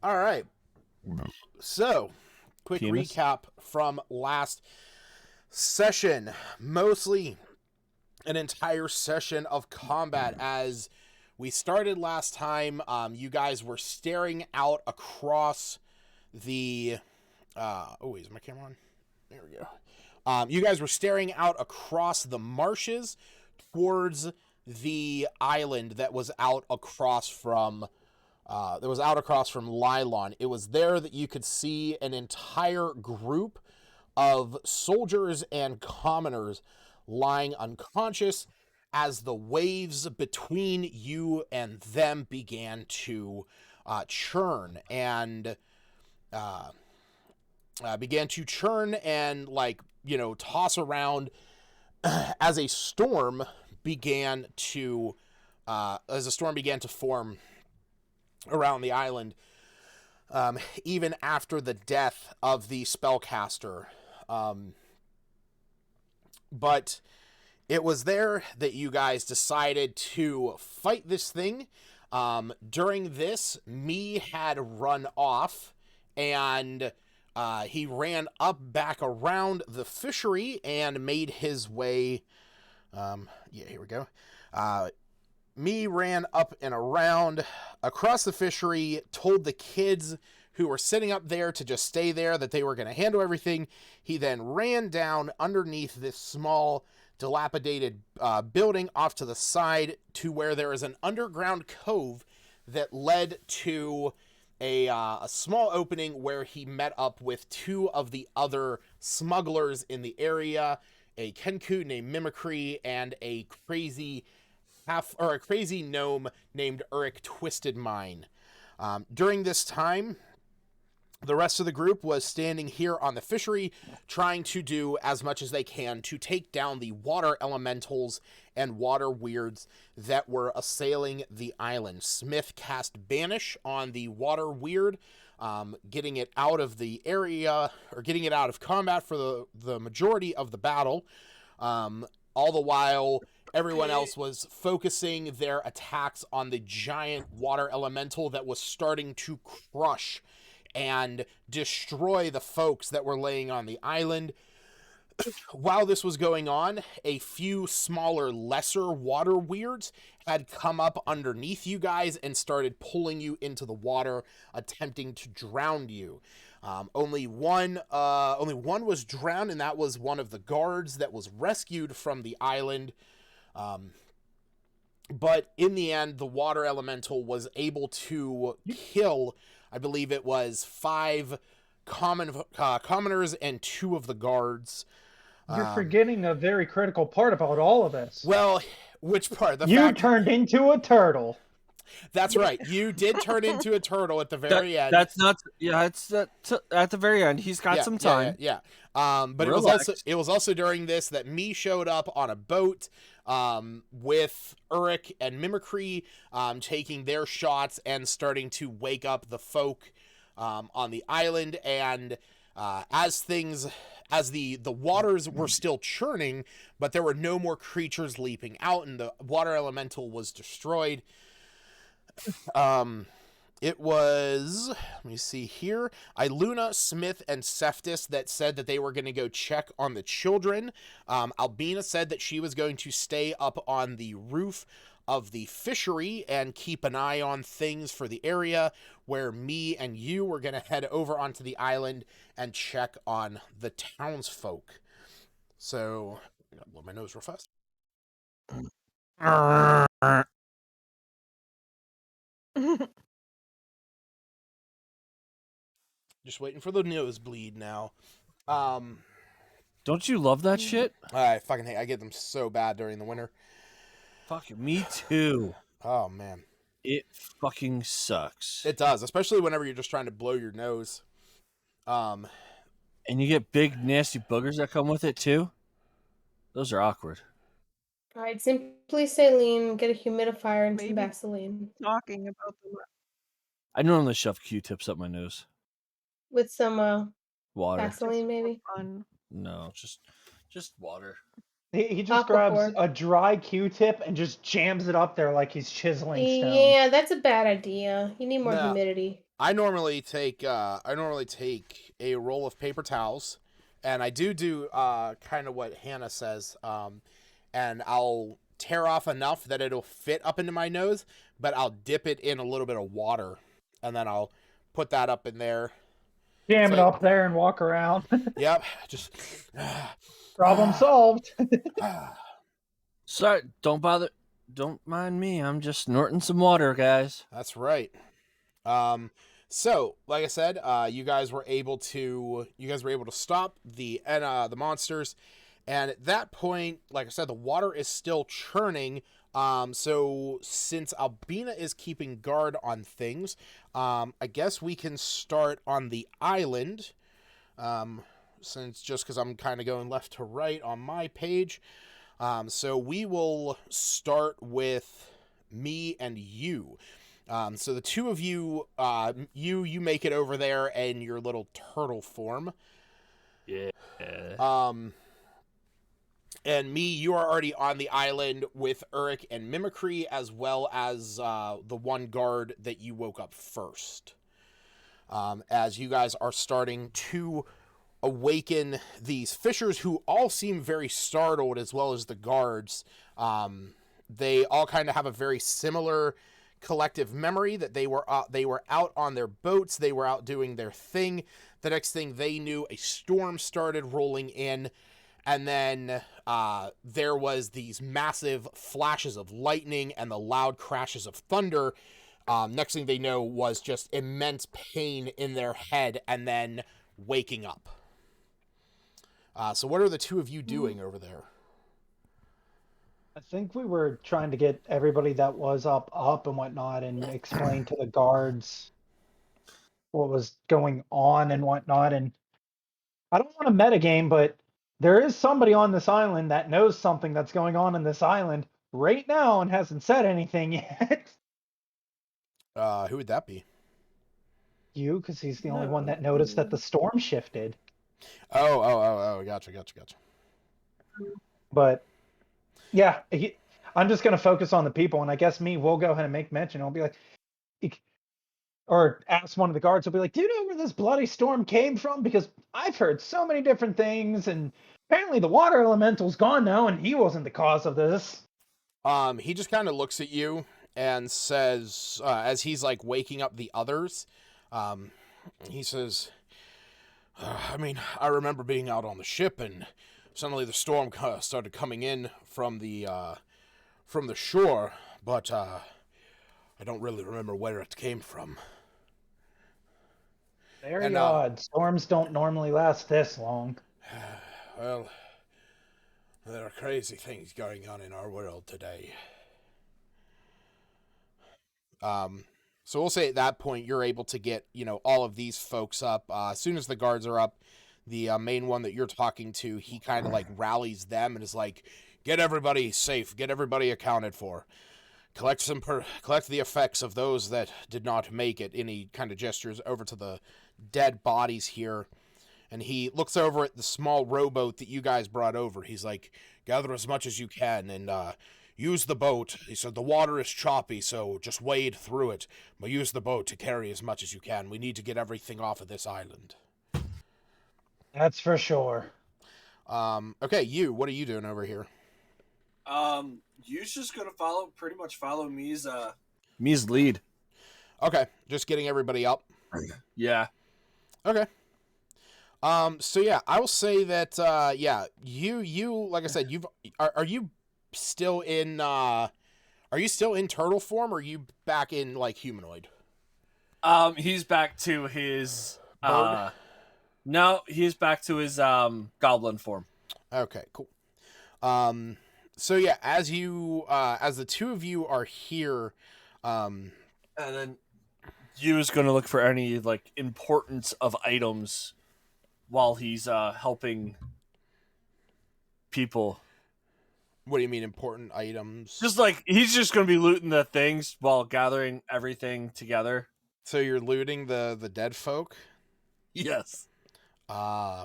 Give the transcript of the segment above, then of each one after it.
All right. So, quick Penis. recap from last session. Mostly an entire session of combat as we started last time. You guys were staring out across the. Wait, is my camera on? There we go. You guys were staring out across the marshes towards the island that was out across from Lylon. It was there that you could see an entire group of soldiers and commoners lying unconscious as the waves between you and them began to churn and uh, like toss around as a storm began to form around the island, even after the death of the spellcaster. But it was there that you guys decided to fight this thing. During this, me had run off, and he ran up back around the fishery and made his way. Here we go. Me ran up and around across the fishery, told the kids who were sitting up there to just stay there, that they were going to handle everything. He then ran down underneath this small, dilapidated building off to the side to where there is an underground cove that led to a small opening where he met up with two of the other smugglers in the area, a Kenku named Mimicry and a crazy gnome named Uric Twisted Mine. During this time, the rest of the group was standing here on the fishery, trying to do as much as they can to take down the water elementals and water weirds that were assailing the island. Smith cast Banish on the water weird, getting it out of the area, or getting it out of combat for the majority of the battle. All the while, everyone else was focusing their attacks on the giant water elemental that was starting to crush and destroy the folks that were laying on the island. While this was going on, a few smaller, lesser water weirds had come up underneath you guys and started pulling you into the water, attempting to drown you. Only one was drowned, and that was one of the guards that was rescued from the island. But in the end, the water elemental was able to kill, I believe it was 5 commoners and 2 of the guards. You're forgetting a very critical part about all of this. Well, which part? You turned into a turtle. That's right. You did turn into a turtle at the very end. That's not. Yeah, it's at the very end. He's got some time. Yeah. But it was also during this that me showed up on a boat with Uric and Mimicry, taking their shots and starting to wake up the folk on the island. And as the waters were still churning, but there were no more creatures leaping out, and the water elemental was destroyed. It was, let me see here, Iluna, Smith, and Seftis that said that they were going to go check on the children. Albina said that she was going to stay up on the roof of the fishery and keep an eye on things for the area, where me and you were going to head over onto the island and check on the townsfolk. So, I'm going to blow my nose real fast. Just waiting for the nosebleed now. Don't you love that shit? I fucking hate. I get them so bad during the winter. Fuck you. Me too. Oh man, it fucking sucks. It does, especially whenever you're just trying to blow your nose. And you get big nasty boogers that come with it too. Those are awkward. I'd simply saline, get a humidifier and some Vaseline. Talking about the. I normally shove Q-tips up my nose. With some water. Vaseline, maybe. No, just water. He just grabs a dry Q-tip and just jams it up there like he's chiseling stone. Yeah, that's a bad idea. You need more humidity. I normally take a roll of paper towels, and I do kind of what Hannah says, and I'll tear off enough that it'll fit up into my nose, but I'll dip it in a little bit of water, and then I'll put that up in there. Jam it So, up there and walk around. yep, just Problem solved. Sorry, don't bother. Don't mind me. I'm just snorting some water, guys. That's right. So, like I said, you guys were able to stop the monsters, and at that point, like I said, the water is still churning. So since Albina is keeping guard on things, I guess we can start on the island. Since just because I'm kind of going left to right on my page, so we will start with me and you. So the two of you, you make it over there in your little turtle form. Yeah. And me, you are already on the island with Uric and Mimicry, as well as the one guard that you woke up first. As you guys are starting to awaken these fishers, who all seem very startled, as well as the guards. They all kind of have a very similar collective memory that they were out on their boats, they were out doing their thing. The next thing they knew, a storm started rolling in, and then there was these massive flashes of lightning and the loud crashes of thunder. Next thing they know was just immense pain in their head, and then waking up. So what are the two of you doing over there? I think we were trying to get everybody that was up and whatnot and explain to the guards what was going on and whatnot. And I don't want to metagame, but there is somebody on this island that knows something that's going on in this island right now and hasn't said anything yet. Who would that be? You, because he's the only one that noticed that the storm shifted. Oh, gotcha. But yeah, I'm just going to focus on the people, and I guess we'll go ahead and make mention. I'll be like, or ask one of the guards, will be like, do you know where this bloody storm came from? Because I've heard so many different things, and apparently the water elemental's gone now, and he wasn't the cause of this. He just kind of looks at you and says, as he's like waking up the others, he says, I remember being out on the ship, and suddenly the storm started coming in from the shore, but I don't really remember where it came from. Very odd. Storms don't normally last this long. Well, there are crazy things going on in our world today. So we'll say at that point you're able to get, all of these folks up. As soon as the guards are up, the main one that you're talking to, he kind of like rallies them and is like, get everybody safe, get everybody accounted for. Collect the effects of those that did not make it. And he kind of gestures over to the dead bodies here. And he looks over at the small rowboat that you guys brought over. He's like, gather as much as you can and use the boat. He said, the water is choppy, so just wade through it. But use the boat to carry as much as you can. We need to get everything off of this island. That's for sure. Okay, what are you doing over here? You's just gonna pretty much follow me's lead. Okay, just getting everybody up. Yeah. Okay. So yeah, I will say that you like I said, are you still in turtle form, or are you back in like humanoid? He's back to his Bird? No, he's back to his goblin form. Okay, cool. So yeah, as the two of you are here, and then you is going to look for any like importance of items while he's helping people. What do you mean important items? Just like he's just going to be looting the things while gathering everything together. So you're looting the dead folk? Yes. Okay.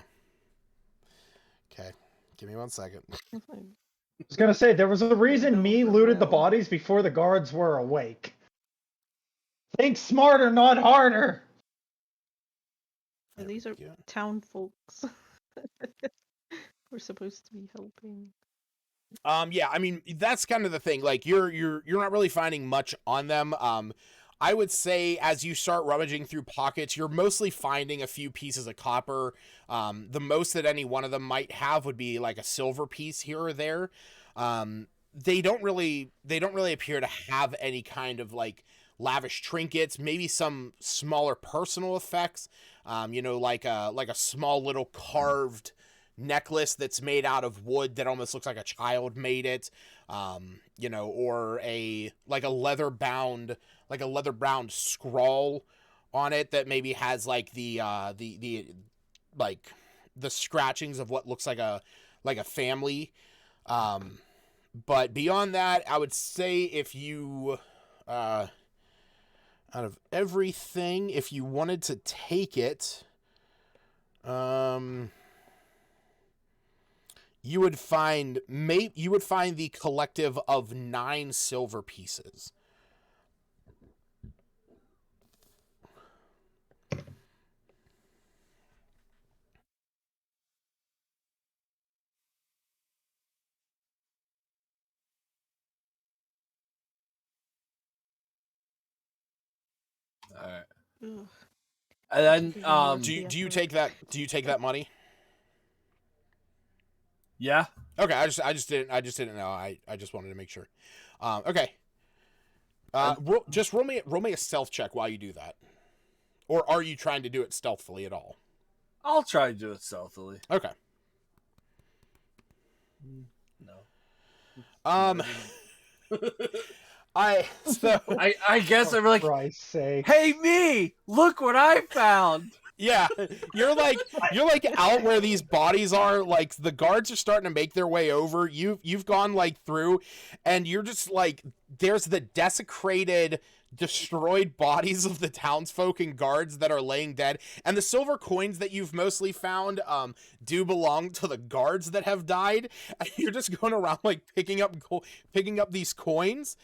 Give me 1 second. I was going to say, there was a reason me looted the bodies before the guards were awake. Think smarter, not harder. There These we are go. town folks. We're supposed to be helping. Yeah, I mean that's kind of the thing. Like you're not really finding much on them. I would say as you start rummaging through pockets, you're mostly finding a few pieces of copper. The most that any one of them might have would be like a silver piece here or there. They don't really appear to have any kind of like lavish trinkets. Maybe some smaller personal effects. Like a small little carved necklace that's made out of wood that almost looks like a child made it, or a leather bound scroll on it that maybe has like the scratchings of what looks like a family. But beyond that, I would say if you out of everything, if you wanted to take it, you would find the collective of 9 silver pieces. All right. Ugh. And then, Do you take that money? yeah. Okay, I just didn't know. I just wanted to make sure. Okay. Roll me a stealth check while you do that. Or are you trying to do it stealthily at all? I'll try to do it stealthily. Okay. No. I guess I'm like, Christ's sake. hey, me! Look what I found! Yeah, you're like out where these bodies are. Like the guards are starting to make their way over. You've gone like through, and you're just like there's the desecrated, destroyed bodies of the townsfolk and guards that are laying dead, and the silver coins that you've mostly found do belong to the guards that have died. And you're just going around like picking up these coins.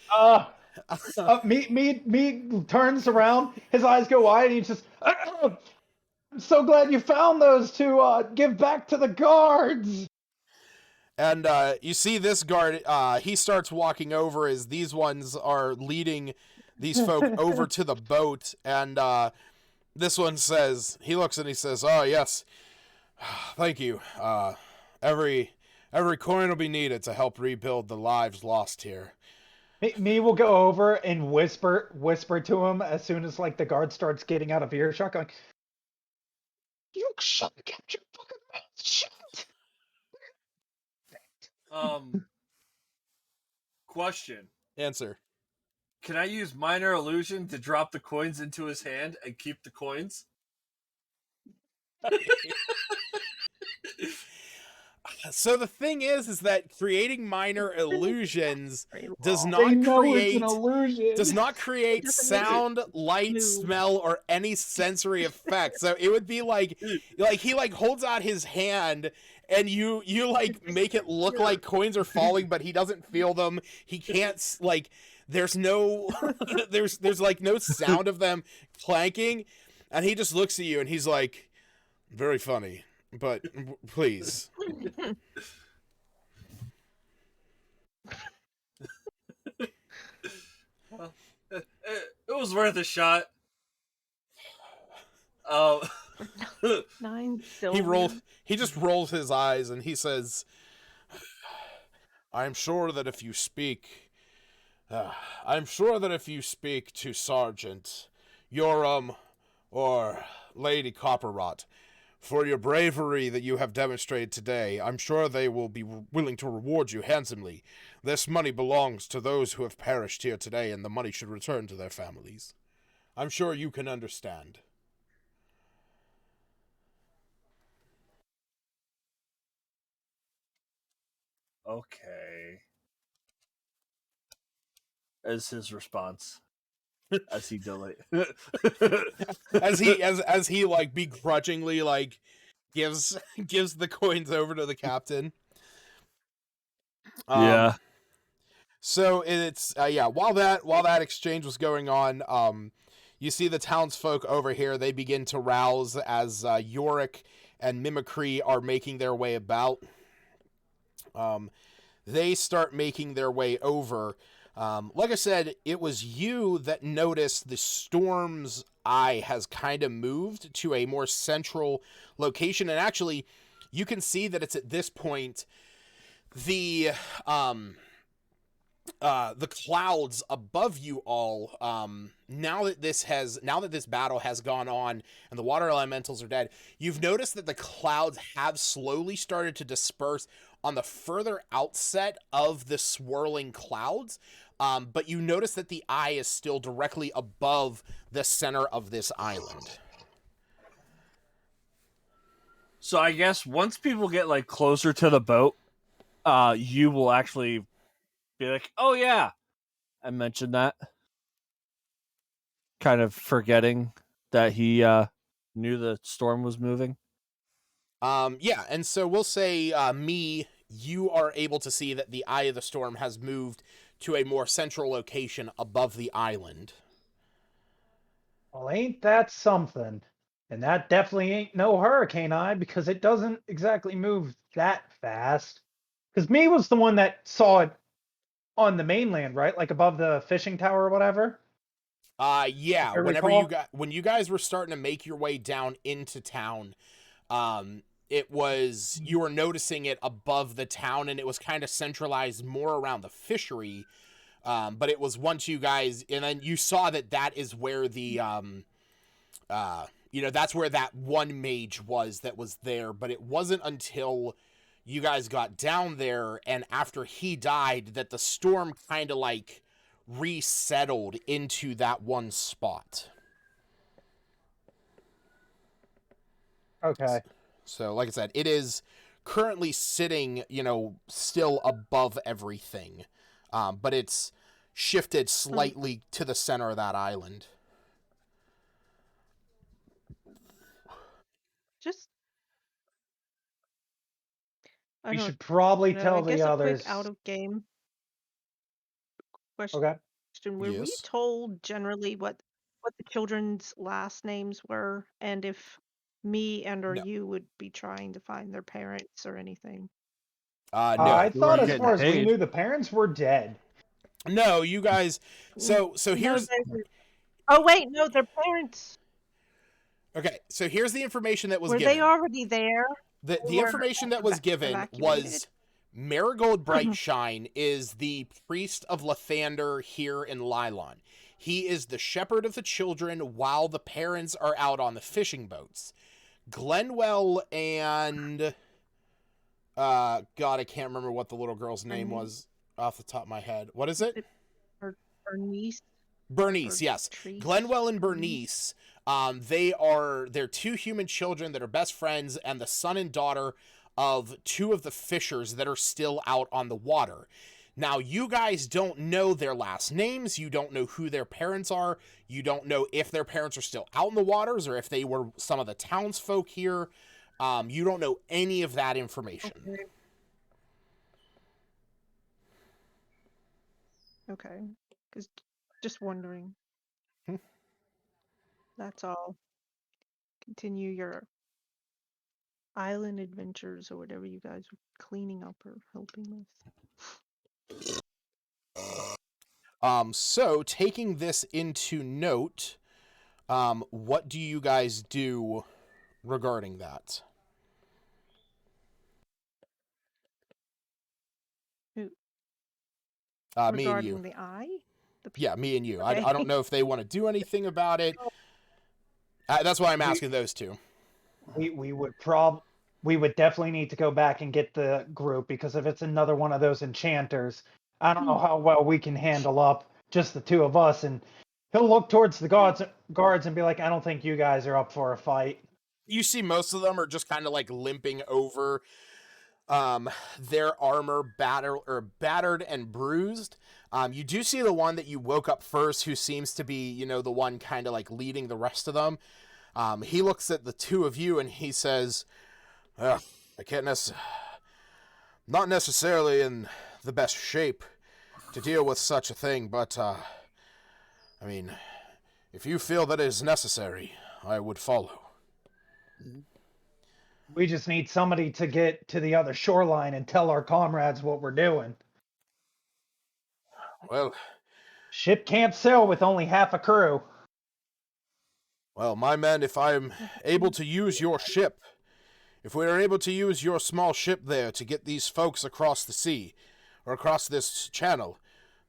Me turns around. His eyes go wide, and he just. I'm so glad you found those to give back to the guards. And you see this guard, he starts walking over as these ones are leading these folk over to the boat. And this one says, he looks and he says, oh, yes, thank you. Every coin will be needed to help rebuild the lives lost here. Me will go over and whisper to him as soon as like the guard starts getting out of earshot, going, "You shut your fucking mouth shut." Question. Answer. Can I use minor illusion to drop the coins into his hand and keep the coins? So the thing is that creating minor illusions does They not know create it's an illusion. does not create doesn't make sound, light, move. smell, or any sensory effect. So it would be like he like holds out his hand and you like make it look like coins are falling, but he doesn't feel them. He can't like there's no there's like no sound of them clanking, and he just looks at you and he's like, very funny, but please. It was worth a shot. 9 silver. He just rolls his eyes and he says, I'm sure that if you speak to Sergeant, or Lady Copperrot, for your bravery that you have demonstrated today, I'm sure they will be willing to reward you handsomely. This money belongs to those who have perished here today, and the money should return to their families. I'm sure you can understand. Okay. As his response. As he delay. as he like begrudgingly like gives the coins over to the captain. So it's while that exchange was going on, You see the townsfolk over here. They begin to rouse as Yorick and Mimicry are making their way about. They start making their way over. Like I said, it was you that noticed the storm's eye has kind of moved to a more central location. And actually, you can see that it's at this point the clouds above you all, now that this battle has gone on and the water elementals are dead, you've noticed that the clouds have slowly started to disperse on the further outset of the swirling clouds, but you notice that the eye is still directly above the center of this island. So I guess once people get like closer to the boat, you will actually be like, "Oh yeah, I mentioned that." Kind of forgetting that he knew the storm was moving. Yeah, and so we'll say, you are able to see that the eye of the storm has moved to a more central location above the island. Well, ain't that something? And that definitely ain't no hurricane eye because it doesn't exactly move that fast. Because me was the one that saw it on the mainland, right? Like above the fishing tower or whatever. Yeah, If I recall. when you guys were starting to make your way down into town, it was, you were noticing it above the town, and it was kind of centralized more around the fishery. But it was once you guys, and then you saw that is where the that's where that one mage was that was there. But it wasn't until you guys got down there and after he died that the storm kind of like resettled into that one spot. Okay. So, like I said, it is currently sitting, still above everything. But it's shifted slightly to the center of that island. Just I We don't should probably know. tell I the guess a others. quick out of game question. Okay. Were we Yes. told generally what the children's last names were, and if me and or No. you would be trying to find their parents or anything? No. I You thought weren't as getting far as we paid. knew, the parents were dead. No, you guys. So No, here's they were. Oh wait, no, their parents okay. So here's the information that was were they given. already there The or information that was given evacuated? was Marigold Brightshine is the priest of Lathander here in Lylon. He is the shepherd of the children while the parents are out on the fishing boats. Glenwell and God, I can't remember what the little girl's name was off the top of my head. What is it? Or niece? Bernice, Or yes. Treese? Glenwell and Bernice, they're two human children that are best friends and the son and daughter of two of the fishers that are still out on the water. Now, you guys don't know their last names. You don't know who their parents are. You don't know if their parents are still out in the waters or if they were some of the townsfolk here. You don't know any of that information. Okay. Because just wondering. Hmm. That's all. Continue your island adventures or whatever you guys were cleaning up or helping with. So taking this into note, what do you guys do regarding that? Who- Me and you. regarding the eye? Yeah, me and you. Okay. I don't know if they want to do anything about it. That's why I'm asking those two. We would definitely need to go back and get the group because if it's another one of those enchanters, I don't know how well we can handle up just the two of us. And he'll look towards the guards and be like, I don't think you guys are up for a fight. You see most of them are just kind of like limping over, their armor battered and bruised. You do see the one that you woke up first who seems to be, the one kind of like leading the rest of them. He looks at the two of you and he says, I can't not necessarily in the best shape to deal with such a thing, but, I mean, If you feel that it is necessary, I would follow. We just need somebody to get to the other shoreline and tell our comrades what we're doing. Well, Ship can't sail with only half a crew. my men, if I'm able to use your ship, if we are able to use your small ship there to get these folks across the sea, or across this channel,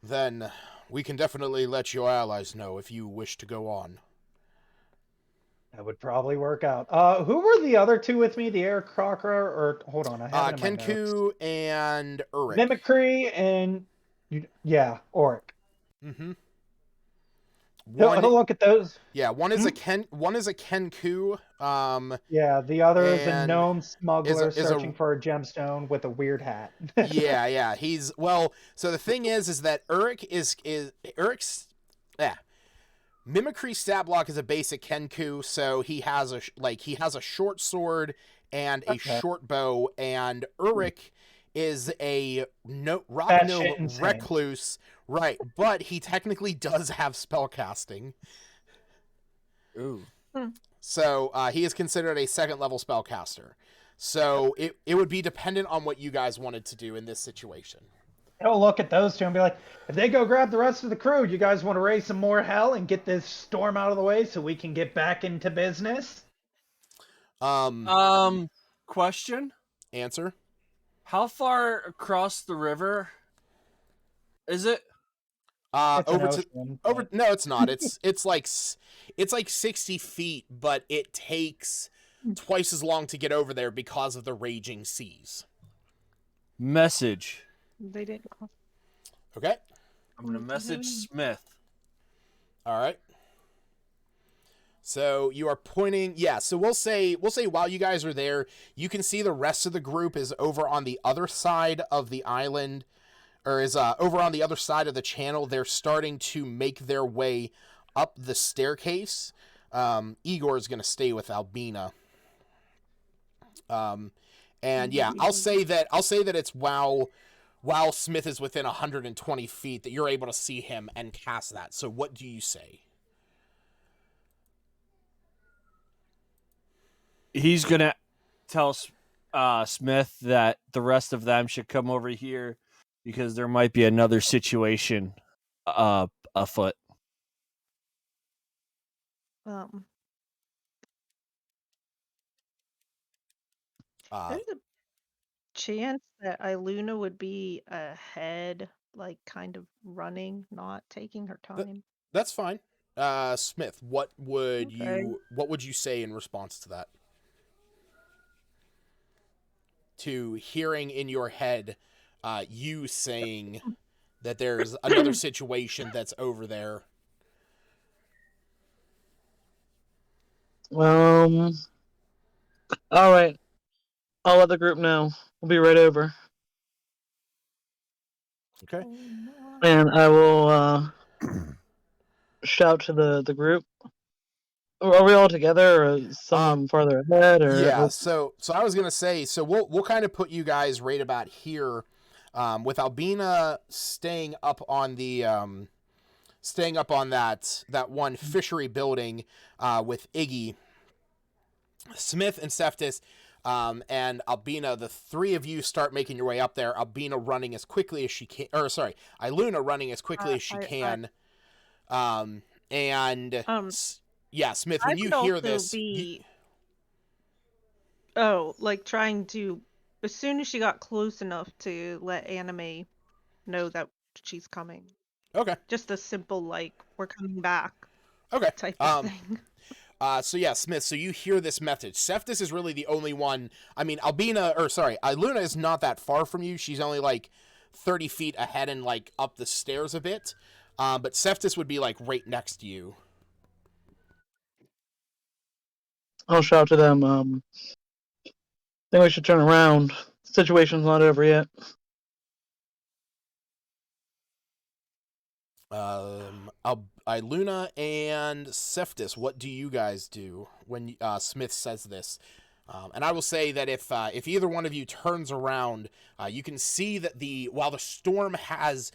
then we can definitely let your allies know if you wish to go on. That would probably work out. Who were the other two with me? The Air Crocker, or hold on, I have it in my notes. Kenku and Urik. Mimicry and Auric. Mm-hmm. He'll look at those. Yeah, one is a Kenku. Yeah, the other is a and gnome smuggler is a- searching for a gemstone with a weird hat. yeah. He's so the thing is that Urik's Mimicry stat block is a basic Kenku, so he has a short sword and a short bow, and Urik is a rock gnome recluse, right? But he technically does have spellcasting. Ooh. So he is considered a second level spellcaster. So it would be dependent on what you guys wanted to do in this situation. He'll look at those two and be like, if they go grab the rest of the crew, you guys want to raise some more hell and get this storm out of the way so we can get back into business? Question? Answer? How far across the river is it? It's an Over ocean, over. but- No, it's not. It's like 60 feet, but it takes twice as long to get over there because of the raging seas. Message. They didn't. Okay. I'm gonna message Smith. All right. So you are pointing. Yeah. So we'll say while you guys are there, you can see the rest of the group is over on the other side of the island, or is over on the other side of the channel. They're starting to make their way up the staircase. Igor is going to stay with Albina. And yeah, I'll say that it's while Smith is within 120 feet that you're able to see him and cast that. So what do you say? He's gonna tell Smith that the rest of them should come over here because there might be another situation afoot. There's a chance that Iluna would be ahead, like kind of running, not taking her time. That's fine. Smith, what would Okay. you say in response to that? To hearing in your head, you saying that there's another situation that's over there. All right. I'll let the group know. We'll be right over. Okay. And I will shout to the group. Are we all together, or is someone farther ahead? Or Yeah. So I was gonna say, so we'll kind of put you guys right about here, with Albina staying up on that one fishery building, with Iggy, Smith, and Seftis. And Albina, the three of you start making your way up there. Albina running as quickly as she can, or sorry, Iluna running as quickly as she can. Yeah, Smith, when you hear this, like trying to, as soon as she got close enough to let Anime know that she's coming. Okay. Just a simple like, we're coming back. Okay. Type of thing. So yeah, Smith, so you hear this message. Seftis is really the only one. I mean, Iluna is not that far from you. She's only like 30 feet ahead and like up the stairs a bit. But Seftis would be like right next to you. I'll shout to them. I think we should turn around. The situation's not over yet. Iluna and Seftis, what do you guys do when Smith says this? And I will say that if either one of you turns around, you can see that while the storm has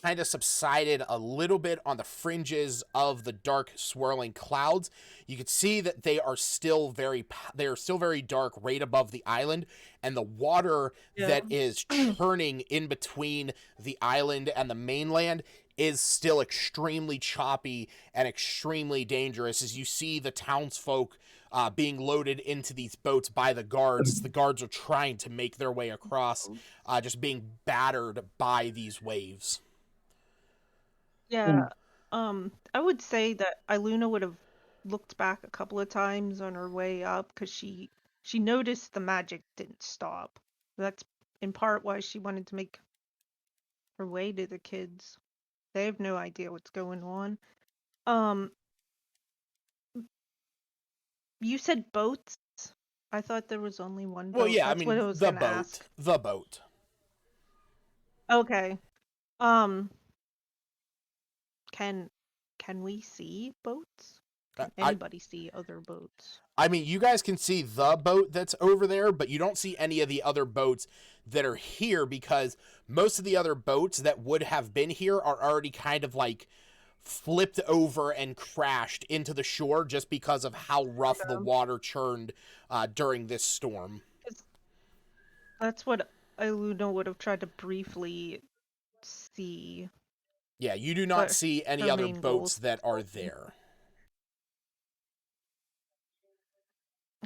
kind of subsided a little bit on the fringes of the dark swirling clouds. You can see that they are still very dark right above the island, and the water that is churning in between the island and the mainland is still extremely choppy and extremely dangerous as you see the townsfolk being loaded into these boats by the guards. The guards are trying to make their way across, just being battered by these waves. Yeah. I would say that Iluna would have looked back a couple of times on her way up because she noticed the magic didn't stop. That's in part why she wanted to make her way to the kids. They have no idea what's going on. Um, you said boats? I thought there was only one Well, boat. yeah, I That's what mean I was the gonna boat, ask. the boat. Okay. Um, can can we see boats? Can I anybody see other boats? I mean, you guys can see the boat that's over there, but you don't see any of the other boats that are here because most of the other boats that would have been here are already kind of like flipped over and crashed into the shore just because of how rough the water churned during this storm. 'Cause that's what Iluna would have tried to briefly see, Yeah, you do not but see any her other main goal boats is that are protecting. there.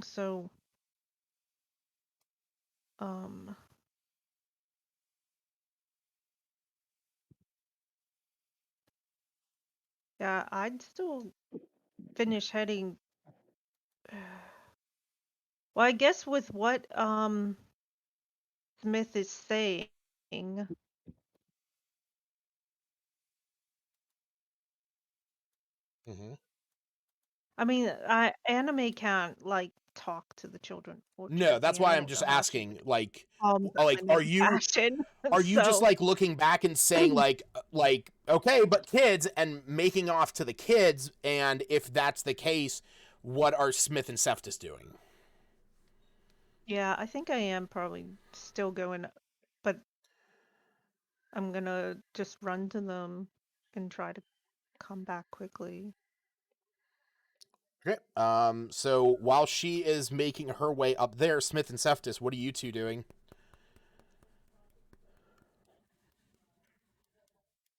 So, um, yeah, I'd still finish heading. Well, I guess with what Smith is saying, Mm-hmm. I mean, anime can't like talk to the children, No, fortunately, that's and I why I'm don't just know how she asking. would Like, calm them like, in any fashion. are you just So, like looking back and saying like okay, but kids, and making off to the kids? And if that's the case, what are Smith and Seftis doing? yeah, I think I am probably still going, but I'm gonna just run to them and try to come back quickly. Okay. So while she is making her way up there, Smith and Seftis, what are you two doing?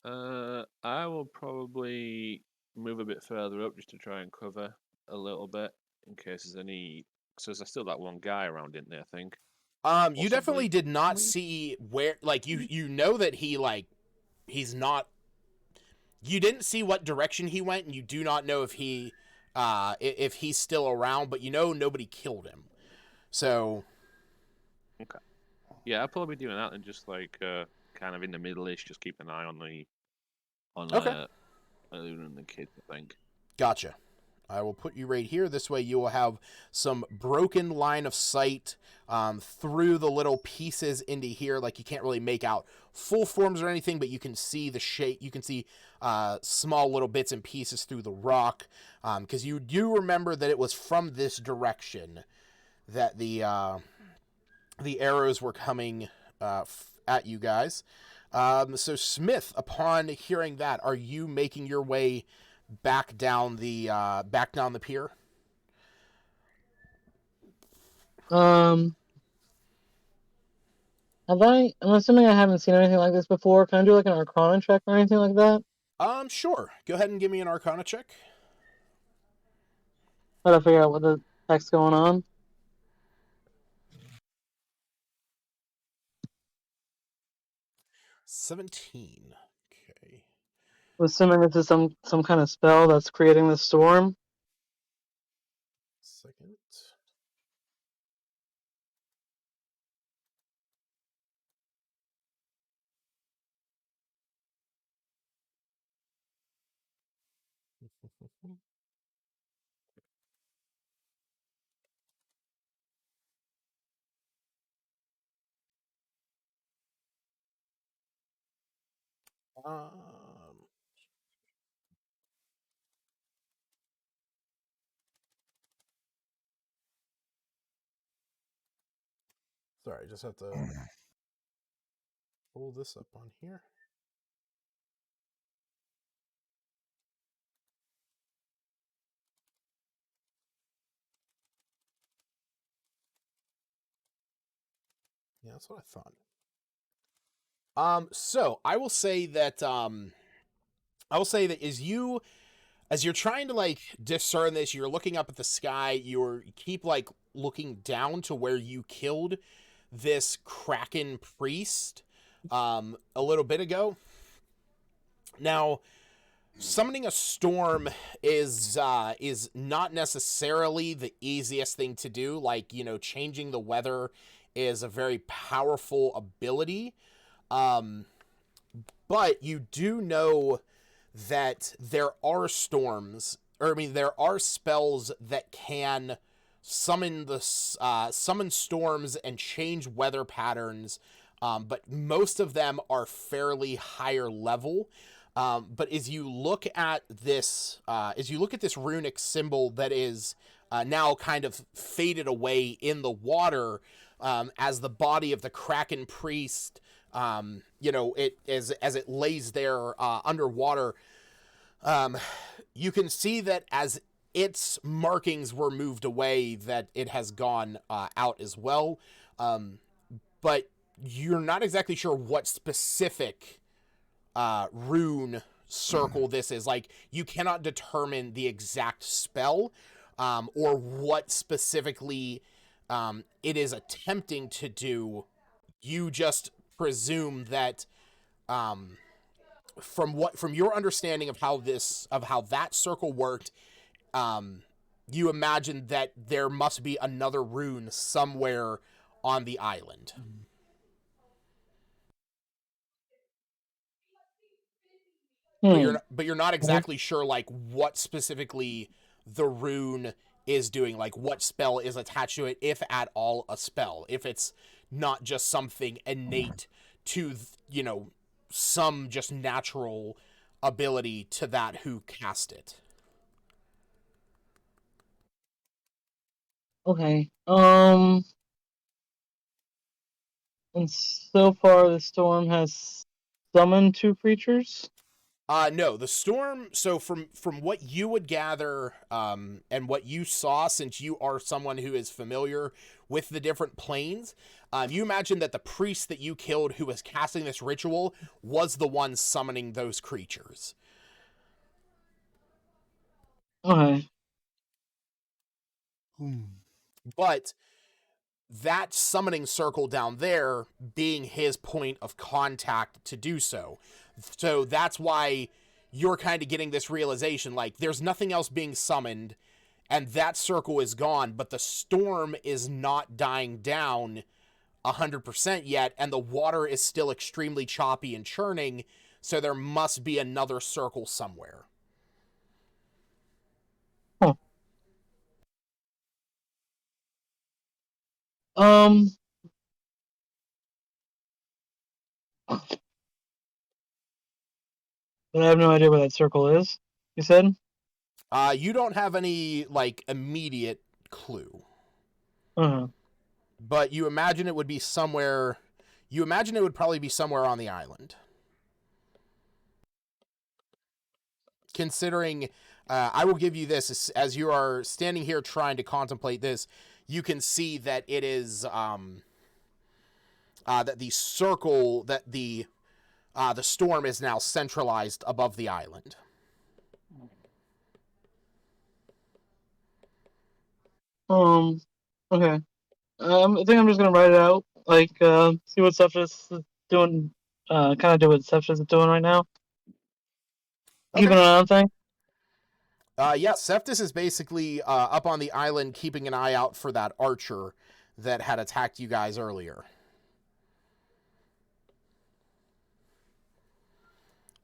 I will probably move a bit further up just to try and cover a little bit in case there's any. So there's still that one guy around, isn't there? I think You definitely possibly. did not We- see where, like, you know that he's not. You didn't see what direction he went, and you do not know if he's still around, but you know nobody killed him. So Okay. Yeah, I'll probably be doing that and just like kind of in the middle-ish, just keep an eye on the on okay, Luna and the kids. I think. gotcha. I will put you right here. This way you will have some broken line of sight through the little pieces into here. Like you can't really make out full forms or anything, but you can see the shape. You can see small little bits and pieces through the rock. Because you do remember that it was from this direction that the arrows were coming at you guys. So Smith, upon hearing that, are you making your way back down the pier? Um, I'm assuming I haven't seen anything like this before. Can I do like an Arcana check or anything like that? Sure. Go ahead and give me an Arcana check. Try to figure out what the heck's going on. 17. Okay. Assuming this is some kind of spell that's creating the storm. Second. Um, sorry, just have to pull this up on here. Yeah, that's what I thought. So I will say that as you're trying to like discern this, you're looking up at the sky, you keep like looking down to where you killed this Kraken priest a little bit ago. Now, summoning a storm is not necessarily the easiest thing to do. Like, changing the weather is a very powerful ability. But you do know that there are storms, or I mean, there are spells that can summon summon storms and change weather patterns. But most of them are fairly higher level. But as you look at this runic symbol that is now kind of faded away in the water, as the body of the Kraken priest, it as it lays there underwater, you can see that as its markings were moved away, that it has gone out as well. But you're not exactly sure what specific rune circle this is. Like, you cannot determine the exact spell or what specifically it is attempting to do. You just presume that from your understanding of how that circle worked, you imagine that there must be another rune somewhere on the island. But you're not exactly sure like what specifically the rune is doing, like what spell is attached to it, if at all a spell, if it's not just something innate to some just natural ability to that who cast it. Okay. And so far the storm has summoned 2 creatures? No, the storm, so from what you would gather, and what you saw, since you are someone who is familiar with the different planes, you imagine that the priest that you killed who was casting this ritual was the one summoning those creatures. Okay. But that summoning circle down there being his point of contact to do so. So that's why you're kind of getting this realization, like, there's nothing else being summoned, and that circle is gone, but the storm is not dying down 100% yet, and the water is still extremely choppy and churning, so there must be another circle somewhere. Huh. But I have no idea where that circle is, you said? You don't have any, like, immediate clue. Uh-huh. But you imagine it would be somewhere... You imagine it would probably be somewhere on the island. Considering, I will give you this, as you are standing here trying to contemplate this, you can see that it is, that the circle, that the storm is now centralized above the island. Okay. I think I'm just gonna write it out, like, see what Septus is doing, kind of do what Septus is doing right now. Okay. Keeping an eye on things. Yeah, Septus is basically up on the island keeping an eye out for that archer that had attacked you guys earlier.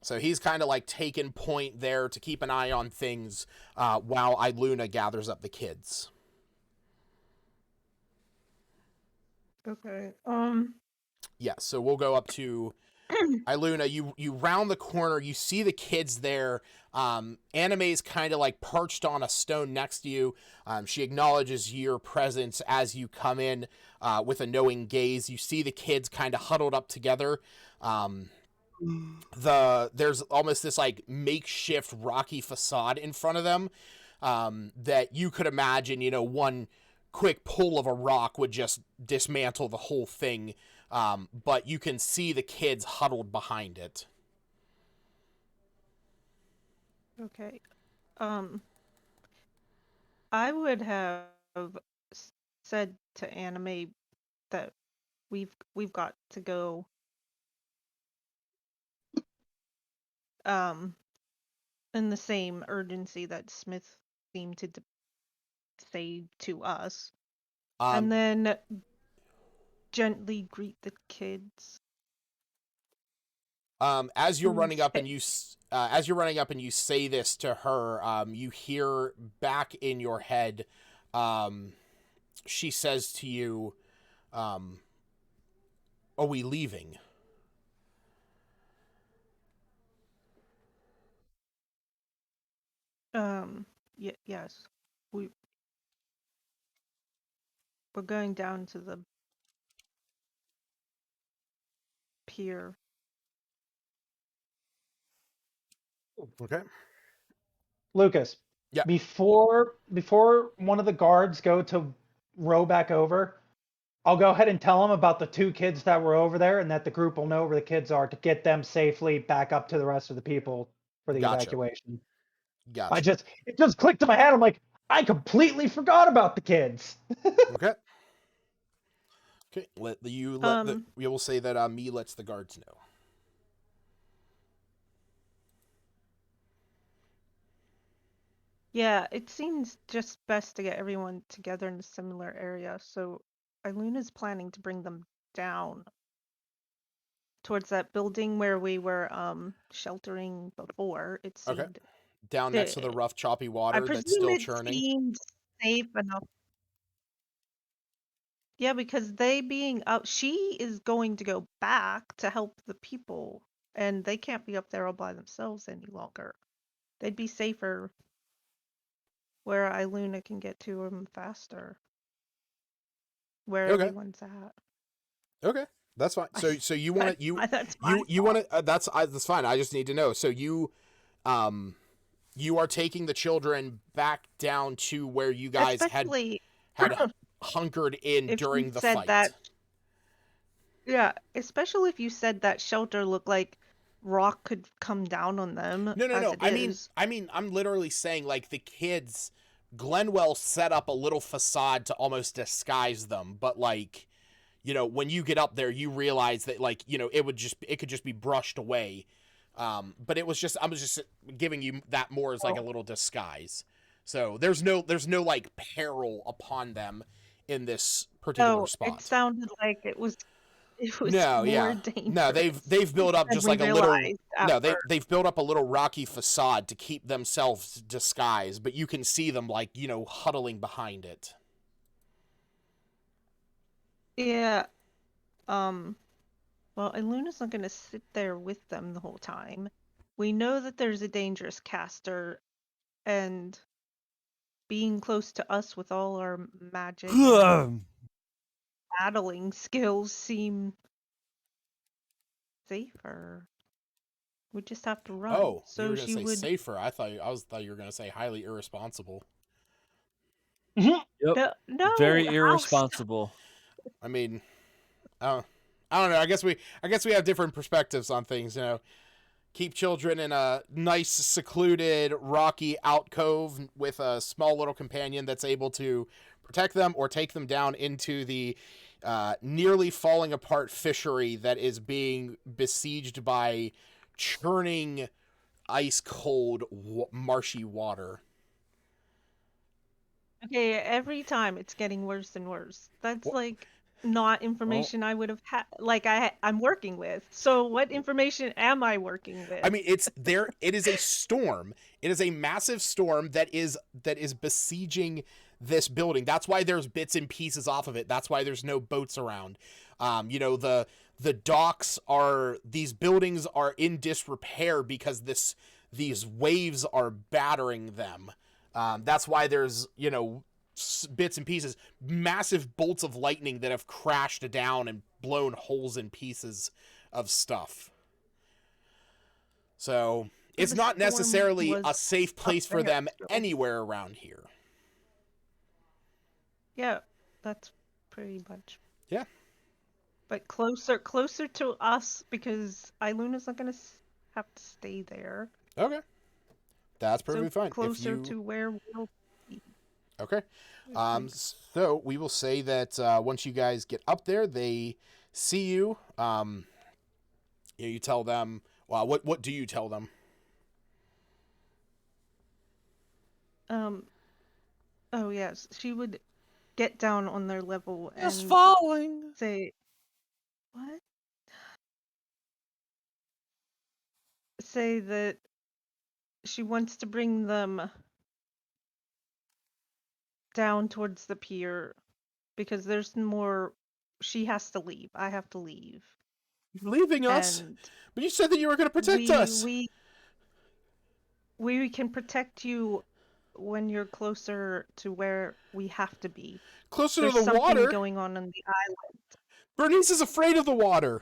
So he's kind of like taking point there to keep an eye on things while Iluna gathers up the kids. Okay. Yeah, so we'll go up to Iluna. You round the corner, you see the kids there. Anime's kind of like perched on a stone next to you. She acknowledges your presence as you come in with a knowing gaze. You see the kids kind of huddled up together. There's almost this like makeshift rocky facade in front of them that you could imagine, one quick pull of a rock would just dismantle the whole thing. But you can see the kids huddled behind it. Okay. I would have said to Anime that we've got to go. In the same urgency that Smith seemed to say to us, and then gently greet the kids. As you're running up and you say this to her, you hear back in your head, she says to you, "Are we leaving?" Yes, we're going down to the pier. Okay. Lucas, Yeah. before one of the guards go to row back over, I'll go ahead and tell them about the 2 kids that were over there and that the group will know where the kids are to get them safely back up to the rest of the people for the Gotcha. evacuation. Gotcha. It just clicked in my head. I'm like, I completely forgot about the kids. Okay. Okay. We will say that me lets the guards know. Yeah, it seems just best to get everyone together in a similar area. So Iluna's planning to bring them down towards that building where we were sheltering before. It Okay. seemed Down next to the rough, choppy I water that's presume still it churning. seemed safe enough. Yeah, because they being up, she is going to go back to help the people, and they can't be up there all by themselves any longer. They'd be safer where Iluna can get to them faster. Where Okay. everyone's at. Okay. That's fine. So you want to That's you want to that's fine. I just need to know. So you are taking the children back down to where you guys especially had hunkered in if during you the said fight. that. Yeah, especially if you said that shelter looked like rock could come down on them. No. I'm literally saying, like, the kids, Glenwell set up a little facade to almost disguise them, but, like, when you get up there, you realize that, like, it could just be brushed away. But I was just giving you that more as like a little disguise. So there's no like peril upon them in this particular spot. It sounded like it was No, more yeah. dangerous. No, they've built up than just we like a little realized at first. they've built up a little rocky facade to keep themselves disguised, but you can see them, like, huddling behind it. Yeah. Well, Iluna's not gonna sit there with them the whole time. We know that there's a dangerous caster, and being close to us with all our magic and battling skills seem safer. We just have to run. Oh, So you were gonna she say would. safer. I thought you were gonna say highly irresponsible. Yep. No, Very how irresponsible. I mean, I don't know. I guess we have different perspectives on things. Keep children in a nice, secluded, rocky alcove with a small little companion that's able to protect them, or take them down into the nearly falling apart fishery that is being besieged by churning, ice cold, marshy water. Okay, every time it's getting worse and worse. That's like not information I would have had. Like I'm working with. So what information am I working with? I mean, it is a storm. It is a massive storm that is besieging this building. That's why there's bits and pieces off of it. That's why there's no boats around. The docks these buildings are in disrepair because these waves are battering them. That's why there's, bits and pieces, massive bolts of lightning that have crashed down and blown holes in pieces of stuff. So it's not necessarily a safe place for them anywhere around here. Yeah, that's pretty much. Yeah. But closer to us because Iluna's not gonna have to stay there. Okay. That's So perfectly fine. closer to where we'll be. Okay. So we will say that once you guys get up there, they see you. You tell them. Well, what do you tell them? Oh yes, she would get down on their level It's and falling. say, "What?" Say that she wants to bring them down towards the pier because there's more. She has to leave. I have to leave. You're leaving us, And but you said that you were going to protect us. We can protect you when you're closer to where we have to be. Closer There's to the something water. going on the island. Bernice is afraid of the water.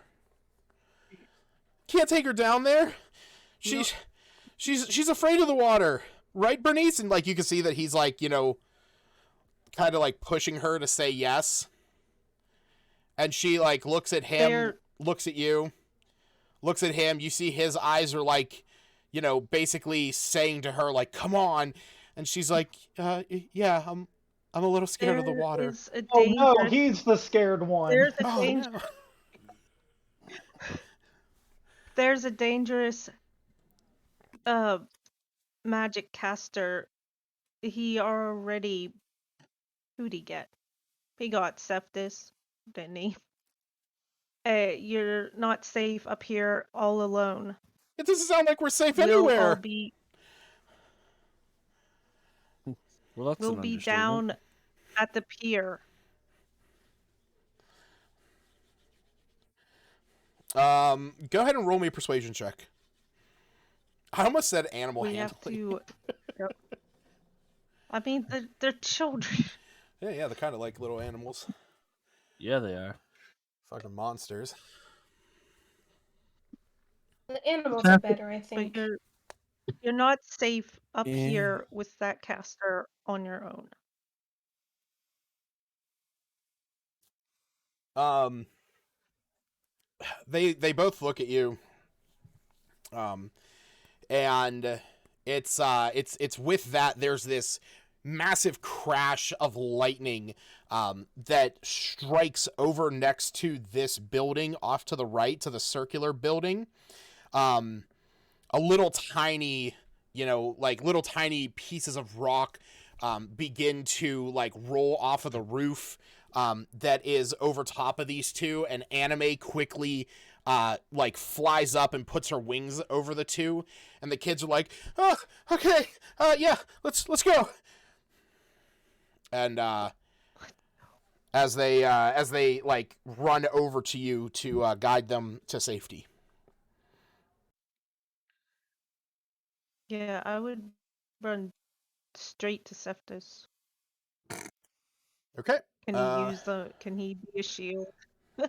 Can't take her down there. She's afraid of the water, right, Bernice? And like you can see that he's like, kind of like pushing her to say yes. And she like looks at him, looks at you, looks at him. You see his eyes are like, basically saying to her like, "Come on," and she's like, "Yeah, I'm a little scared of the water." Oh no, he's the scared one. There's a danger. No. There's a dangerous magic caster. He already who'd he get? He got Septis, didn't he? You're not safe up here all alone. It doesn't sound like we're safe anywhere. We'll be down at the pier. Go ahead and roll me a persuasion check. I almost said animal handling. Have to. Yep. I mean, they're children. Yeah, they're kind of like little animals. Yeah, they are. Fucking monsters. The animals are better, I think. But you're not safe up here with that caster on your own. They both look at you. And it's with that there's this massive crash of lightning that strikes over next to this building off to the right, to the circular building. A little tiny, little tiny pieces of rock begin to like roll off of the roof that is over top of these two, and Anime quickly flies up and puts her wings over the two, and the kids are like, "Oh, okay, yeah, let's go." And as they like run over to you to guide them to safety. Yeah, I would run straight to Septus. Okay. Can he be a shield? I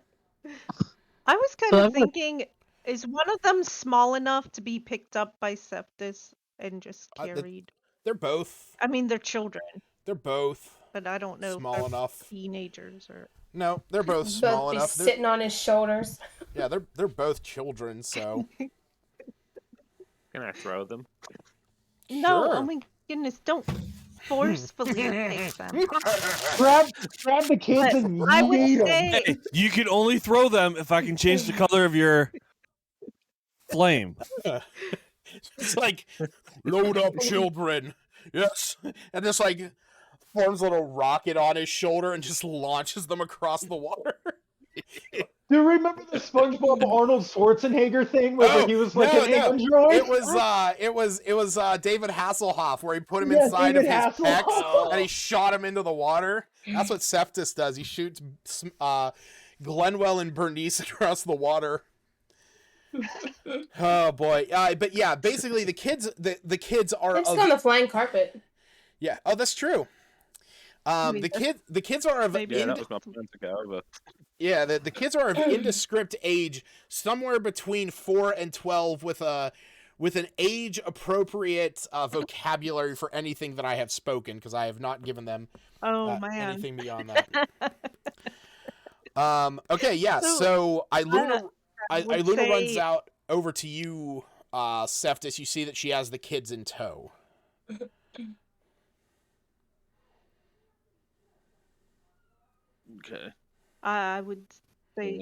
was kind of thinking, is one of them small enough to be picked up by Septus and just carried? They're both. I mean, they're children. They're both. But I don't know small if they're enough. teenagers or. No, they're both small enough. Sitting on his shoulders. Yeah, they're both children, so. Can I throw them? No, Sure. oh my goodness, don't forcefully take them. Grab the kids and I would yeet 'em. say Hey, you can only throw them if I can change the color of your flame. It's like, load up, children. Yes. And just like forms a little rocket on his shoulder and just launches them across the water. Do you remember the SpongeBob Arnold Schwarzenegger thing where he was like an android? It was David Hasselhoff where he put him inside of his pecs and he shot him into the water. That's what Septus does. He shoots Glenwell and Bernice across the water. Oh boy. But yeah, basically the kids are They're just on the flying carpet. Yeah. Oh, that's true. The kids are of that was my plan to go over. Yeah, the kids are of indescript age, somewhere between 4 and 12, with with an age-appropriate vocabulary for anything that I have spoken, because I have not given them Oh man. anything beyond that. Okay, yeah. So Iluna runs out over to you, Cephas. You see that she has the kids in tow. Okay. I would say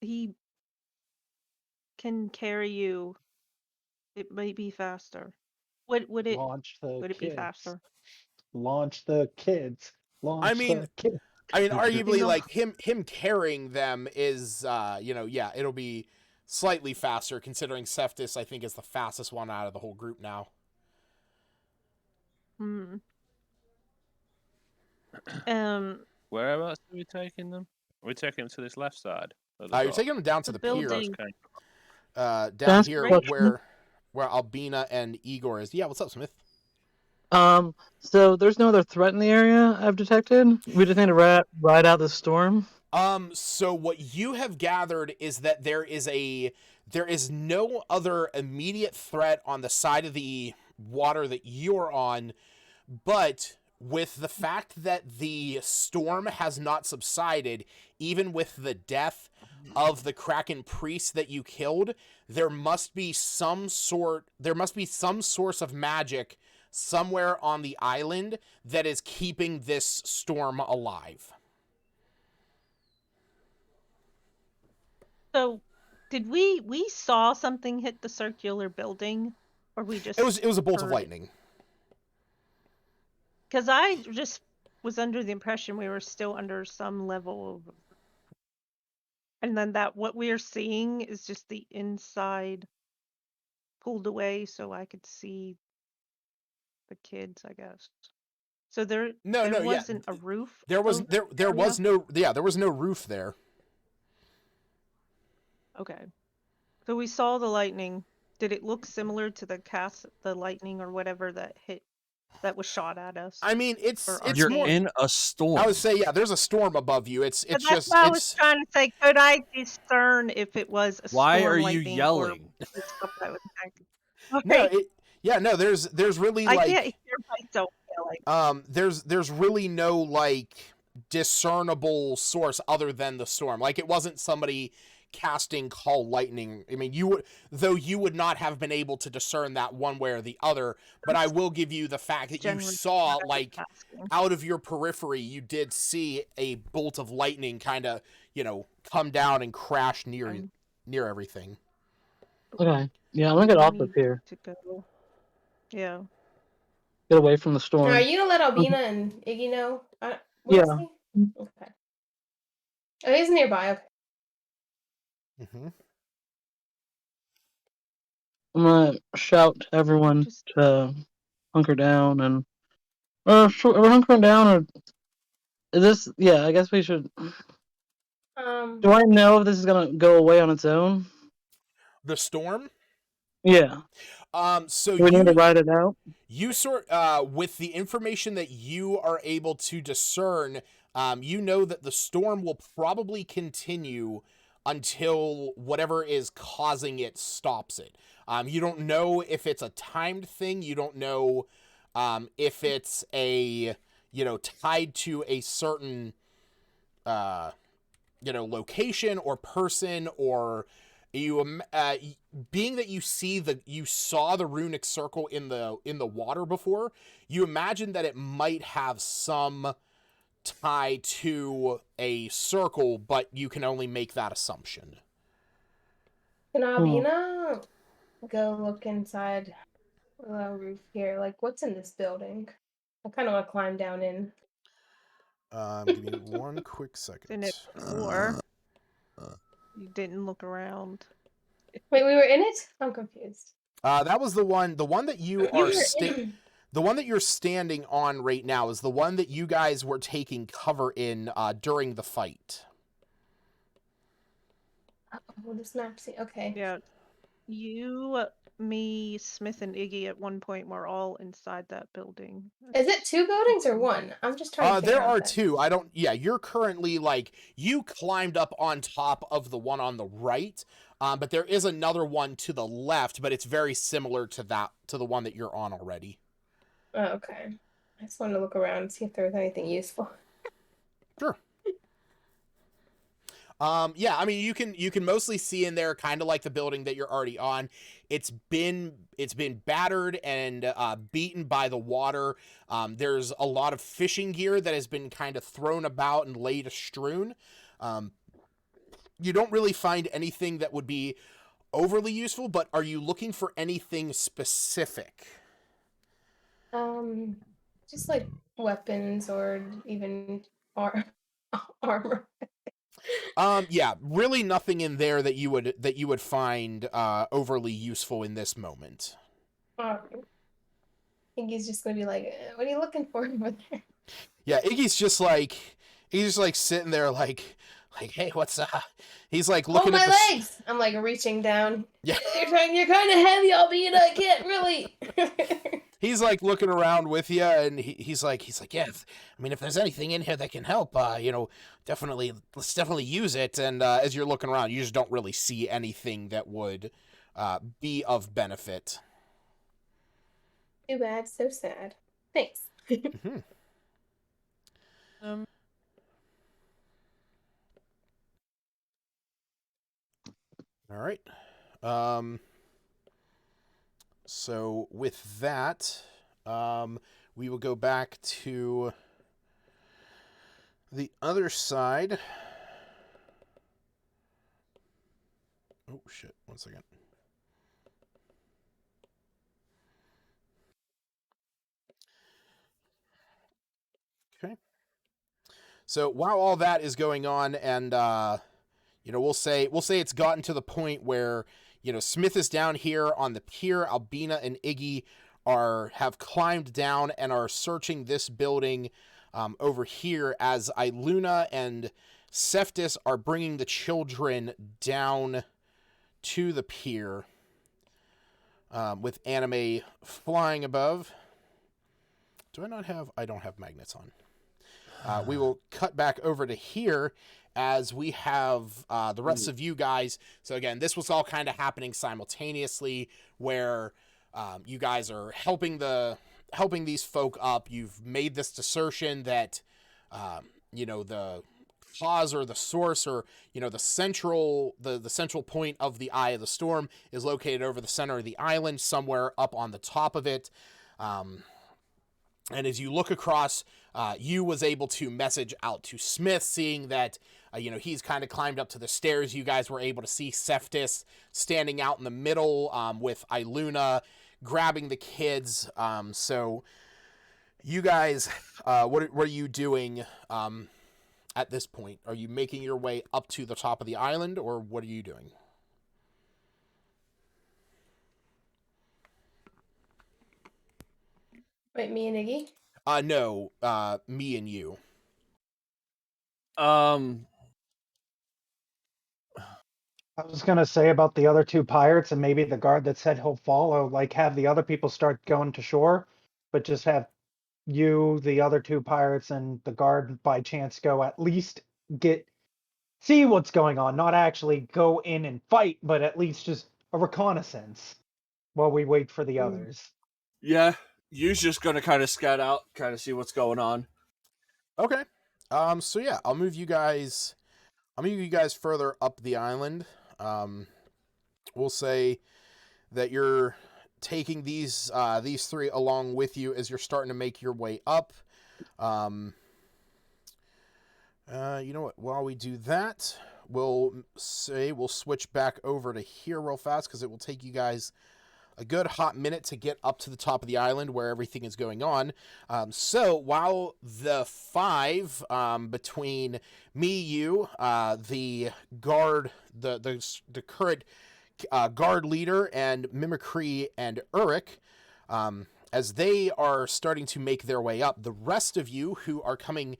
he can carry you. It may be faster. Would it Launch the would it be kids. faster? Launch the kids. Launch the kids. Arguably, know- like him carrying them is, yeah, it'll be slightly faster considering Cephas, I think, is the fastest one out of the whole group now. Whereabouts are we taking them? Are we taking them to this left side? You're taking them down to the pier. building. Down here right. where Albina and Igor is. Yeah, what's up, Smith? So there's no other threat in the area I've detected. We just need to ride out the storm. So what you have gathered is that there is no other immediate threat on the side of the water that you're on, but with the fact that the storm has not subsided, even with the death of the Kraken priest that you killed, there must be some source of magic somewhere on the island that is keeping this storm alive. So, did we saw something hit the circular building, or we just? It was a bolt of heard it? lightning. Because I just was under the impression we were still under some level of, and then that what we are seeing is just the inside pulled away, so I could see the kids, I guess. So there wasn't a roof. There was no roof there. Okay. So we saw the lightning. Did it look similar to the lightning or whatever that was shot at us? I mean, You're more in a storm. I would say, yeah, there's a storm above you. It's But just that's what I was trying to say. Could I discern if it was a Why storm are you lightning or yelling? stuff that was okay. there's really I like can't hear myself yelling. there's really no like discernible source other than the storm. Like, it wasn't somebody casting call lightning. I mean, you would not have been able to discern that one way or the other, but I will give you the fact that you saw, like, out of your periphery, you did see a bolt of lightning kind of, come down and crash near everything. Okay. Yeah, I'm gonna get off the pier. To go. Yeah. Get away from the storm. Are you gonna let Albina and Iggy know? Where is Yeah. he? Okay. Oh, he's nearby. Okay. Mm-hmm. I'm gonna shout to everyone to hunker down and. We're hunkering down, or is this? Yeah, I guess we should. Do I know if this is gonna go away on its own? The storm? Yeah. So we need to ride it out. You with the information that you are able to discern, you know that the storm will probably continue until whatever is causing it stops it. You don't know if it's a timed thing. You don't know if it's tied to a certain location or person, or you being that you saw the runic circle in the water before, you imagine that it might have some tie to a circle, but you can only make that assumption. Can Albina go look inside the roof here? Like, what's in this building? I kind of want to climb down in. Give me one quick second. In it before. You didn't look around. Wait, we were in it? I'm confused. That was the one that you are the one that you're standing on right now is the one that you guys were taking cover in during the fight. Oh, this map. Okay. Yeah. You, me, Smith, and Iggy at one point were all inside that building. Is it two buildings or one? I'm just trying to figure there out are that. two. You're currently, like, you climbed up on top of the one on the right. But there is another one to the left, but it's very similar to the one that you're on already. Oh, okay. I just wanted to look around and see if there was anything useful. Sure. Yeah, I mean, you can mostly see in there kind of like the building that you're already on. It's been battered and beaten by the water. There's a lot of fishing gear that has been kind of thrown about and laid strewn. You don't really find anything that would be overly useful, but are you looking for anything specific? Just like weapons or even armor. Yeah, really nothing in there that you would find overly useful in this moment. I think he's just gonna be like, "What are you looking for over there?" Yeah, Iggy's just like sitting there like, hey, what's he's like looking at my legs. I'm like reaching down. Yeah, you're kind of heavy, albeit I can't really. He's like looking around with you, and he's like, yeah. I mean, if there's anything in here that can help, let's definitely use it. And as you're looking around, you just don't really see anything that would be of benefit. Too bad, so sad. Thanks. Mm-hmm. All right. So with that, we will go back to the other side. Oh, shit. 1 second. Okay. So while all that is going on, and we'll say it's gotten to the point where Smith is down here on the pier. Albina and Iggy have climbed down and are searching this building over here, as Iluna and Seftis are bringing the children down to the pier with Anime flying above. I don't have magnets on. We will cut back over to here as we have the rest of you guys. So again, this was all kind of happening simultaneously, where you guys are helping these folk up. You've made this assertion that the cause or the source, or the central point of the eye of the storm is located over the center of the island, somewhere up on the top of it. And as you look across, you was able to message out to Smith, seeing that, he's kind of climbed up to the stairs. You guys were able to see Seftis standing out in the middle with Iluna grabbing the kids. So you guys, what are you doing at this point? Are you making your way up to the top of the island, or what are you doing? Wait, me and Iggy? No, me and you. I was gonna say about the other two pirates, and maybe the guard that said he'll follow, like have the other people start going to shore, but just have you, the other two pirates, and the guard by chance go at least see what's going on, not actually go in and fight, but at least just a reconnaissance while we wait for the others. Yeah, you're just gonna kind of scout out, kind of see what's going on. Okay. So yeah, I'll move you guys further up the island. We'll say that you're taking these three along with you as you're starting to make your way up. You know what? While we do that, we'll switch back over to here real fast, because it will take you guys a good hot minute to get up to the top of the island where everything is going on. So while the five, between me, you, the guard, the current guard leader, and Mimicry and Uric, as they are starting to make their way up, the rest of you who are coming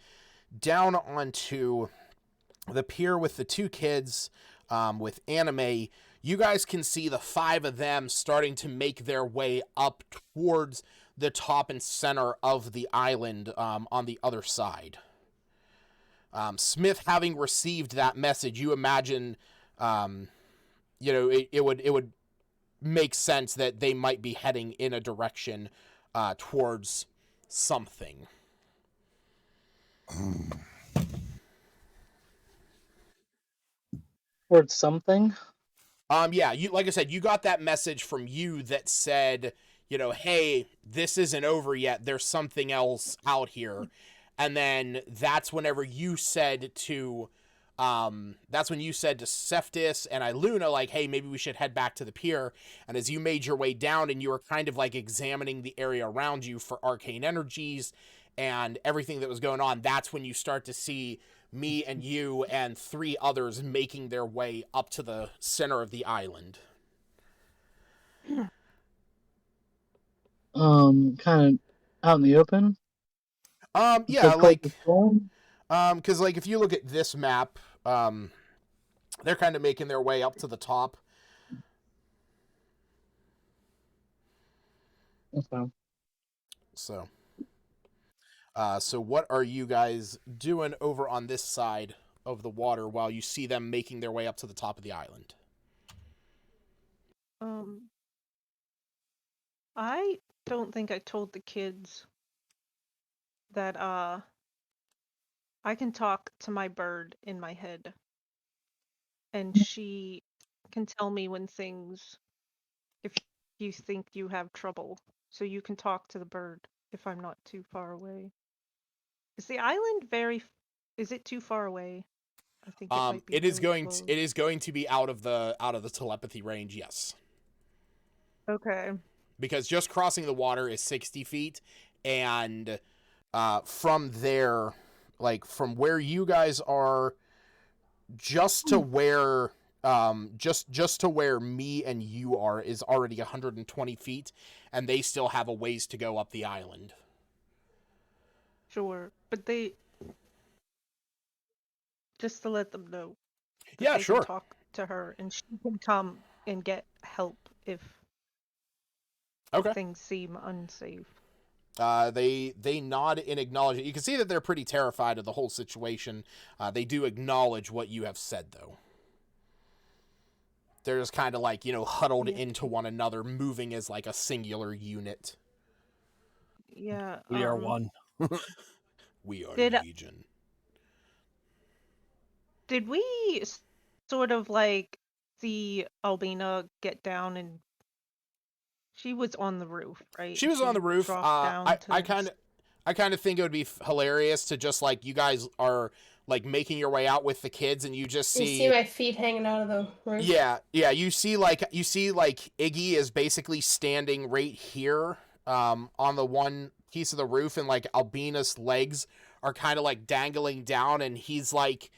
down onto the pier with the two kids, with Anime, you guys can see the five of them starting to make their way up towards the top and center of the island, on the other side. Smith, having received that message, you imagine it would make sense that they might be heading in a direction towards something. Towards something? Yeah, like I said, you got that message from you that said, hey, this isn't over yet. There's something else out here. And then that's whenever you said to Cephas and Iluna, like, hey, maybe we should head back to the pier. And as you made your way down and you were kind of like examining the area around you for arcane energies and everything that was going on, that's when you start to see me and you and 3 others making their way up to the center of the island. Kind of out in the open? Yeah, like, because, like, if you look at this map, they're kind of making their way up to the top. Okay. So what are you guys doing over on this side of the water while you see them making their way up to the top of the island? I don't think I told the kids that I can talk to my bird in my head, and she can tell me when things, if you think you have trouble, so you can talk to the bird if I'm not too far away. Is the island is it too far away? I think it might be. It is going to be out of the telepathy range, yes. Okay. Because just crossing the water is 60 feet, and from there, like from where you guys are, just to where just to where me and you are is already 120 feet, and they still have a ways to go up the island. Sure, but just to let them know. Yeah, sure. Can talk to her, and she can come and get help if things seem unsafe. They nod in acknowledgement. You can see that they're pretty terrified of the whole situation. They do acknowledge what you have said, though. They're just kind of like, huddled into one another, moving as like a singular unit. Yeah. We are one. We are Legion. Did we sort of like see Albina get down, and she was on the roof, right? She was on the roof. I kind of think it would be hilarious to just like you guys are like making your way out with the kids, and you just see. You see my feet hanging out of the roof. Yeah. You see like Iggy is basically standing right here, on the one piece of the roof, and like Albina's legs are kind of like dangling down, and he's like,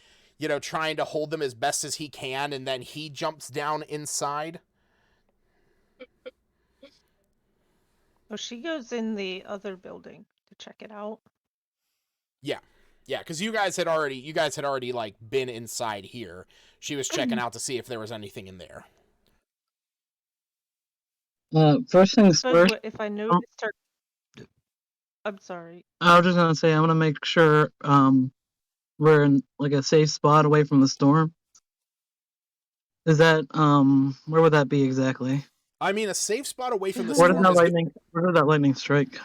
trying to hold them as best as he can, and then he jumps down inside. Oh, she goes in the other building to check it out. Yeah, because you guys had already like been inside here. She was checking out to see if there was anything in there. First things first. If I noticed her, I'm sorry. I was just gonna say I'm gonna make sure we're in like a safe spot away from the storm. Is that where would that be exactly? I mean, a safe spot away from the storm. Where did that lightning strike?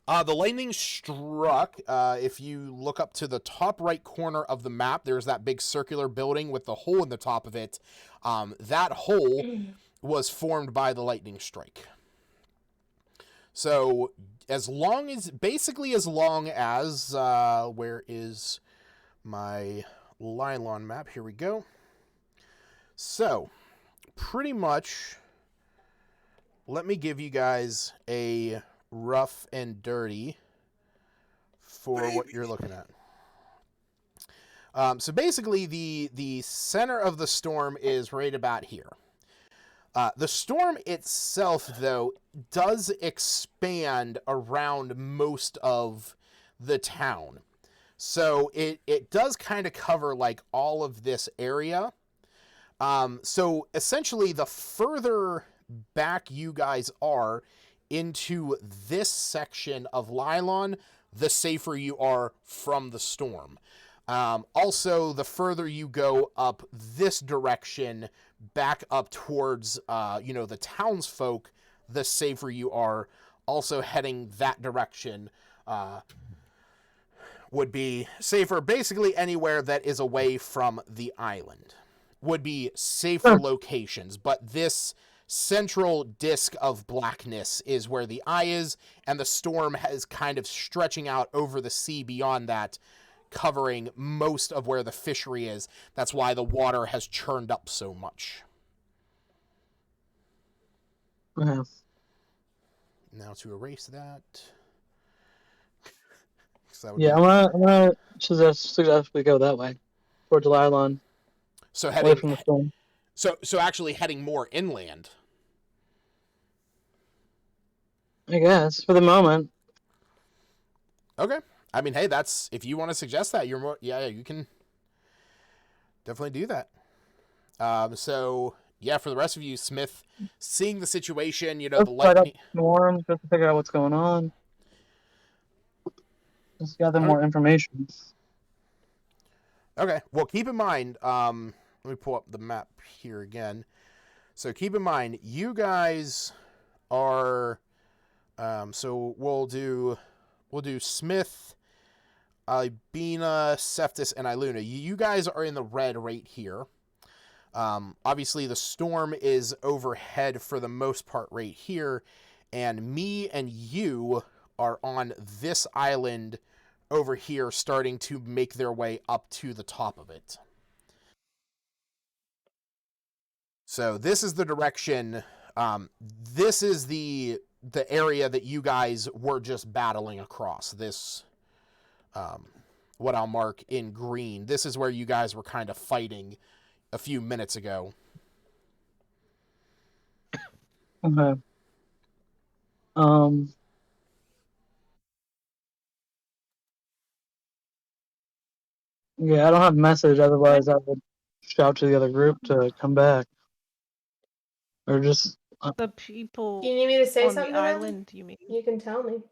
The lightning struck, if you look up to the top right corner of the map, there's that big circular building with the hole in the top of it. That hole was formed by the lightning strike. So, as long as, where is my Lylon map? Here we go. So, pretty much, let me give you guys a rough and dirty for what you're looking at. So basically, the center of the storm is right about here. The storm itself, though, does expand around most of the town. So it does kind of cover like all of this area. So essentially, the further back you guys are into this section of Lylon, the safer you are from the storm. Also, the further you go up this direction, back up towards, the townsfolk, the safer you are. Also, heading that direction would be safer. Basically, anywhere that is away from the island would be safer locations. But this central disk of blackness is where the eye is, and the storm is kind of stretching out over the sea beyond that, covering most of where the fishery is. That's why the water has churned up so much. Okay. Now to erase that. Yeah, I'm gonna suggest we go that way, towards the island. So away from the storm. So actually heading more inland. I guess for the moment. Okay. I mean, hey, that's, if you want to suggest that, you're more, yeah, you can definitely do that. So yeah, for the rest of you, Smith, seeing the situation, the lightning Storm, just to figure out what's going on. Just gather more information. Okay. Well, keep in mind, let me pull up the map here again. So keep in mind, you guys are, so we'll do Smith, Albina, Cephas, and Iluna. You guys are in the red right here. Obviously the storm is overhead for the most part right here, and me and you are on this island over here, starting to make their way up to the top of it. So this is the direction, this is the area that you guys were just battling across. This, what I'll mark in green, this is where you guys were kind of fighting a few minutes ago. Okay. Yeah, I don't have a message. Otherwise, I would shout to the other group to come back, or just. The people Do you need me to say on something the to them? island, you mean? You can tell me.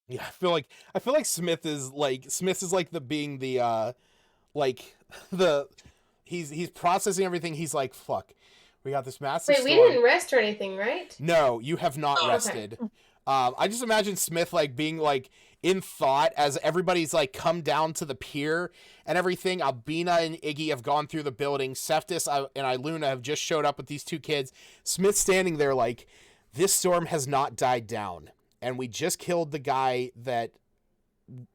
Yeah, I feel like Smith is like the being the he's processing everything. He's like, fuck, we got this massive Wait, storm. we didn't rest or anything, right? No, you have not Okay. rested. I just imagine Smith like being like in thought as everybody's like come down to the pier and everything. Albina and Iggy have gone through the building. Cephas and Iluna have just showed up with these two kids. Smith standing there like, this storm has not died down. And we just killed the guy that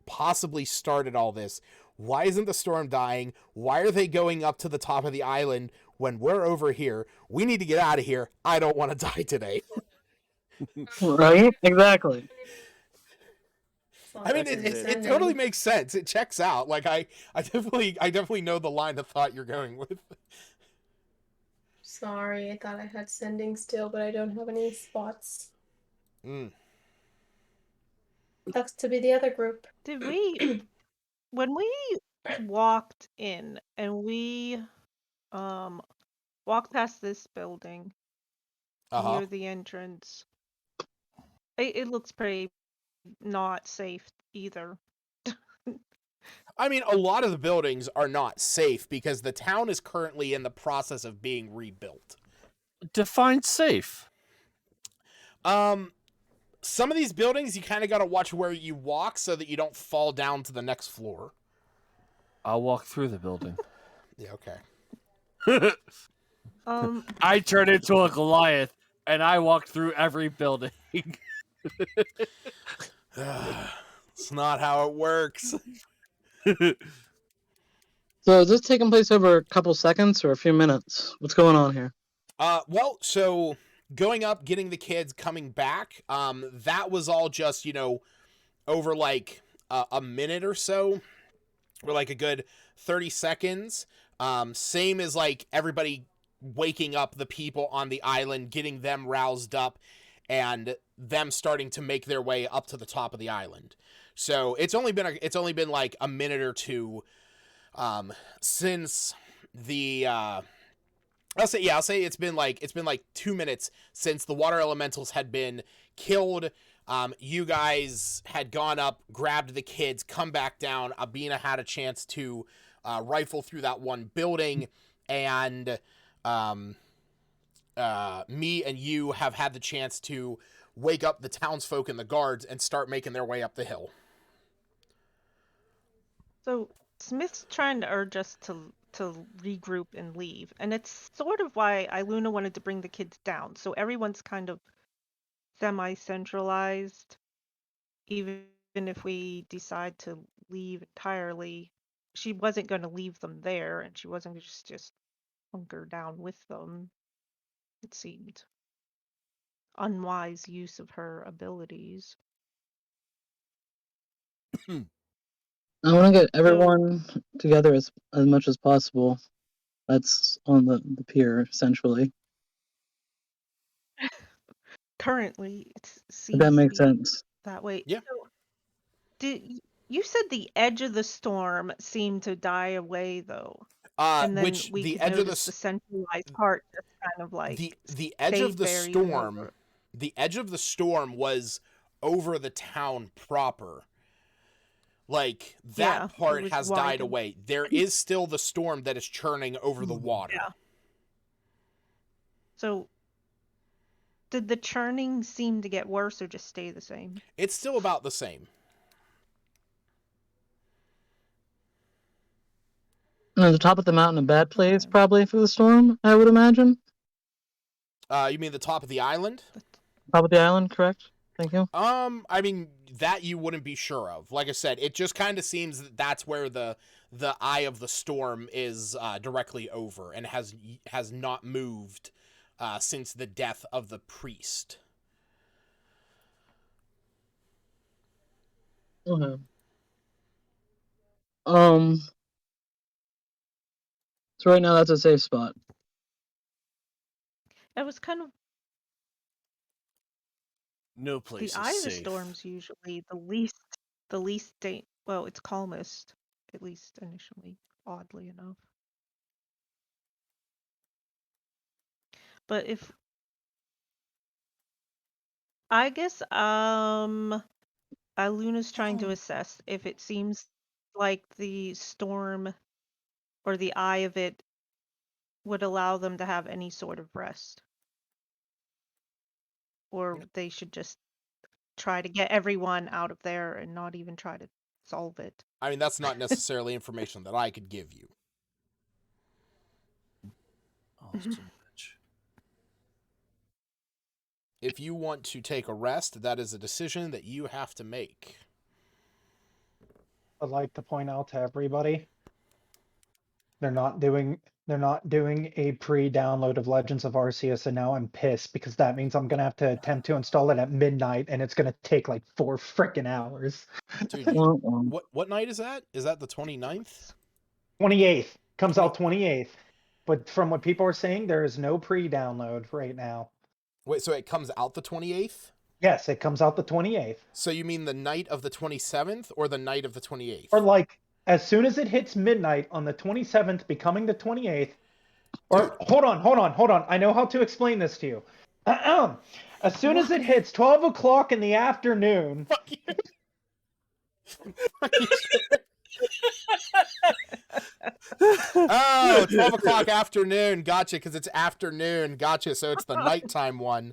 possibly started all this. Why isn't the storm dying? Why are they going up to the top of the island when we're over here? We need to get out of here. I don't want to die today. Right? Exactly. I mean, it totally makes sense. It checks out. Like I definitely know the line of thought you're going with. Sorry, I thought I had sending still, but I don't have any spots. Sucks to be the other group. Did we, when we walked in and we walked past this building near the entrance, it looks pretty not safe either. I mean, a lot of the buildings are not safe because the town is currently in the process of being rebuilt. Define safe. Some of these buildings, you kind of got to watch where you walk so that you don't fall down to the next floor. I'll walk through the building. Yeah, okay. I turned into a Goliath, and I walked through every building. It's not how it works. So is this taking place over a couple seconds or a few minutes? What's going on here? Well, so going up, getting the kids, coming back, that was all just, over like a minute or so, or like a good 30 seconds. Same as like everybody waking up the people on the island, getting them roused up, and them starting to make their way up to the top of the island. So it's only been like a minute or two since I'll say it's been like 2 minutes since the water elementals had been killed. You guys had gone up, grabbed the kids, come back down. Abina had a chance to rifle through that one building, and me and you have had the chance to wake up the townsfolk and the guards and start making their way up the hill. So Smith's trying to urge us to regroup and leave, and it's sort of why Iluna wanted to bring the kids down, so everyone's kind of semi-centralized. Even if we decide to leave entirely, she wasn't going to leave them there, and she wasn't going to just hunker down with them. It seemed unwise use of her abilities. I want to get everyone together as much as possible. That's on the pier, essentially. Currently, it seems That makes to be sense. that way. Yeah. So, you said the edge of the storm seemed to die away, though, and then Which we the could edge of notice the centralized part just kind of like the edge of stayed the there even storm. over. The edge of the storm was over the town proper. Like, that part has died away. There is still the storm that is churning over the water. Yeah. So, did the churning seem to get worse or just stay the same? It's still about the same. And the top of the mountain, a bad place probably for the storm, I would imagine. You mean the top of the island? Top of the island, correct? Thank you. I mean, that you wouldn't be sure of. Like I said, it just kind of seems that that's where the eye of the storm is directly over, and has not moved since the death of the priest. Okay. So right now that's a safe spot. It was kind of no place. The eye of the storm's usually the least well, it's calmest, at least initially, oddly enough. But if I guess Iluna's trying to assess if it seems like the storm or the eye of it would allow them to have any sort of rest. Or they should just try to get everyone out of there and not even try to solve it. I mean, that's not necessarily information that I could give you. If you want to take a rest, that is a decision that you have to make. I'd like to point out to everybody, they're not doing a pre-download of Legends of Arceus, and now I'm pissed because that means I'm gonna have to attempt to install it at midnight, and it's gonna take like 4 freaking hours. Dude, what night is that? Is that the 29th? 28th. Comes out 28th. But from what people are saying, there is no pre-download right now. Wait, so it comes out the 28th? Yes, it comes out the 28th. So you mean the night of the 27th or the night of the 28th? Or like, as soon as it hits midnight on the 27th, becoming the 28th. Or, hold on. I know how to explain this to you. As soon as it hits 12 o'clock in the afternoon... Oh, 12 o'clock afternoon. Gotcha, because it's afternoon. Gotcha, so it's the nighttime one.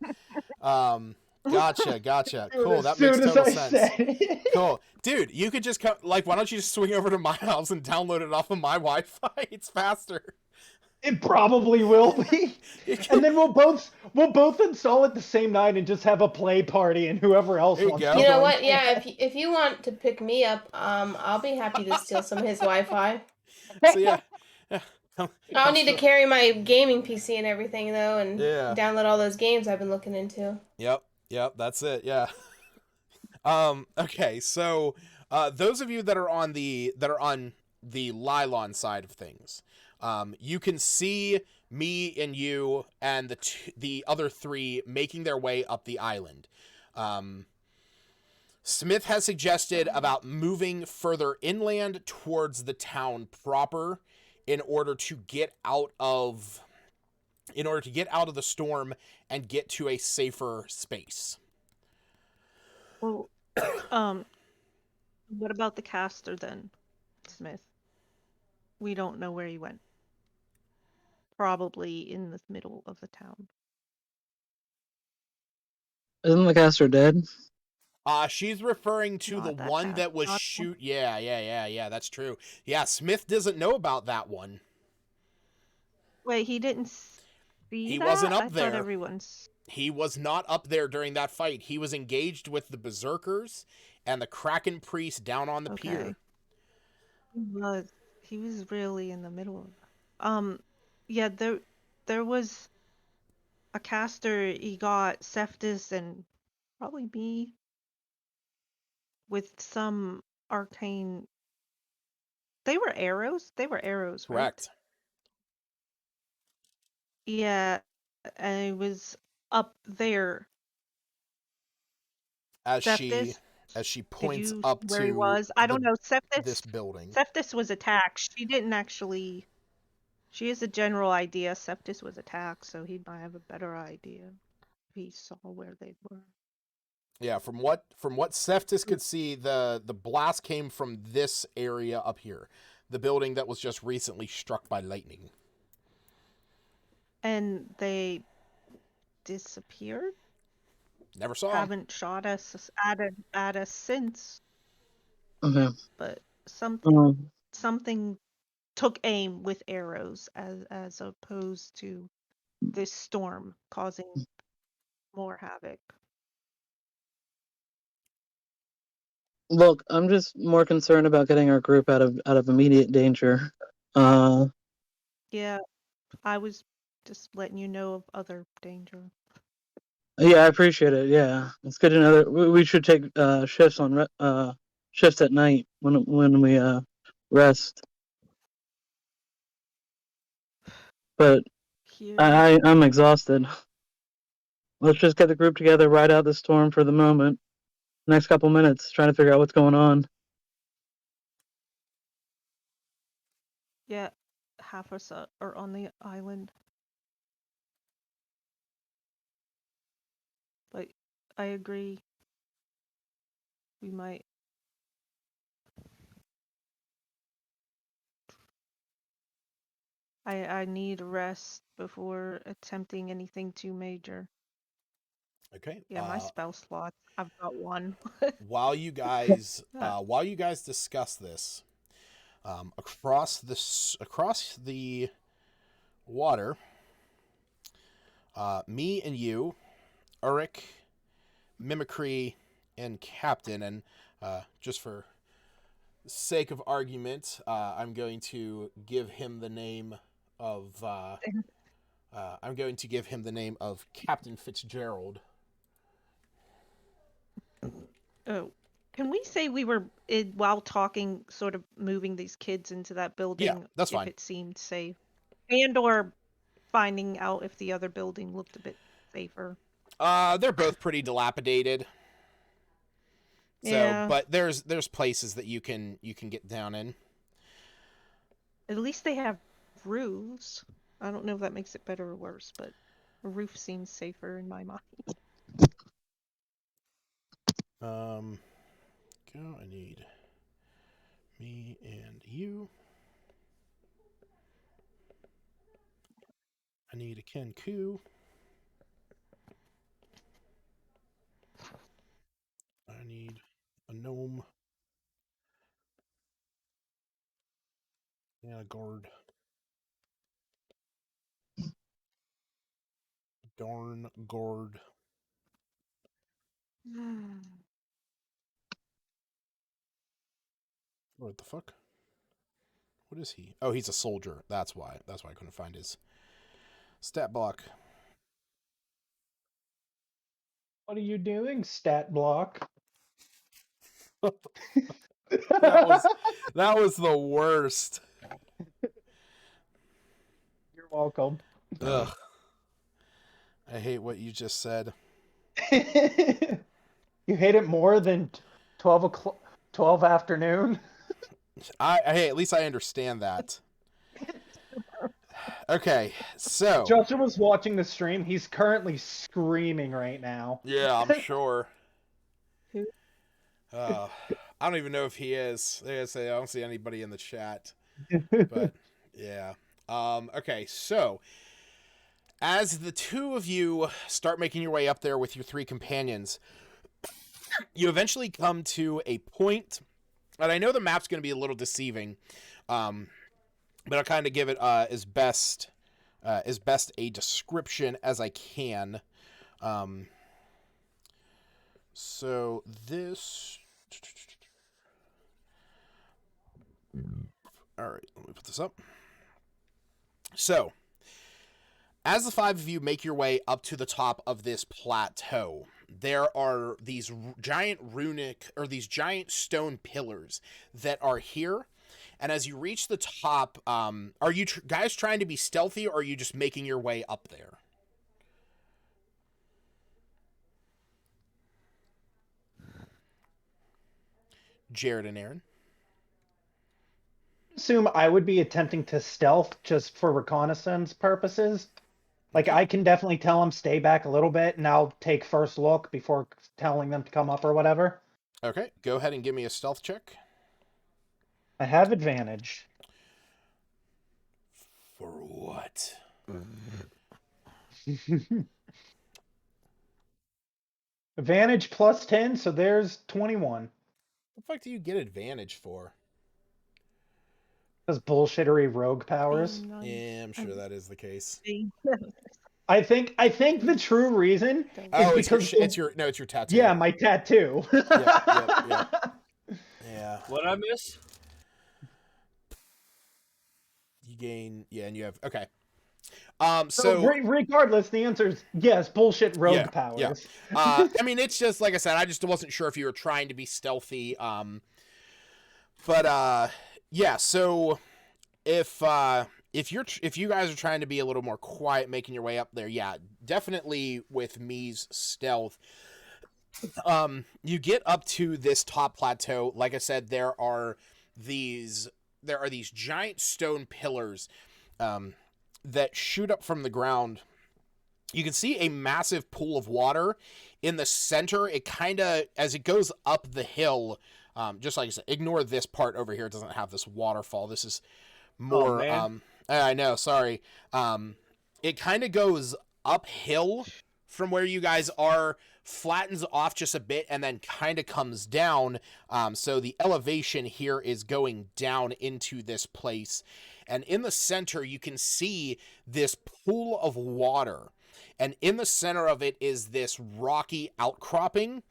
Gotcha. Cool, that makes total sense. Cool. Dude, you could just come, like, why don't you just swing over to my house and download it off of my Wi-Fi? It's faster. It probably will be. And then we'll both install it the same night and just have a play party, and whoever else wants to. You know what? Yeah, if you want to pick me up, I'll be happy to steal some of his Wi-Fi. So yeah. I'll need to carry my gaming PC and everything though, and download all those games I've been looking into. Yep, that's it. Yeah. Okay, so those of you that are on the Lylon side of things, you can see me and you and the other 3 making their way up the island. Smith has suggested about moving further inland towards the town proper in order to get out of the storm and get to a safer space. Well, what about the caster then, Smith? We don't know where he went. Probably in the middle of the town. Isn't the caster dead? She's referring to Not the that one fast. that was Not shoot. Yeah, that's true. Yeah, Smith doesn't know about that one. Wait, he didn't see He that? wasn't up I there. thought everyone's... He was not up there during that fight. He was engaged with the Berserkers and the Kraken priest down on the pier. He was really in the middle of... Yeah, there was a caster. He got Cephas and probably me with some arcane... They were arrows? They were arrows, right? Correct. Yeah, and it was up there. As Cephas, she points you up where he to was? I don't know. this building. Cephas was attacked. She didn't actually... She has a general idea. Cephas was attacked, so he might have a better idea if he saw where they were. Yeah, from what Cephas could see, the blast came from this area up here, the building that was just recently struck by lightning. And they disappeared? Never saw them. Haven't shot us at us since. Okay. But something took aim with arrows as opposed to this storm causing more havoc. Look, I'm just more concerned about getting our group out of immediate danger. Yeah, I was just letting you know of other danger. Yeah, I appreciate it. Yeah, it's good to know that we should take shifts at night when we rest. But I'm exhausted. Let's just get the group together, ride out the storm for the moment. Next couple minutes, trying to figure out what's going on. Yeah, half us are on the island. But I agree. We might... I need rest before attempting anything too major. Okay. Yeah, my spell slot. I've got one. While you guys discuss this, across the water, me and you, Ulrich, Mimicry, and Captain, and just for sake of argument, I'm going to give him the name of Captain Fitzgerald. Oh, can we say we were while talking, sort of moving these kids into that building? Yeah, that's fine. If it seemed safe, and/or finding out if the other building looked a bit safer. They're both pretty dilapidated. So, yeah. But there's places that you can get down in. At least they have roofs. I don't know if that makes it better or worse, but a roof seems safer in my mind. I need me and you. I need a Kenku. I need a gnome. And a guard. Darn guard. What the fuck? What is he? Oh, he's a soldier. That's why. That's why I couldn't find his stat block. What are you doing, stat block? that was the worst. You're welcome. Ugh. I hate what you just said. You hate it more than 12 afternoon? Hey, at least I understand that. Okay, so Justin was watching the stream. He's currently screaming right now. yeah, I'm sure. Who? I don't even know if he is. I don't see anybody in the chat. But yeah. Okay, so as the two of you start making your way up there with your three companions, you eventually come to a point, and I know the map's going to be a little deceiving, but I'll kind of give it as best a description as I can. So this. All right, let me put this up. So, as the five of you make your way up to the top of this plateau, there are these giant these giant stone pillars that are here. And as you reach the top, are you guys trying to be stealthy, or are you just making your way up there? Jared and Aaron? Assume I would be attempting to stealth just for reconnaissance purposes. Like, I can definitely tell them stay back a little bit, and I'll take first look before telling them to come up or whatever. Okay, go ahead and give me a stealth check. I have advantage. For what? Advantage plus 10, so there's 21. What the fuck do you get advantage for? Those bullshittery rogue powers. Yeah, I'm sure that is the case. I think the true reason is because it's your tattoo. Yeah, my tattoo. Yep. Yeah. What I miss? You gain, and you have okay. So regardless, the answer is yes. Bullshit rogue powers. Yeah. I mean, it's just like I said. I just wasn't sure if you were trying to be stealthy. But yeah. So if you guys are trying to be a little more quiet, making your way up there, yeah, definitely with Mi's stealth. You get up to this top plateau. Like I said, there are these giant stone pillars that shoot up from the ground. You can see a massive pool of water in the center. It kind of, as it goes up the hill, just like I said, ignore this part over here. It doesn't have this waterfall. This is more, I know, sorry. It kind of goes uphill from where you guys are, flattens off just a bit, and then kind of comes down. So the elevation here is going down into this place. And in the center, you can see this pool of water. And in the center of it is this rocky outcropping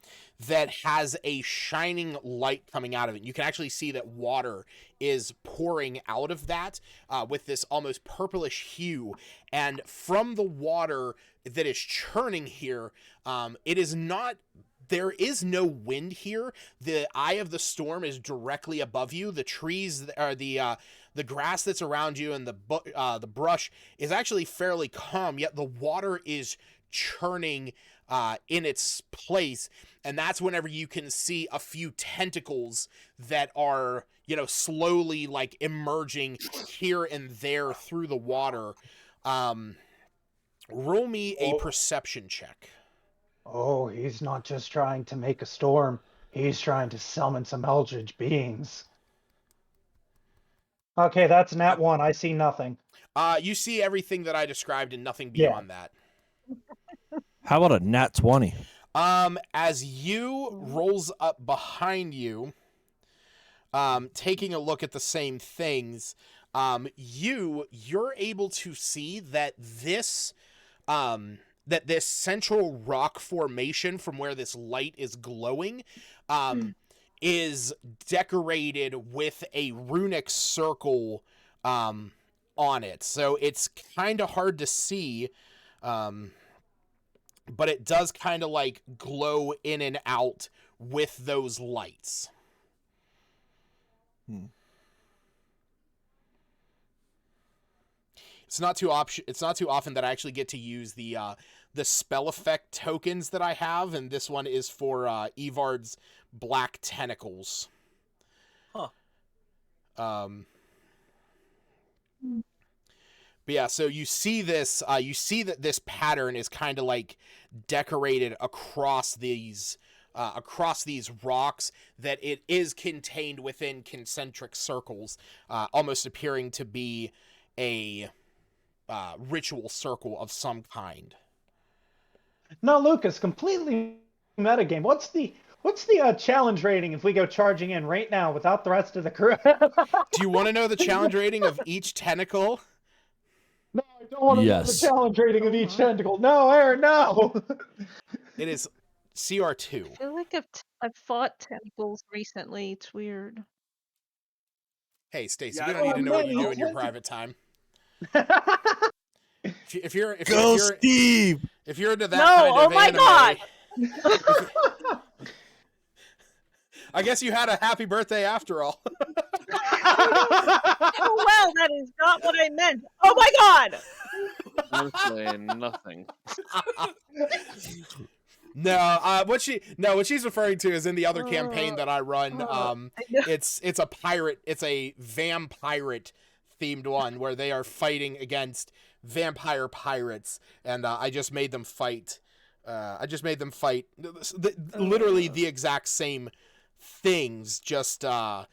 that has a shining light coming out of it. You can actually see that water is pouring out of that with this almost purplish hue. And from the water that is churning here, there is no wind here. The eye of the storm is directly above you. The trees are the grass that's around you, and the brush is actually fairly calm, yet the water is churning in its place. And that's whenever you can see a few tentacles that are, slowly like emerging here and there through the water. Roll me a perception check. Oh, he's not just trying to make a storm. He's trying to summon some eldritch beings. Okay, that's nat 1. I see nothing. You see everything that I described and nothing beyond that. How about a nat 20? As you rolls up behind you, taking a look at the same things, you're able to see that this central rock formation from where this light is glowing, is decorated with a runic circle on it. So it's kind of hard to see, but it does kind of like glow in and out with those lights. It's not too often that I actually get to use the spell effect tokens that I have, and this one is for Evard's Black Tentacles. But yeah, so you see this. You see that this pattern is kind of like decorated across these rocks. That it is contained within concentric circles, almost appearing to be a ritual circle of some kind. No, Lucas, completely metagame. What's the challenge rating if we go charging in right now without the rest of the crew? Do you want to know the challenge rating of each tentacle? No, I don't want to know the Yes. challenge rating of each tentacle. No, Aaron, no. It is CR2. I feel like I've fought tentacles recently. It's weird. Hey, Stacy, Yeah, we I don't need don't to know what know. you do in your private time. If you're Steve! if you're into that No, kind of oh my anime, God! I guess you had a happy birthday after all. Oh well, that is not what I meant. Oh my God! Honestly, nothing. What she's referring to is in the other campaign that I run. It's a vampire themed one where they are fighting against vampire pirates, and I just made them fight. Literally the exact same things, just a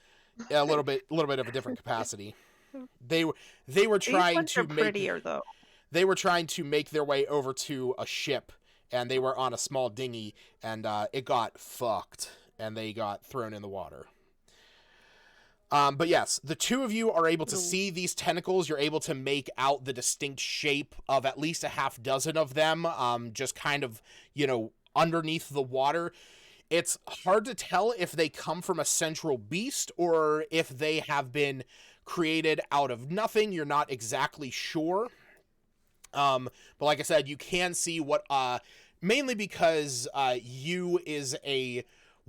little bit of a different capacity. They were trying These ones are prettier though. They were trying to make their way over to a ship, and they were on a small dinghy, and it got fucked, and they got thrown in the water. But yes, the two of you are able to see these tentacles. You're able to make out the distinct shape of at least a half dozen of them, just kind of, underneath the water. It's hard to tell if they come from a central beast or if they have been created out of nothing. You're not exactly sure. But like I said, you can see what, mainly because you is a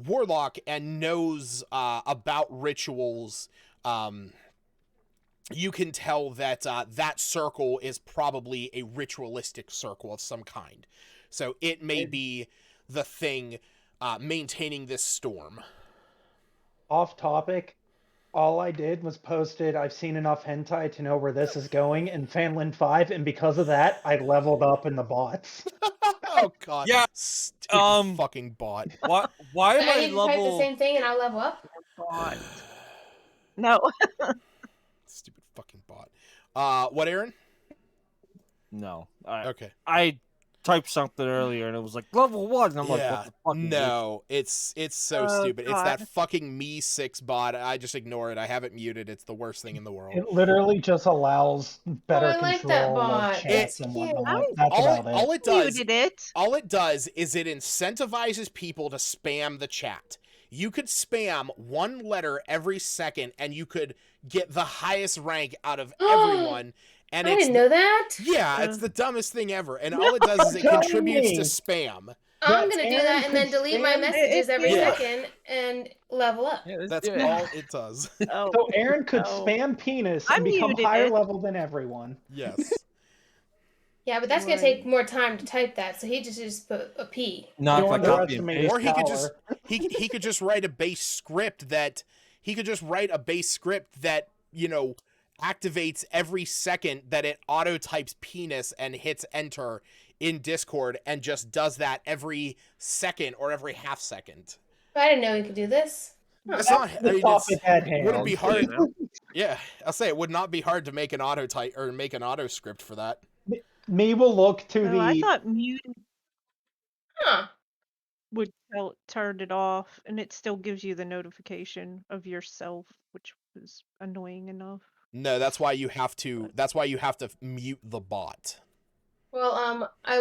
warlock and knows about rituals. You can tell that that circle is probably a ritualistic circle of some kind. So it may be the thing maintaining this storm. Off topic, all I did was posted, I've seen enough hentai to know where this is going in Phandalin 5, and because of that, I leveled up in the bots. Oh god. Yeah. Stupid fucking bot. Why am I I need to type the level? same thing and I'll level up. God. No. Stupid fucking bot. What, Aaron? No. Okay. I typed something earlier and it was like level 1. And I'm like, what the fuck? No, it's so stupid. God. It's that fucking Me6 bot. I just ignore it. I have it muted. It's the worst thing in the world. It literally just allows better I like that control of bot. chats It's and cute. whatnot. That's about it. All it does is it incentivizes people to spam the chat. You could spam one letter every second and you could get the highest rank out of everyone. And I didn't know that. Yeah, it's the dumbest thing ever. And all it does is it contributes to spam. I'm going to do that and then delete my messages every second and level up. That's all it does. So Aaron could spam penis and become higher level than everyone. Yes. Yeah, but that's going to take more time to type that, so he just put a P. Not if I copy and paste. Or he could just write a base script that activates every second that it auto types penis and hits enter in Discord and just does that every second or every half second. I didn't know you could do this. It's not. Wouldn't be hard. Yeah, I'll say it would not be hard to make an auto type or make an auto script for that. Me will look to the. I thought muting Huh. would turn it off, and it still gives you the notification of yourself, which was annoying enough. No, that's why you have to. That's why you have to mute the bot. Well, I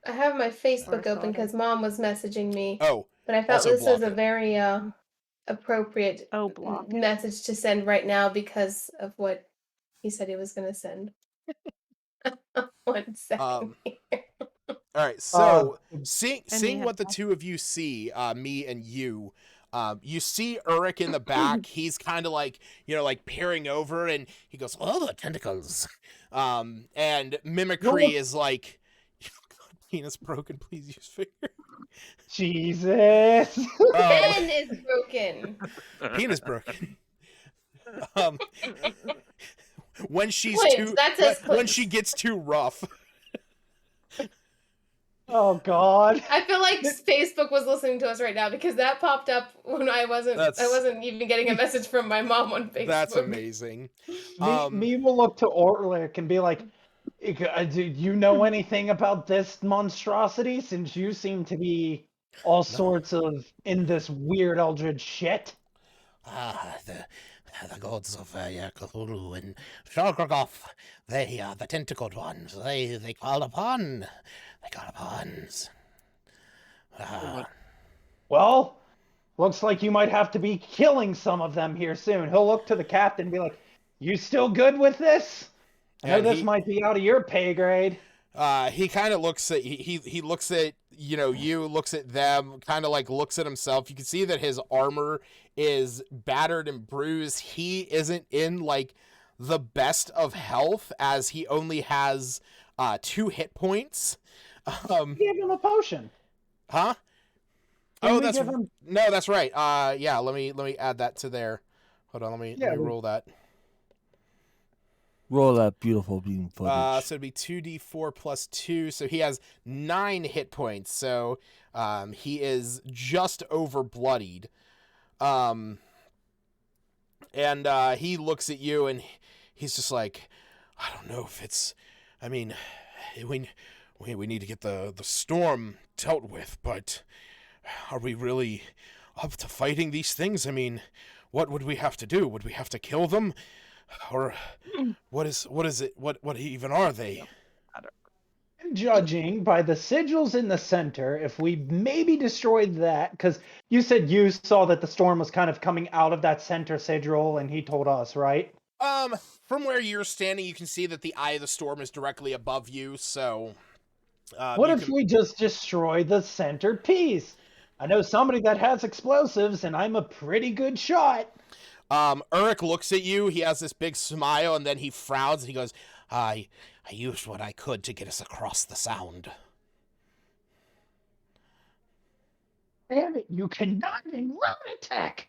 have my Facebook open because Mom was messaging me. Oh, but I felt this was a very appropriate message to send right now because of what he said he was going to send. 1 second. All right, so seeing what the two of you see, me and you. You see Urich in the back. He's kind of like, peering over, and he goes, "Oh, the tentacles." And Mimicry is like, "Penis broken. Please use finger." Jesus. Pen is broken. Penis broken. when she's Clint, that says when Clint. she gets too rough. Oh God. I feel like Facebook was listening to us right now because that popped up when I wasn't even getting a message from my mom on Facebook. That's amazing. Me will look to Orlick and be like, do you know anything about this monstrosity? Since you seem to be all sorts of in this weird eldritch shit. The gods of Cthulhu and Shoggoth, they are the tentacled ones. They call upon. Well, looks like you might have to be killing some of them here soon. He'll look to the captain and be like, "You still good with this? I know this might be out of your pay grade." He kind of looks at he looks at you, looks at them, kind of like looks at himself. You can see that his armor is battered and bruised. He isn't in like the best of health, as he only has 2 hit points. Give him a potion. Huh? No, that's right. Yeah, let me add that to there. Hold on, let me roll that. Roll that beautiful beam footage. So it'd be 2d4 plus 2, so he has 9 hit points. So he is just over bloodied. And he looks at you and he's just like, I don't know if it's. I mean, we need to get the storm dealt with, but are we really up to fighting these things? I mean, what would we have to do? Would we have to kill them? Or what is it? What even are they? Judging by the sigils in the center, if we maybe destroyed that, because you said you saw that the storm was kind of coming out of that center sigil, and he told us, right? From where you're standing, you can see that the eye of the storm is directly above you. So, what if we just destroy the center piece? I know somebody that has explosives, and I'm a pretty good shot. Uruk looks at you. He has this big smile, and then he frowns, and he goes, I used what I could to get us across the sound. Damn it, you cannot in road attack!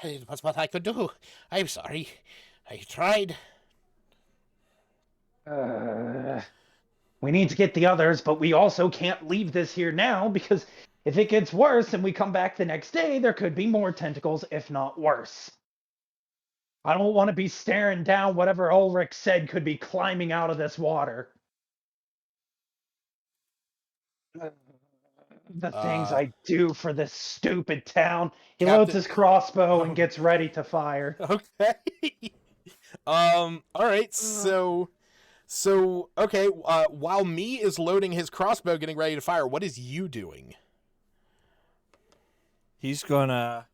It was what I could do. I'm sorry. I tried. We need to get the others, but we also can't leave this here now, because if it gets worse and we come back the next day, there could be more tentacles, if not worse. I don't want to be staring down whatever Ulrich said could be climbing out of this water. The things I do for this stupid town. He loads his crossbow and gets ready to fire. Okay. All right. So okay. While me is loading his crossbow, getting ready to fire, what is you doing? He's gonna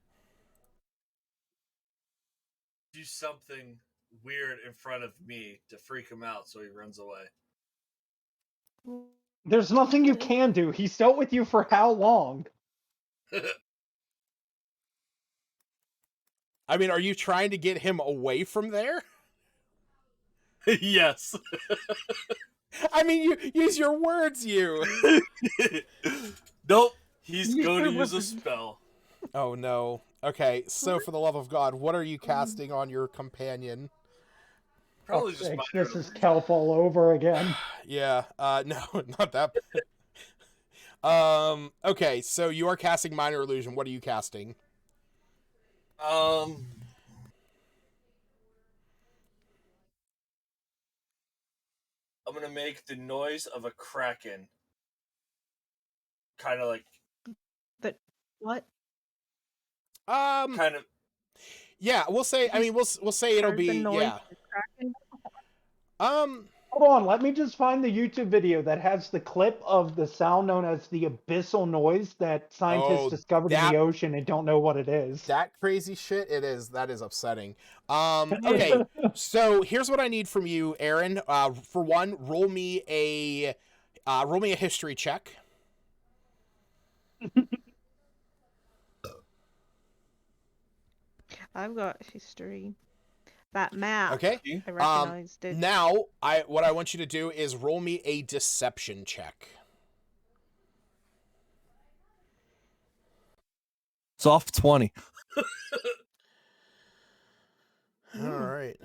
do something weird in front of me to freak him out, so he runs away. There's nothing you can do. He's dealt with you for how long? I mean, are you trying to get him away from there? Yes. I mean, you use your words, you. Nope. He's going to use a spell. Oh, no. Okay, so for the love of God, what are you casting on your companion? Probably just this is Kelp all over again. Yeah, no, not that. Okay, so you are casting Minor Illusion. What are you casting? I'm gonna make the noise of a kraken. Kind of like that. What? Kind of. Yeah, we'll say. I mean, we'll say it'll be. Yeah. Hold on, let me just find the YouTube video that has the clip of the sound known as the abyssal noise that scientists discovered in the ocean and don't know what it is. That crazy shit, it is. That is upsetting. Okay, so here's what I need from you, Aaron. For one, roll me a history check. I've got history. That map. Okay. I recognized it. Now, what I want you to do is roll me a deception check. Soft 20. All right.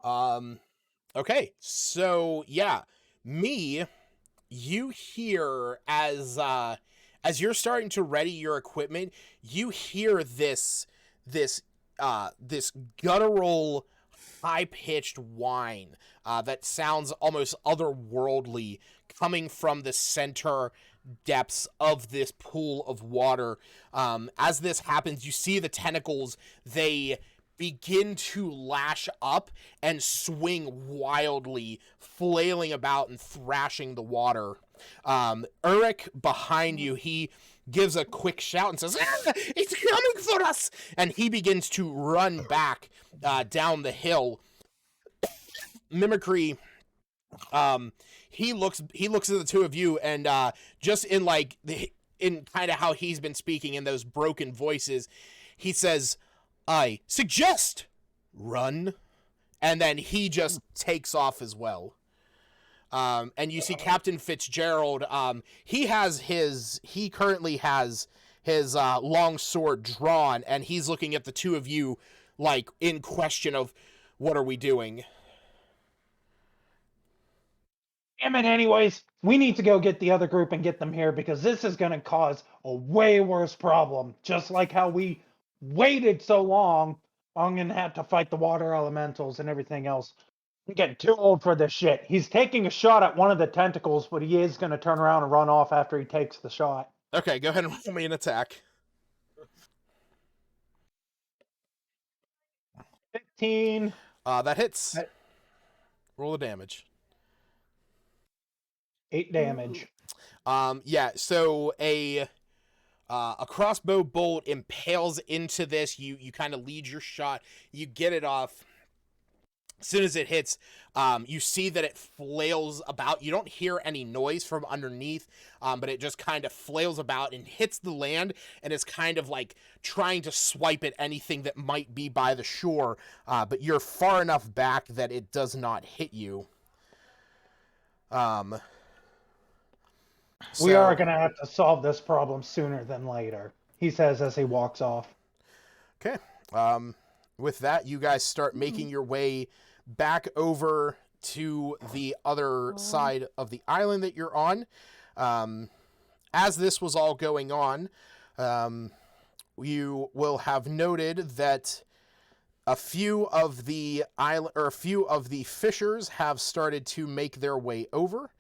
Okay, so yeah, you hear as you're starting to ready your equipment, you hear this guttural, high-pitched whine that sounds almost otherworldly coming from the center depths of this pool of water. As this happens, you see the tentacles, they begin to lash up and swing wildly, flailing about and thrashing the water. Urich, behind you, he gives a quick shout and says, "Ah, it's coming for us!" And he begins to run back down the hill. Mimicry, he looks at the two of you, and just in kind of how he's been speaking in those broken voices, he says, "I suggest run," and then he just takes off as well. And you see Captain Fitzgerald. He currently has his long sword drawn, and he's looking at the two of you like in question of, what are we doing? Damn it, anyways, we need to go get the other group and get them here, because this is going to cause a way worse problem. Just like how we waited so long, I'm going to have to fight the water elementals and everything else. I'm getting too old for this shit. He's taking a shot at one of the tentacles, but he is going to turn around and run off after he takes the shot. Okay, go ahead and roll me an attack. 15. That hits. Roll the damage. 8 damage. Yeah, so a crossbow bolt impales into this. You kind of lead your shot. You get it off. As soon as it hits, you see that it flails about. You don't hear any noise from underneath, but it just kind of flails about and hits the land, and is kind of like trying to swipe at anything that might be by the shore, but you're far enough back that it does not hit you. We are going to have to solve this problem sooner than later, he says as he walks off. Okay. With that, you guys start making your way back over to the other side of the island that you're on. As this was all going on, you will have noted that a few of the fishers have started to make their way over.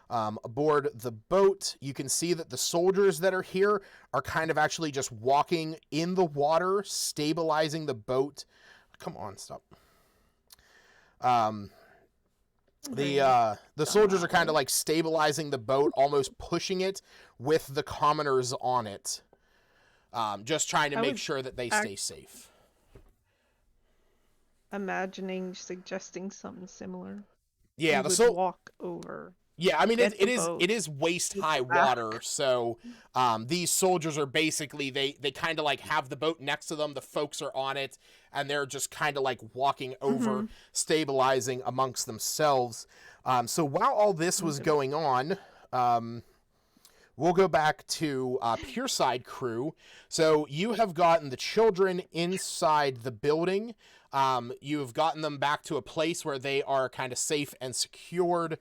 Aboard the boat, you can see that the soldiers that are here are kind of actually just walking in the water, stabilizing the boat. Come on, stop. The soldiers are kind of like stabilizing the boat, almost pushing it with the commoners on it. Just trying to make sure that they stay safe. Suggesting something similar. Yeah, walk over. Yeah, I mean, it is waist-high water, so these soldiers are basically, they kind of like have the boat next to them, the folks are on it, and they're just kind of like walking over, stabilizing amongst themselves. So while all this was going on, we'll go back to Pierside crew. So you have gotten the children inside the building. You've gotten them back to a place where they are kind of safe and secured.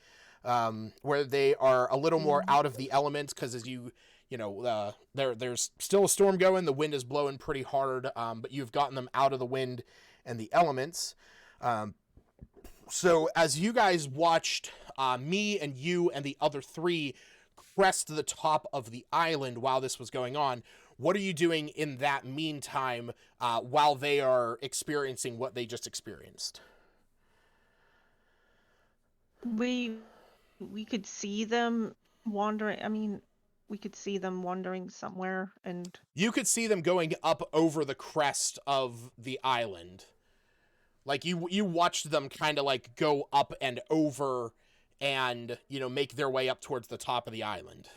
Where they are a little more out of the elements, because as there's still a storm going, the wind is blowing pretty hard, but you've gotten them out of the wind and the elements. So as you guys watched me and you and the other three crest the top of the island while this was going on, what are you doing in that meantime while they are experiencing what they just experienced? We could see them wandering. I mean, we could see them wandering somewhere, and you could see them going up over the crest of the island. Like you watched them kind of like go up and over, and make their way up towards the top of the island.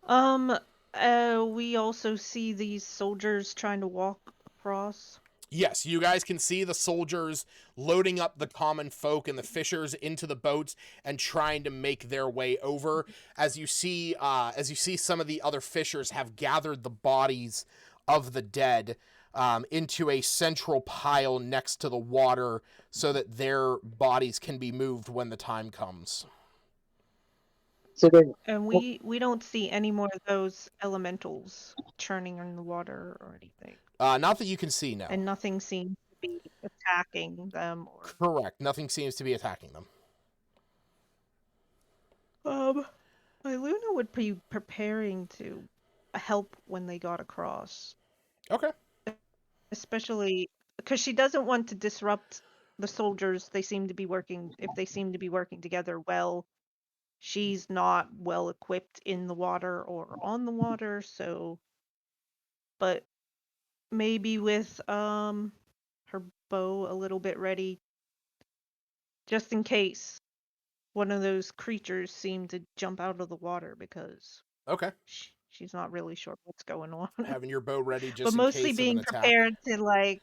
We also see these soldiers trying to walk across. Yes, you guys can see the soldiers loading up the common folk and the fishers into the boats and trying to make their way over. As you see some of the other fishers have gathered the bodies of the dead. into a central pile next to the water so that their bodies can be moved when the time comes. And we don't see any more of those elementals churning in the water or anything. Not that you can see, no. And nothing seems to be attacking them. Correct. Nothing seems to be attacking them. Luna would be preparing to help when they got across. Okay. Especially because she doesn't want to disrupt the soldiers. If they seem to be working together well. She's not well equipped in the water or on the water, but maybe with her bow a little bit ready, just in case one of those creatures seemed to jump out of the water, because okay, she's not really sure what's going on. Having your bow ready just but in mostly case being of an prepared to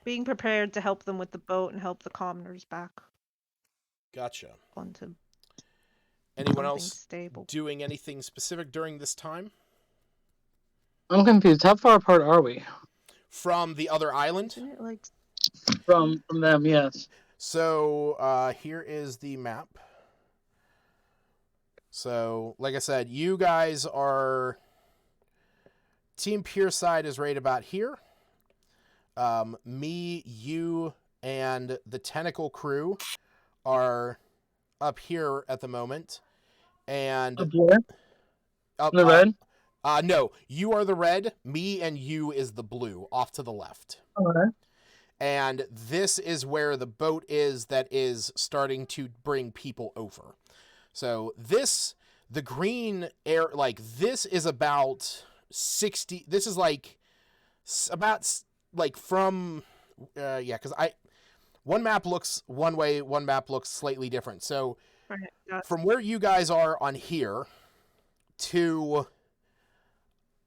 being prepared to help them with the boat and help the commoners back. Gotcha. Onto anyone else stable. Doing anything specific during this time? I'm confused. How far apart are we? From the other island? Isn't it like from them, yes. So here is the map. So, like I said, you guys are... Team Pierside is right about here. Me, you, and the Tentacle crew are up here at the moment. And... Up here? The red? No, you are the red. Me and you is the blue, off to the left. Okay. And this is where the boat is that is starting to bring people over. So the green air, like this is about 60. This is like about like from, because one map looks one way, one map looks slightly different. So from where you guys are on here to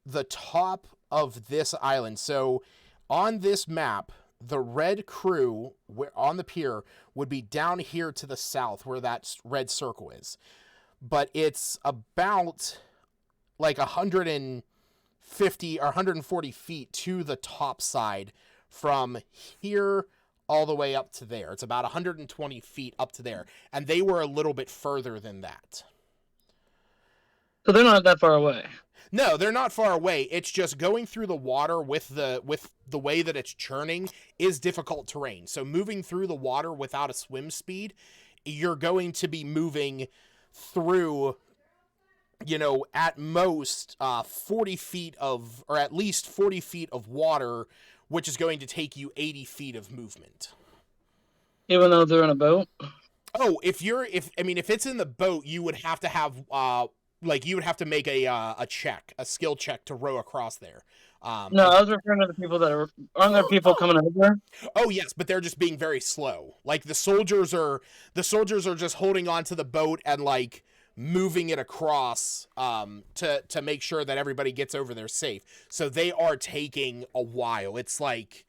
the top of this island. So on this map, the red crew on the pier would be down here to the south where that red circle is. But it's about like 150 or 140 feet to the top side from here all the way up to there. It's about 120 feet up to there. And they were a little bit further than that. So they're not that far away. No, they're not far away. It's just going through the water with the way that it's churning is difficult terrain. So moving through the water without a swim speed, you're going to be moving through, at most 40 feet of, or at least 40 feet of water, which is going to take you 80 feet of movement. Even though they're in a boat? Oh, if it's in the boat, you would have to have, you would have to make a skill check to row across there. No, I was referring to the people that aren't there people coming over? Oh yes, but they're just being very slow. Like the soldiers are just holding on to the boat and like moving it across to make sure that everybody gets over there safe. So they are taking a while. It's like,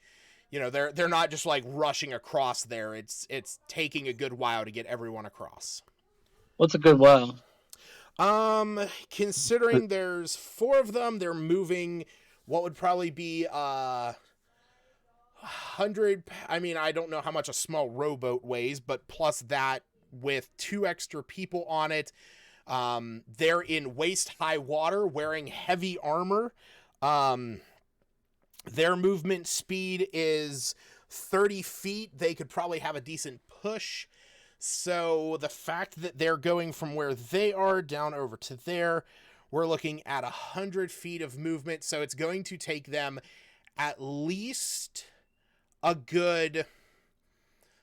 they're not just like rushing across there. It's taking a good while to get everyone across. What's a good while? Considering there's 4 of them, they're moving what would probably be 100. I mean, I don't know how much a small rowboat weighs, but plus that with 2 extra people on it. They're in waist-high water wearing heavy armor. Their movement speed is 30 feet. They could probably have a decent push. So the fact that they're going from where they are down over to there, we're looking at 100 feet of movement. So it's going to take them at least a good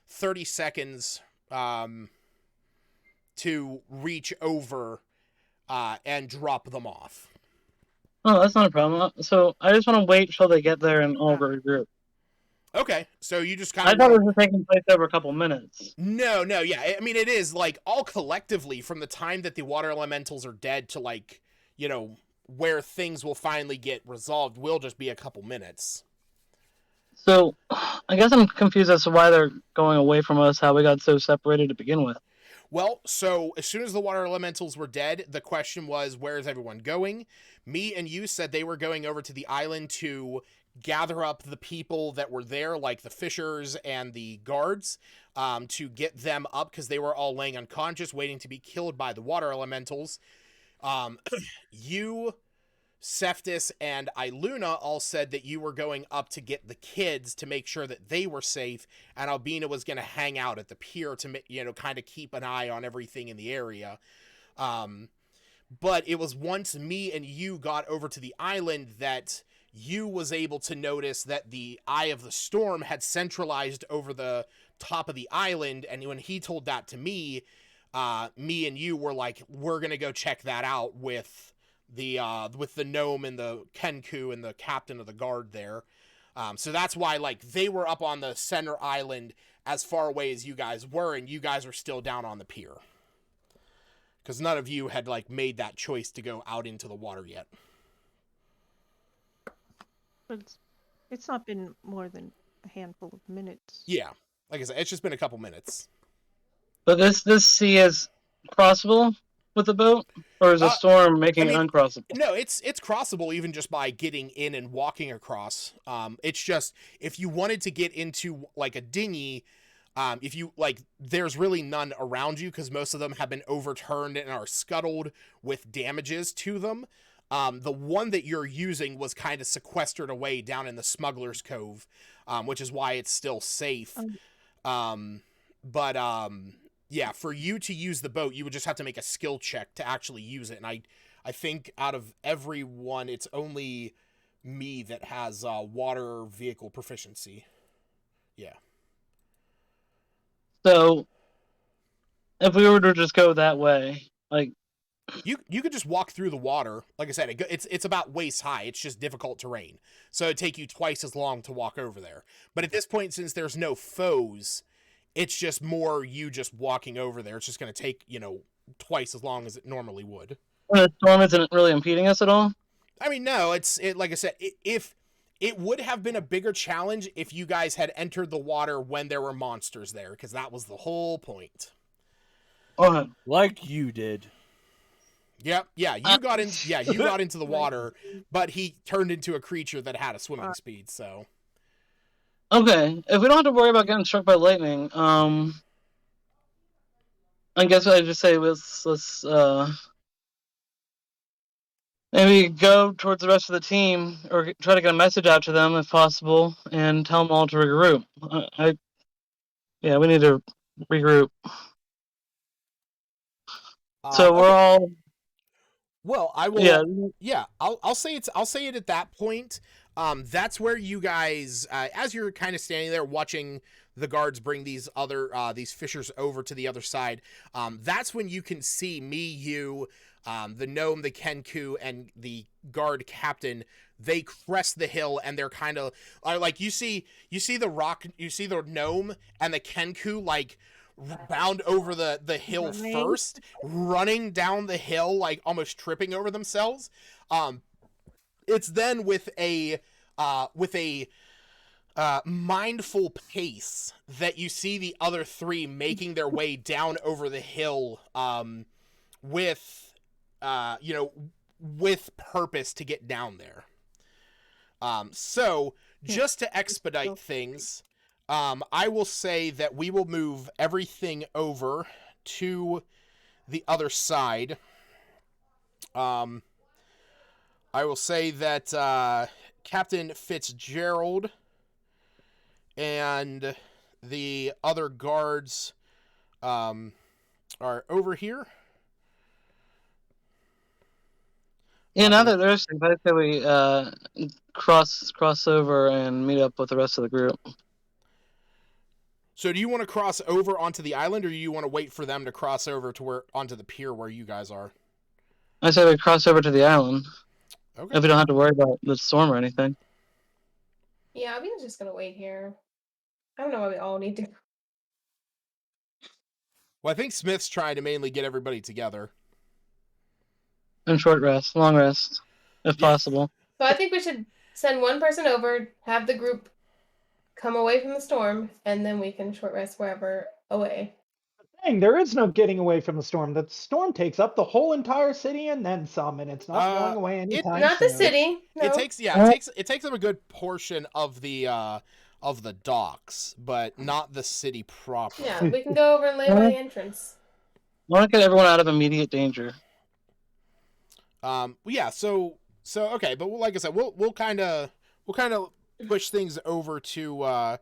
30 seconds to reach over and drop them off. Oh, that's not a problem. So I just want to wait till they get there and all regroup. Okay, so you just kind I of... thought it was taking place over a couple minutes. No, yeah. I mean, it is, like, all collectively from the time that the water elementals are dead to, like, where things will finally get resolved will just be a couple minutes. So, I guess I'm confused as to why they're going away from us, how we got so separated to begin with. Well, so as soon as the water elementals were dead, the question was, where is everyone going? Me and you said they were going over to the island to gather up the people that were there, like the fishers and the guards, to get them up because they were all laying unconscious, waiting to be killed by the water elementals. You, Seftis, and Iluna all said that you were going up to get the kids to make sure that they were safe, and Albina was going to hang out at the pier to, kind of keep an eye on everything in the area. But it was once me and you got over to the island that you was able to notice that the eye of the storm had centralized over the top of the island, and when he told that to me, me and you were like, we're going to go check that out with the gnome and the Kenku and the captain of the guard there. So that's why, like, they were up on the center island as far away as you guys were, and you guys were still down on the pier. Because none of you had, like, made that choice to go out into the water yet. It's not been more than a handful of minutes. Yeah. Like I said, it's just been a couple minutes. But this sea is crossable with the boat? Or is the storm making it uncrossable? No, it's crossable even just by getting in and walking across. It's just, if you wanted to get into, like, a dinghy, if you, like, there's really none around you because most of them have been overturned and are scuttled with damages to them. The one that you're using was kind of sequestered away down in the Smuggler's Cove, which is why it's still safe. Yeah, for you to use the boat, you would just have to make a skill check to actually use it. And I think out of everyone, it's only me that has water vehicle proficiency. Yeah. So, if we were to just go that way, like... You could just walk through the water. Like I said, it's about waist high. It's just difficult terrain. So it'd take you twice as long to walk over there. But at this point, since there's no foes, it's just more you just walking over there. It's just going to take, twice as long as it normally would. The storm isn't really impeding us at all? I mean, no, like I said, if it would have been a bigger challenge if you guys had entered the water when there were monsters there, because that was the whole point. Like you did. Yep, yeah, you got into the water, but he turned into a creature that had a swimming speed, so. Okay, if we don't have to worry about getting struck by lightning, I guess I'd just say let's maybe go towards the rest of the team, or try to get a message out to them if possible, and tell them all to regroup. We need to regroup. So we're all... Well, I will. Yeah, I'll say it at that point. That's where you guys, as you're kind of standing there watching the guards bring these fishers over to the other side. That's when you can see me, you, the gnome, the Kenku, and the guard captain. They crest the hill and they're kind of like you see the rock, you see the gnome and the Kenku like bound over the hill first, running down the hill, like almost tripping over themselves. It's then with a mindful pace that you see the other three making their way down over the hill, with purpose to get down there. So just to expedite things, I will say that we will move everything over to the other side. I will say that Captain Fitzgerald and the other guards are over here. Yeah, now that there's things, I say we cross over and meet up with the rest of the group. So do you want to cross over onto the island, or do you want to wait for them to cross over to onto the pier where you guys are? I say we cross over to the island. Okay. If we don't have to worry about the storm or anything. Yeah, I was just gonna wait here. I don't know why we all need to. Well, I think Smith's trying to mainly get everybody together. And short rest, long rest, if possible. So I think we should send one person over, have the group come away from the storm, and then we can short rest wherever away. saying there is no getting away from the storm. The storm takes up the whole entire city and then some, and it's not going away anytime Not soon. the city. No. It takes up a good portion of the docks, but not the city proper. Yeah, we can go over and lay by the entrance. I want to get everyone out of immediate danger. Yeah. So okay, but like I said, we'll kind of push things over to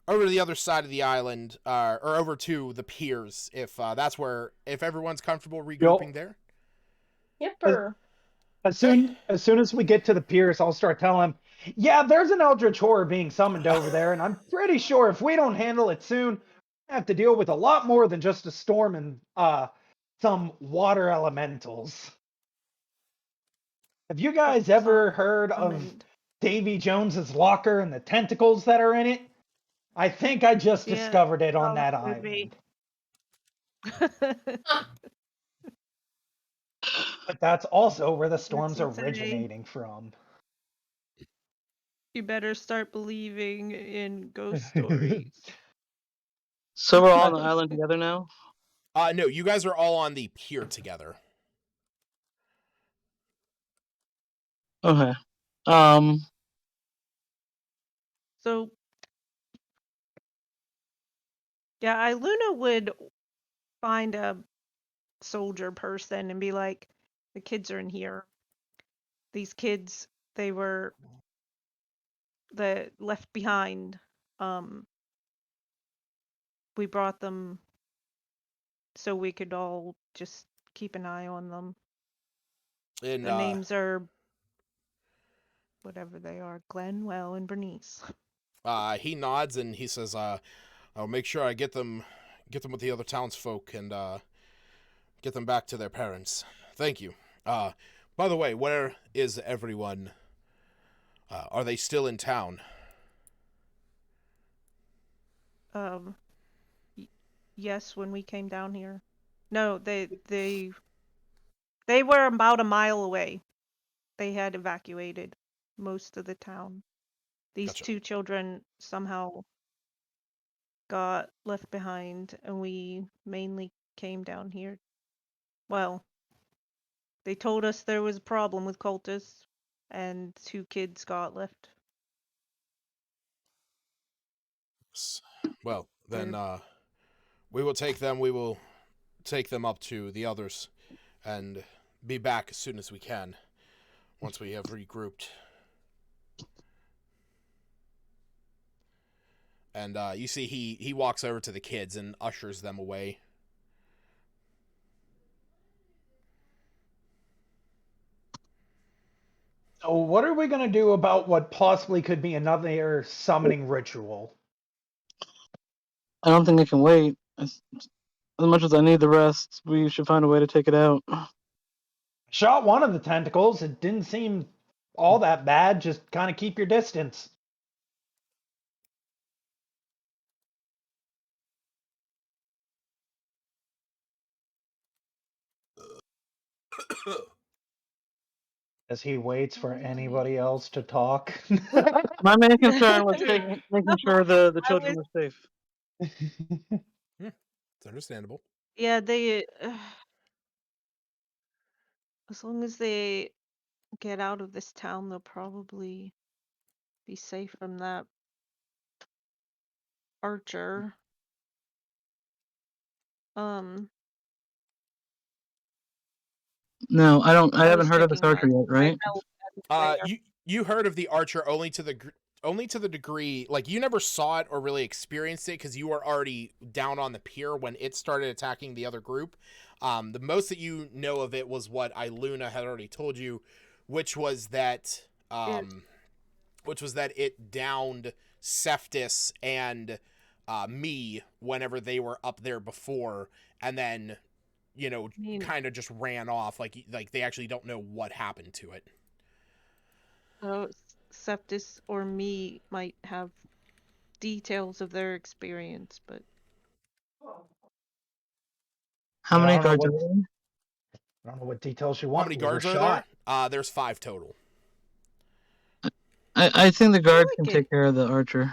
the other side of the island, or over to the piers, if that's where, if everyone's comfortable regrouping there. Yep. As soon as we get to the piers, I'll start telling him, yeah, there's an eldritch horror being summoned over there, and I'm pretty sure if we don't handle it soon, we have to deal with a lot more than just a storm and some water elementals. Have you guys ever heard of Davy Jones's locker and the tentacles that are in it? I think I just discovered it on that island. But that's also where the storm's originating from. You better start believing in ghost stories. So we're all on the island together now? No, you guys are all on the pier together. Okay. So, yeah, Luna would find a soldier person and be like, the kids are in here. These kids, they were left behind. We brought them so we could all just keep an eye on them. And, the names are whatever they are, Glenwell and Bernice. He nods and he says, I'll make sure I get them with the other townsfolk and get them back to their parents. Thank you. By the way, where is everyone? Are they still in town? Yes, when we came down here. No, they were about a mile away. They had evacuated most of the town. These two children somehow got left behind, and we mainly came down here. Well, they told us there was a problem with cultists, and 2 kids got left. Well, then we will take them. We will take them up to the others and be back as soon as we can once we have regrouped. And you see he walks over to the kids and ushers them away. So what are we going to do about what possibly could be another summoning ritual? I don't think it can wait. As much as I need the rest, we should find a way to take it out. Shot one of the tentacles. It didn't seem all that bad. Just kind of keep your distance. As he waits for anybody else to talk. My main concern was making sure the children were safe. It's understandable. Yeah, they... as long as they get out of this town, they'll probably be safe from that archer. No, I don't. I haven't heard of this archer yet, right? You heard of the archer only to the degree, like, you never saw it or really experienced it because you were already down on the pier when it started attacking the other group. The most that you know of it was what Iluna had already told you, which was that it downed Seftis and me whenever they were up there before, and then, kind of just ran off. Like they actually don't know what happened to it. So Seftis or me might have details of their experience, but how many guards are there? I don't know what details you want. How many guards are there? There's 5 total. I think the guards can take care of the archer.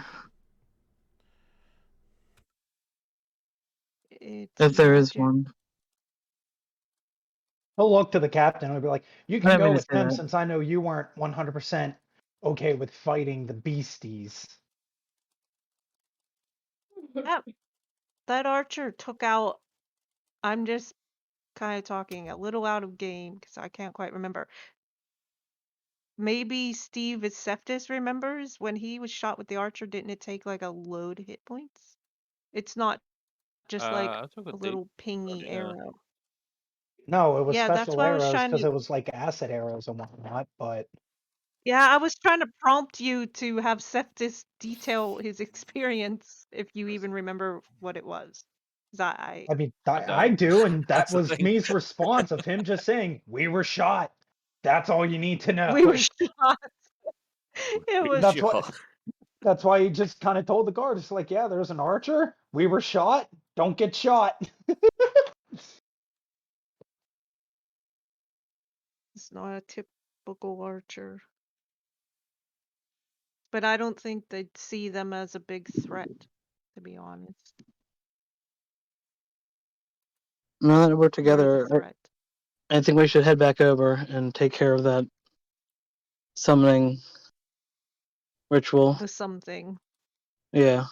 It's If there is magic. one. He'll look to the captain and he'll be like, "You I can didn't go mean to with say him that. since I know you weren't 100% okay with fighting the beasties." That archer took out. I'm just kind of talking a little out of game because I can't quite remember. Maybe Steve Seftis remembers when he was shot with the archer. Didn't it take like a load of hit points? It's not just like I took a a deep little pingy yeah. arrow. No, it was Yeah, that's special why I was arrows trying because to. it was like acid arrows and whatnot, but Yeah, I was trying to prompt you to have Seftis detail his experience if you even remember what it was. 'Cause I I mean, I I don't. do, and that That's the was thing. me's response of him just saying, "We were shot." That's all you need to we were know. shot. It was That's Sure. what. That's why he just kind of told the guard, "It's like, yeah, there's an archer. We were shot. Don't get shot." it's not a typical archer. But I don't think they'd see them as a big threat, to be honest. Now that we're Or a together, threat. I think we should head back over and take care of that summoning ritual. The something. Yeah.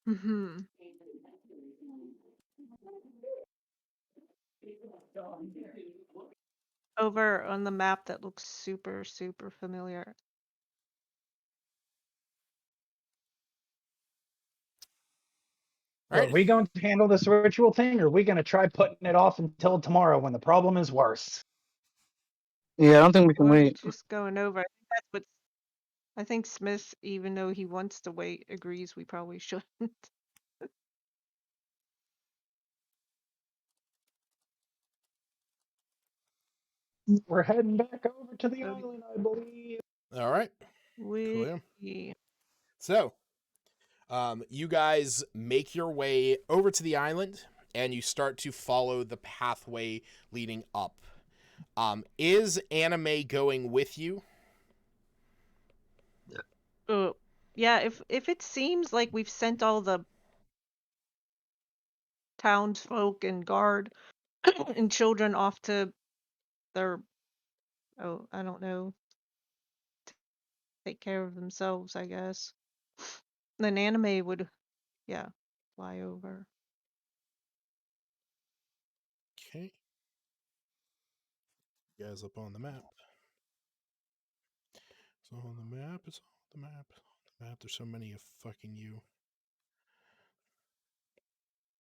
Mm-hmm. Over on the map that looks super, super familiar. So are Alright. we going to handle this ritual thing, or are we going to try putting it off until tomorrow when the problem is worse? Yeah, I don't think we can We're wait. just going over. I think that's what I think Smith, even though he wants to wait, agrees we probably shouldn't. We're heading back over to the So island, I believe. Alright. we Cool. So, you guys make your way over to the island and you start to follow the pathway leading up. Is Anime going with you? yeah, if it seems like we've sent all the townsfolk and guard and children off to their I don't know, take care of themselves, I guess. Then Anime would, yeah, fly over. Okay. You guys up on the map. It's on the map. It's on the map. It's on the map. There's so many of fucking you.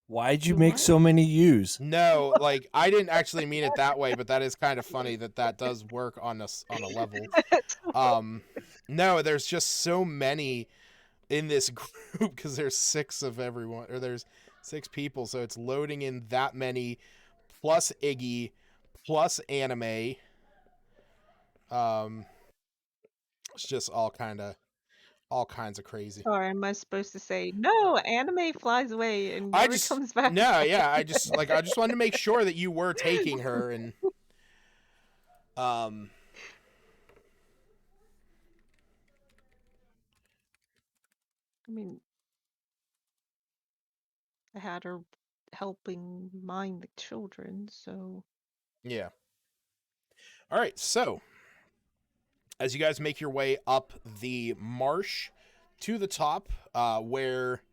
Why'd you The make what? so many U's? No, like I didn't actually mean it that way, but that is kind of funny that does work on a level. No, there's just so many in this group because there's 6 of everyone, or there's 6 people, so it's loading in that many, plus Iggy, plus Anime. It's just all kinds of crazy. Or am I supposed to say no? Anime flies away and I never just comes back. no, yeah, I just wanted to make sure that you were taking her and I mean, I had her helping mind the children, so yeah. All right, so as you guys make your way up the marsh to the top, where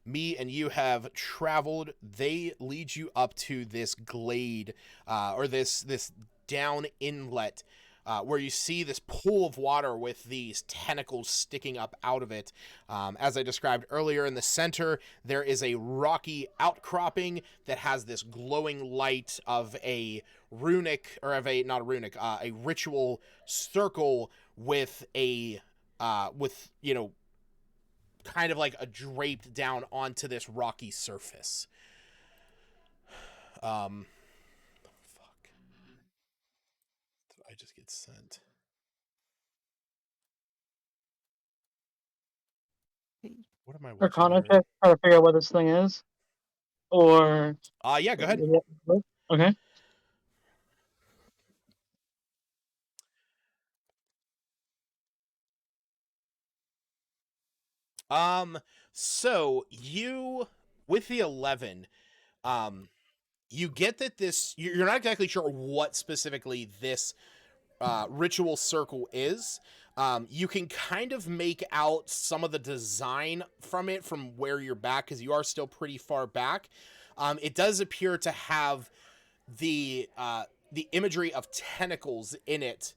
me and you have traveled, they lead you up to this glade, or this down inlet, where you see this pool of water with these tentacles sticking up out of it. As I described earlier, in the center, there is a rocky outcropping that has this glowing light of a runic, or of a, not a runic, a ritual circle with a, with, kind of like a draped down onto this rocky surface. Fuck. I just get sent. What am I watching Arcana here? check, try to figure out what this thing is. Or. Yeah, go ahead. Okay. So you with the 11, you get that you're not exactly sure what specifically this ritual circle is. You can kind of make out some of the design from it from where you're back, because you are still pretty far back. It does appear to have the imagery of tentacles in it.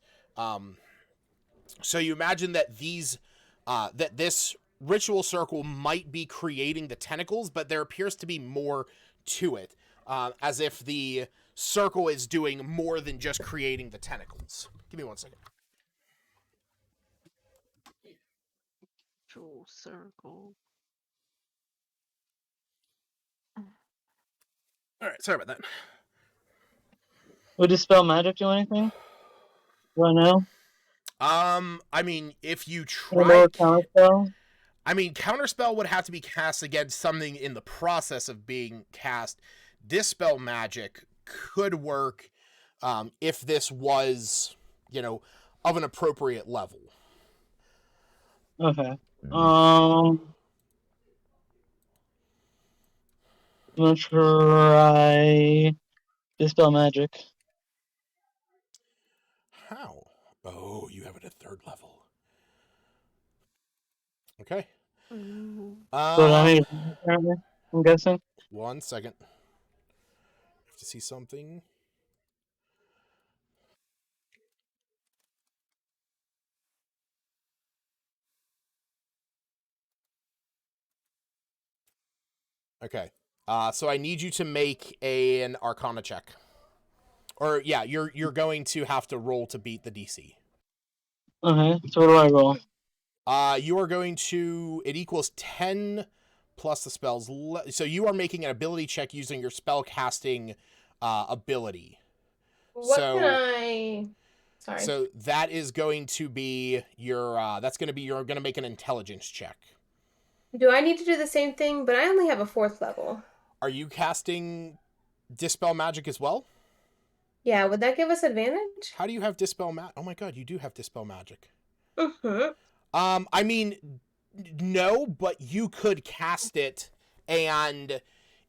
So you imagine that this ritual circle might be creating the tentacles, but there appears to be more to it, as if the circle is doing more than just creating the tentacles. Give me 1 second. Ritual circle. All right, sorry about that. Would Dispel Magic do anything? Do I know? I mean, if you Or try, Counterspell? I mean, Counterspell would have to be cast against something in the process of being cast. Dispel Magic could work, if this was, of an appropriate level. Okay. I'm gonna try Dispel Magic. How? Oh, you have it at 3rd level. Okay. So I need apparently, I'm guessing. 1 second. I have to see something. Okay. So I need you to make an Arcana check. Or yeah, you're going to have to roll to beat the DC. Okay. So what do I roll? You are going to. It equals 10 plus the spells. So you are making an ability check using your spell casting ability. Sorry. So that is going to be your. You're going to make an intelligence check. Do I need to do the same thing? But I only have a 4th level. Are you casting Dispel Magic as well? Yeah, would that give us advantage? How do you have Dispel Magic? Oh my god, you do have Dispel Magic. Mm-hmm. I mean, no, but you could cast it, and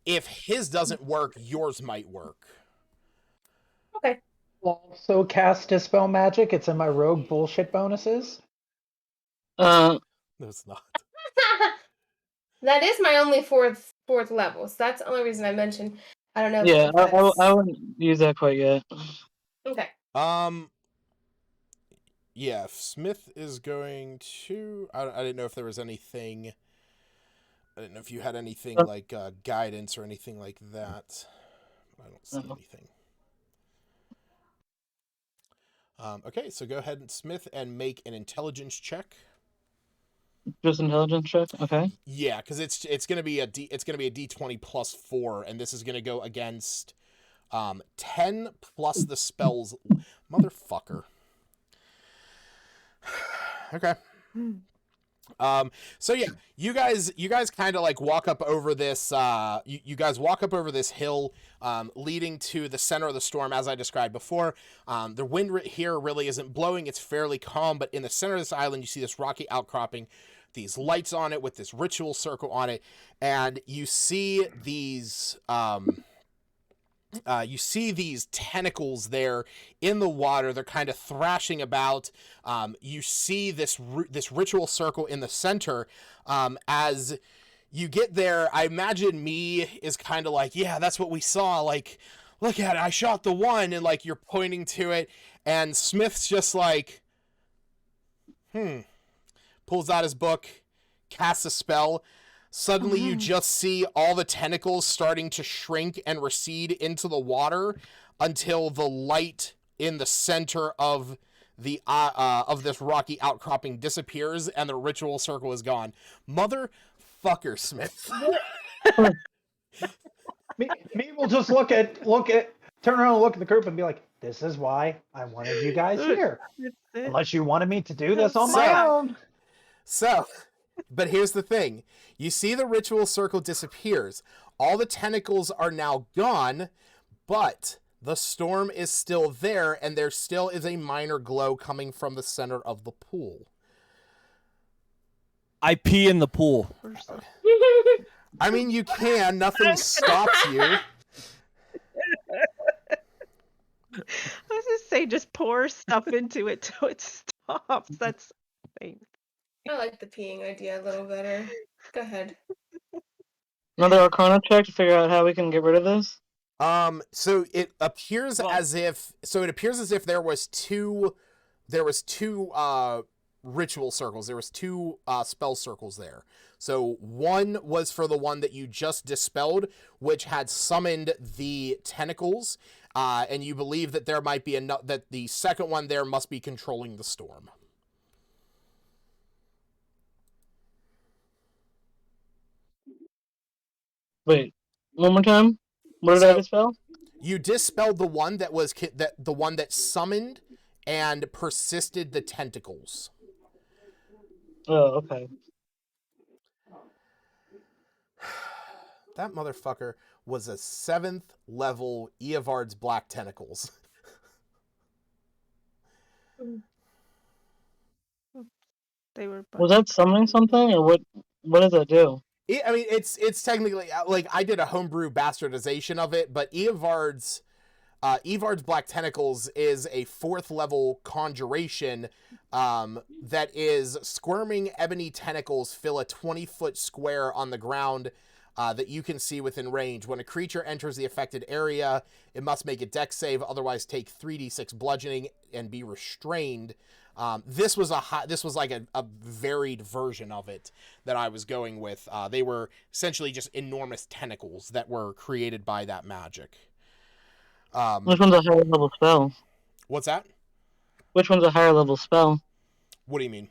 if his doesn't work, yours might work. Okay. Also cast Dispel Magic. It's in my rogue bullshit bonuses. No, it's not. That is my only fourth level, so that's the only reason I mentioned. I don't know. Yeah, I wouldn't use that quite yet. Okay. Yeah, Smith is going to. I didn't know if there was anything. I didn't know if you had anything like guidance or anything like that. I don't see anything. Okay, so go ahead and Smith and make an intelligence check. Just intelligence check, okay. Yeah, because it's gonna be a D20 plus 4, and this is gonna go against 10 plus the spells. Motherfucker. Okay. So yeah, you guys kind of like walk up over this. You guys walk up over this hill, leading to the center of the storm, as I described before. The wind here really isn't blowing; it's fairly calm. But in the center of this island, you see this rocky outcropping, these lights on it with this ritual circle on it, and you see these. You see these tentacles there in the water. They're kind of thrashing about. You see this ritual circle in the center. As you get there, I imagine me is kind of like, yeah, that's what we saw. Like, look at it. I shot the one, and like you're pointing to it. And Smith's just like, pulls out his book, casts a spell. Suddenly you just see all the tentacles starting to shrink and recede into the water until the light in the center of the of this rocky outcropping disappears and the ritual circle is gone. Motherfucker, Smith. me will just turn around and look at the group and be like, this is why I wanted you guys here. Unless you wanted me to do this on my own. So, but here's the thing. You see the ritual circle disappears. All the tentacles are now gone, but the storm is still there, and there still is a minor glow coming from the center of the pool. I pee in the pool. I mean, you can. Nothing stops you. I was just say, just pour stuff into it till it stops. That's the thing. I like the peeing idea a little better. Go ahead. Another Arcana check to figure out how we can get rid of this. So it appears as if there was two ritual circles. There was two spell circles there. So one was for the one that you just dispelled, which had summoned the tentacles, and you believe that there might be that the second one there must be controlling the storm. Wait, one more time. What did I dispel? You dispelled the one that was the one that summoned and persisted the tentacles. Oh, okay. That motherfucker was a 7th level Eovard's Black Tentacles. They were. Was that summoning something, or what? What does that do? I mean, it's technically like I did a homebrew bastardization of it, but Eovard's Black Tentacles is a 4th level conjuration that is squirming ebony tentacles fill a 20-foot square on the ground that you can see within range. When a creature enters the affected area, it must make a dex save, otherwise take 3d6 bludgeoning and be restrained. This was like a varied version of it that I was going with. They were essentially just enormous tentacles that were created by that magic. Which one's a higher level spell? What's that? Which one's a higher level spell? What do you mean?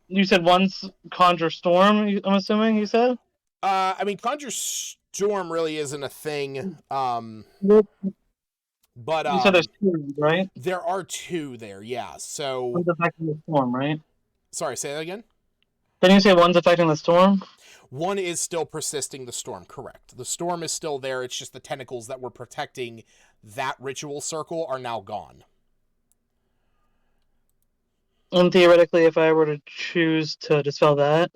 You said one's Conjure Storm, I'm assuming you said? I mean, Conjure Storm really isn't a thing. But you said there's two, right? There are two there, yeah. So one's affecting the storm, right? Sorry, say that again? Didn't you say one's affecting the storm? One is still persisting the storm, correct. The storm is still there, it's just the tentacles that were protecting that ritual circle are now gone. And theoretically, if I were to choose to dispel that?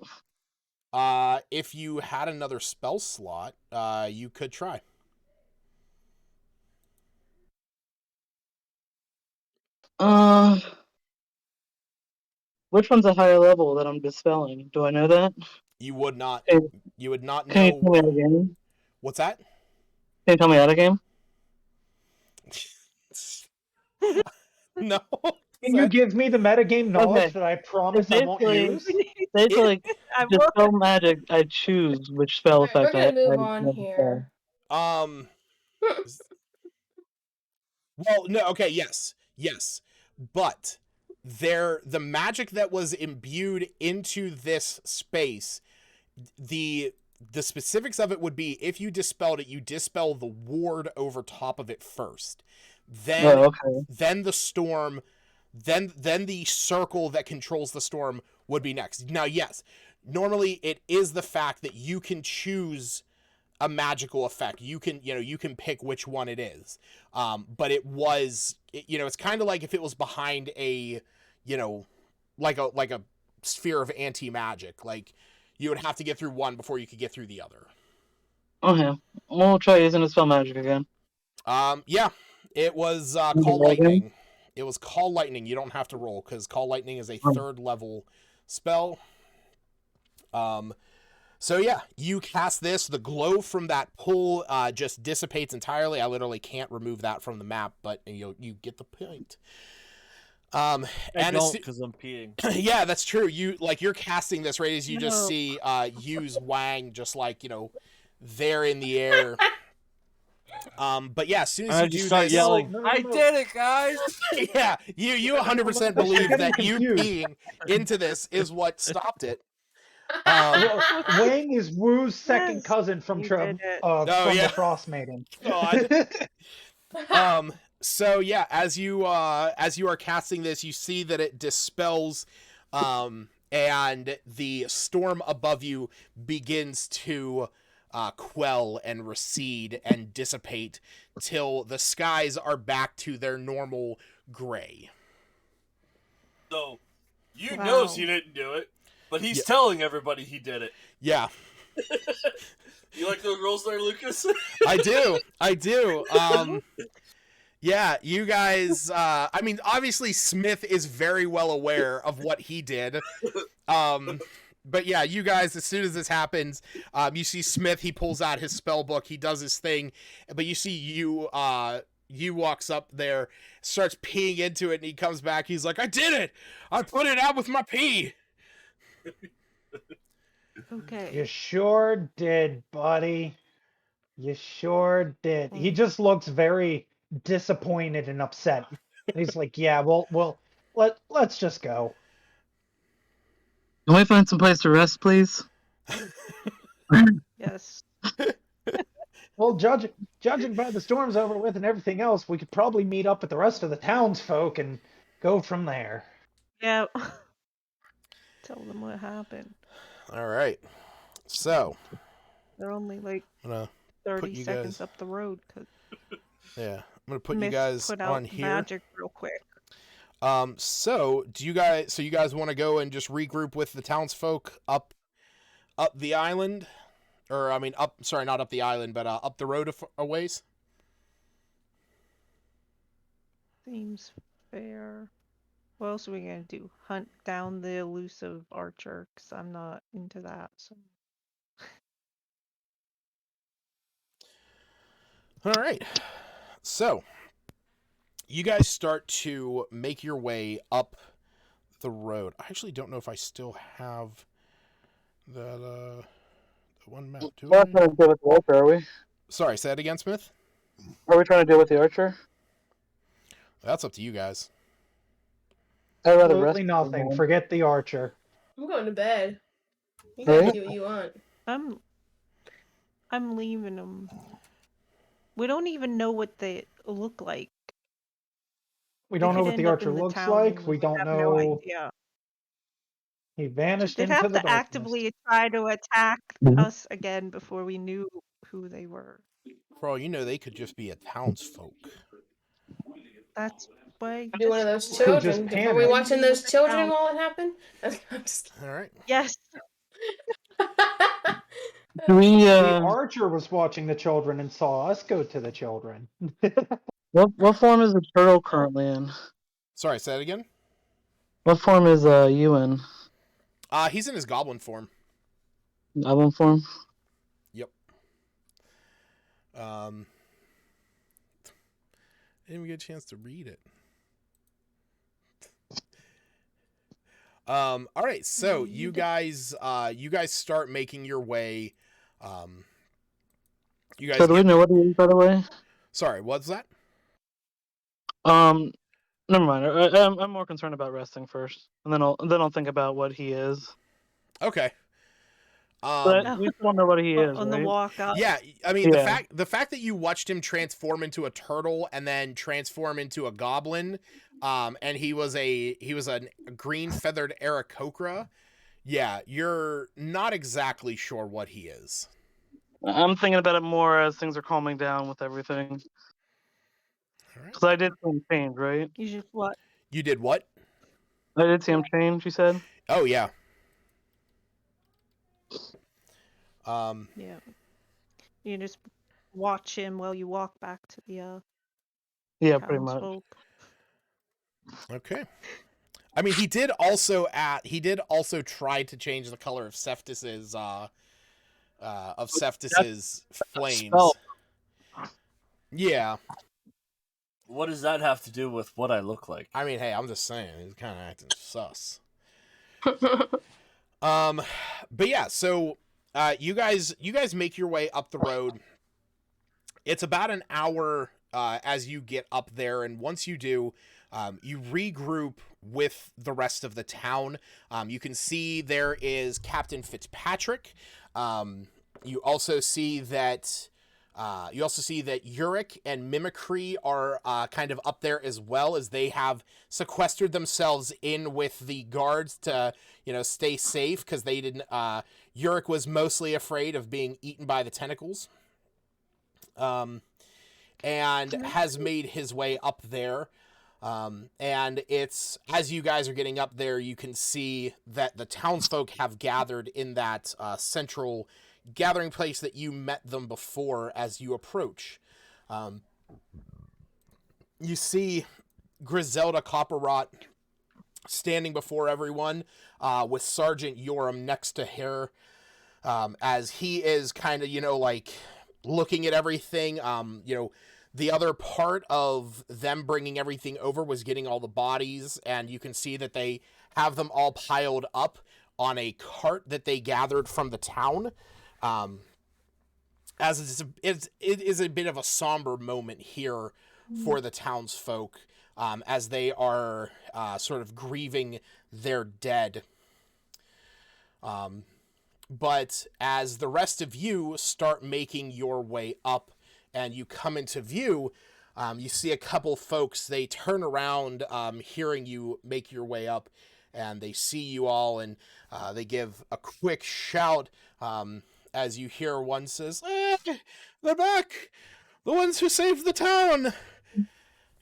If you had another spell slot, you could try. Which one's a higher level that I'm dispelling? Do I know that? You would not. You would not know. Can you tell me out of game? What's that? Can you tell me out of game? No. Can you give me the metagame knowledge that I promise I won't use? Basically, dispel magic, I choose which spell effect We're gonna move on here. Well, no, okay, yes. But the magic that was imbued into this space, the specifics of it would be if you dispelled it, you dispel the ward over top of it first. Then then the storm, then the circle that controls the storm would be next. Now, yes, normally it is the fact that you can choose a magical effect. You can pick which one it is. But it's kind of like if it was behind a, like a sphere of anti-magic. Like, you would have to get through one before you could get through the other. Okay. We'll try using the spell magic again. Yeah. It was Call Lightning. It was Call Lightning. You don't have to roll, because Call Lightning is a 3rd level spell. So yeah, you cast this. The glow from that pull just dissipates entirely. I literally can't remove that from the map, but you get the point. I don't, because I'm peeing. Yeah, that's true. You're casting this right as you just see Yu's Wang just there in the air. But yeah, as soon as you do start this, yelling, I did it, guys. Yeah, you 100% believe that you peeing into this is what stopped it. Wang is Wu's second cousin from the Frost Maiden. God. So yeah, as you are casting this, you see that it dispels, and the storm above you begins to quell and recede and dissipate till the skies are back to their normal gray. So, knows he didn't do it, but he's telling everybody he did it. Yeah. You like those rolls there, Lucas? I do. Yeah, you guys, I mean, obviously Smith is very well aware of what he did. But yeah, you guys, as soon as this happens, you see Smith, he pulls out his spell book, he does his thing, but you see you walks up there, starts peeing into it, and he comes back, he's like, I did it! I put it out with my pee! Okay. You sure did, buddy. You sure did. He just looks very disappointed and upset. He's like, yeah, let's just go. Can we find some place to rest, please? Yes. Well, judging by the storm's over with and everything else, we could probably meet up with the rest of the townsfolk and go from there. Yeah. Tell them what happened. All right. So. They're only like I'm gonna 30 seconds up the road. Yeah. I'm going to put you guys on here. Magic real quick. So you guys want to go and just regroup with the townsfolk up the island? Or, I mean, not up the island, but up the road a ways? Seems fair. What else are we going to do? Hunt down the elusive archer? Because I'm not into that. So. All right. So, you guys start to make your way up the road. I actually don't know if I still have that, one map. We're not trying to deal with the archer, are we? Sorry, say that again, Smith? Are we trying to deal with the archer? That's up to you guys. I'd rather Absolutely nothing. Forget the archer. I'm going to bed. You guys do what you want. I'm leaving them. We don't even know what they look like. We don't know what the archer looks like. We don't know. No idea. He vanished into the darkness. They'd have to actively try to attack us again before we knew who they were. For all you know, they could just be a townsfolk. That's why. Be one of those children. Were we watching those children while it happened? All right. Yes. The archer was watching the children and saw us go to the children. What form is the turtle currently in? Sorry, say that again? What form is you in? He's in his goblin form. Goblin form? Yep. I didn't even get a chance to read it. All right, so you guys start making your way. You guys. So do we know what he is, by the way? Sorry, what's that? Never mind. I'm more concerned about resting first, and then I'll think about what he is. Okay. But we still know what he is on right? the walk up. Yeah, I mean the fact that you watched him transform into a turtle and then transform into a goblin, and he was a green feathered Aarakocra. Yeah, you're not exactly sure what he is. I'm thinking about it more as things are calming down with everything. Because I did see him change, right? You just what? You did what? I did see him change. You said? Oh yeah. Yeah. You just watch him while you walk back to the yeah, pretty much. Okay. I mean, he did also try to change the color of Cephas's flames. Oh. Yeah. What does that have to do with what I look like? I mean, hey, I'm just saying, he's kind of acting sus. But yeah, so you guys make your way up the road. It's about an hour as you get up there, and once you do, you regroup with the rest of the town. You can see there is Captain Fitzpatrick. You also see that Uric and Mimicry are kind of up there as well, as they have sequestered themselves in with the guards to, stay safe, because they didn't. Uric was mostly afraid of being eaten by the tentacles, and has made his way up there. And it's, as you guys are getting up there, you can see that the townsfolk have gathered in that central gathering place that you met them before. As you approach, you see Griselda Copperrot standing before everyone, with Sergeant Yoram next to her, as he is kind of, like, looking at everything. The other part of them bringing everything over was getting all the bodies, and you can see that they have them all piled up on a cart that they gathered from the town. As it is a bit of a somber moment here for the townsfolk, as they are sort of grieving their dead. But as the rest of you start making your way up and you come into view, you see a couple folks. They turn around, hearing you make your way up, and they see you all, and they give a quick shout, as you hear one says, "They're back! The ones who saved the town!"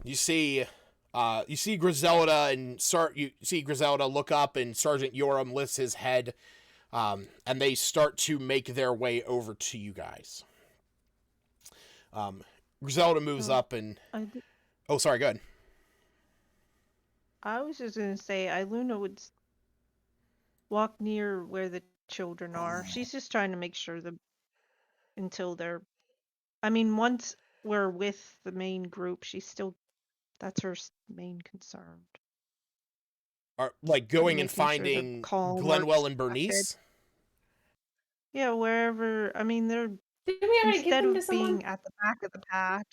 You see Griselda you see Griselda look up, and Sergeant Yoram lifts his head, and they start to make their way over to you guys. Griselda moves up and... Oh, sorry, go ahead. I was just going to say, Iluna would walk near where the children are. She's just trying to make sure until they're... I mean, once we're with the main group, that's her main concern. Like going and finding Glenwell and Bernice? Yeah, wherever. I mean, Didn't we already give them to someone? Being at the back of the path.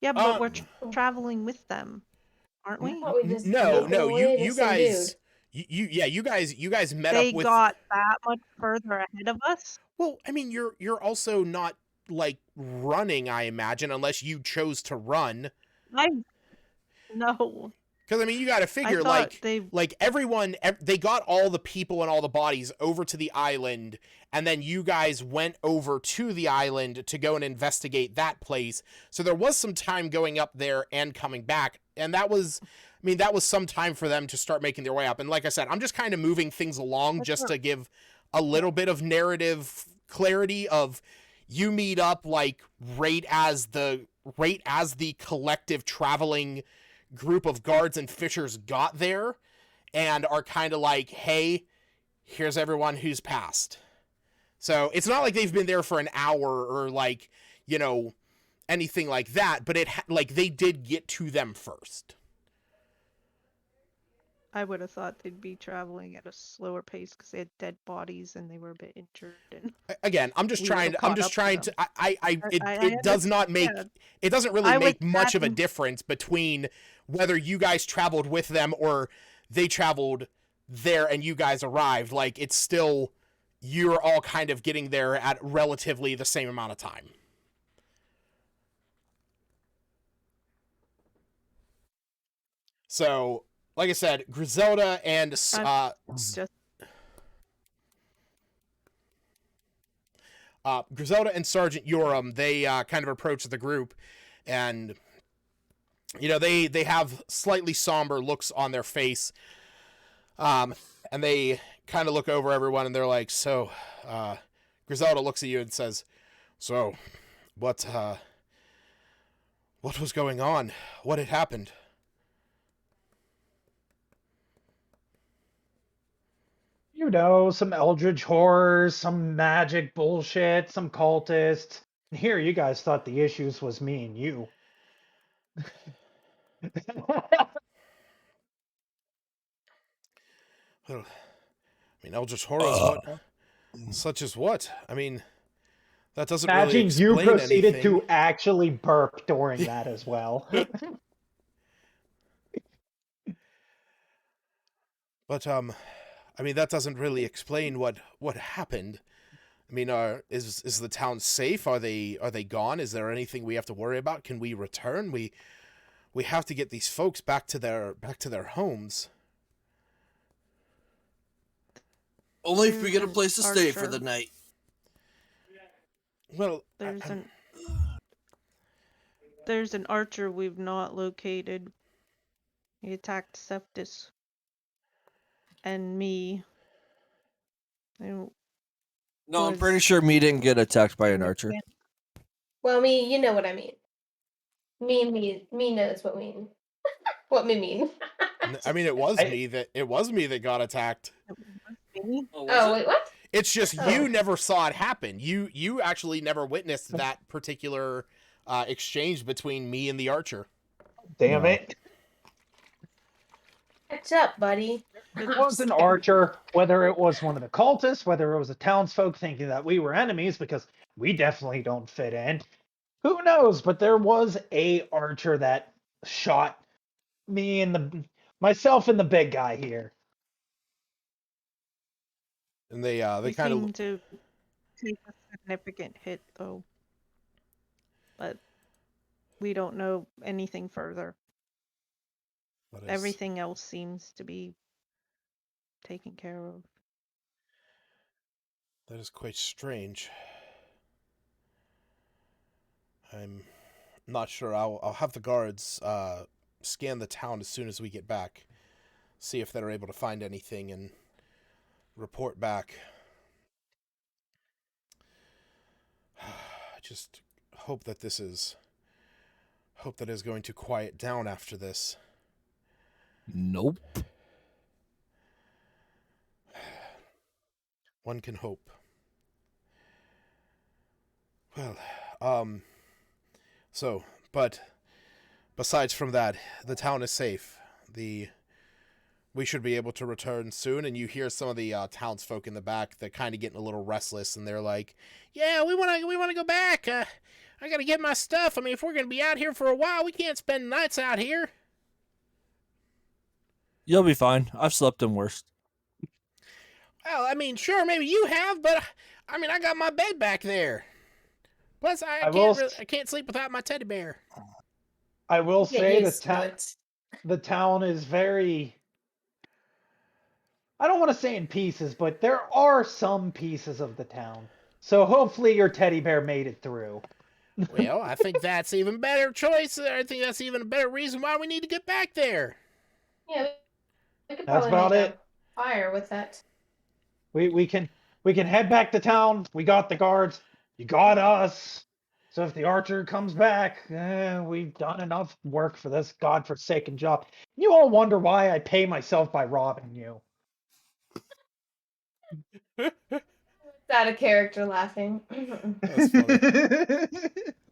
Yeah, but we're traveling with them, aren't we? No. You guys. You guys met up with. They got that much further ahead of us. Well, I mean, you're also not like running, I imagine, unless you chose to run. No. Because, I mean, you got to figure, like everyone, they got all the people and all the bodies over to the island, and then you guys went over to the island to go and investigate that place. So there was some time going up there and coming back, and that was some time for them to start making their way up. And like I said, I'm just kind of moving things along just to give a little bit of narrative clarity of you meet up, like, right as the collective traveling group of guards and fishers got there, and are kind of like, hey, here's everyone who's passed. So it's not like they've been there for an hour or, like, anything like that, but they did get to them first. I would have thought they'd be traveling at a slower pace because they had dead bodies and they were a bit injured. And again, I'm just trying to. It does not make. It doesn't really make much of a difference between whether you guys traveled with them or they traveled there and you guys arrived. Like, it's still, you're all kind of getting there at relatively the same amount of time. So, like I said, Griselda and Griselda and Sergeant Yoram, they kind of approach the group, and they have slightly somber looks on their face, and they kind of look over everyone, and they're like, so, Griselda looks at you and says, so, what was going on? What had happened? Some eldritch horrors, some magic bullshit, some cultists. And here you guys thought the issues was me and you. Well, I mean, eldritch horrors, what? Such as what? I mean, that doesn't really explain anything. You proceeded to actually burp during that as well. But, I mean, that doesn't really explain what happened. I mean, is the town safe? Are they gone? Is there anything we have to worry about? Can we return? We have to get these folks back to their homes. Only if we get a place to stay for the night. Well, there's an archer we've not located. He attacked Septis and me. No, I'm pretty sure me didn't get attacked by an archer. Well, me, you know what I mean. Me knows what mean. What me mean. I mean, it was me that got attacked. Oh, wait, what? It's just you never saw it happen. You actually never witnessed that particular exchange between me and the archer. Damn it. Catch up, buddy. It was an archer, whether it was one of the cultists, whether it was a townsfolk thinking that we were enemies because we definitely don't fit in. Who knows? But there was a archer that shot me and myself and the big guy here. And they We kind seem of to take a significant hit, though. But we don't know anything further. Everything else seems to be taken care of. That is quite strange. I'm not sure. I'll have the guards scan the town as soon as we get back. See if they're able to find anything and report back. I just hope that is going to quiet down after this. Nope. One can hope. Well, but besides from that, the town is safe. We should be able to return soon, and you hear some of the townsfolk in the back that kind of getting a little restless, and they're like, "Yeah, we want to go back. I got to get my stuff. I mean, if we're going to be out here for a while, we can't spend nights out here." You'll be fine. I've slept in worse. Well, I mean, sure, maybe you have, but I mean, I got my bed back there. Plus, I can't sleep without my teddy bear. I will say the town is very. I don't want to say in pieces, but there are some pieces of the town. So hopefully your teddy bear made it through. Well, I think that's even better choice. I think that's even a better reason why we need to get back there. Yeah, we could That's probably about make it. a fire with that. We can head back to town. We got the guards. You got us. So if the archer comes back, we've done enough work for this godforsaken job. You all wonder why I pay myself by robbing you. It's out of character laughing. That's funny.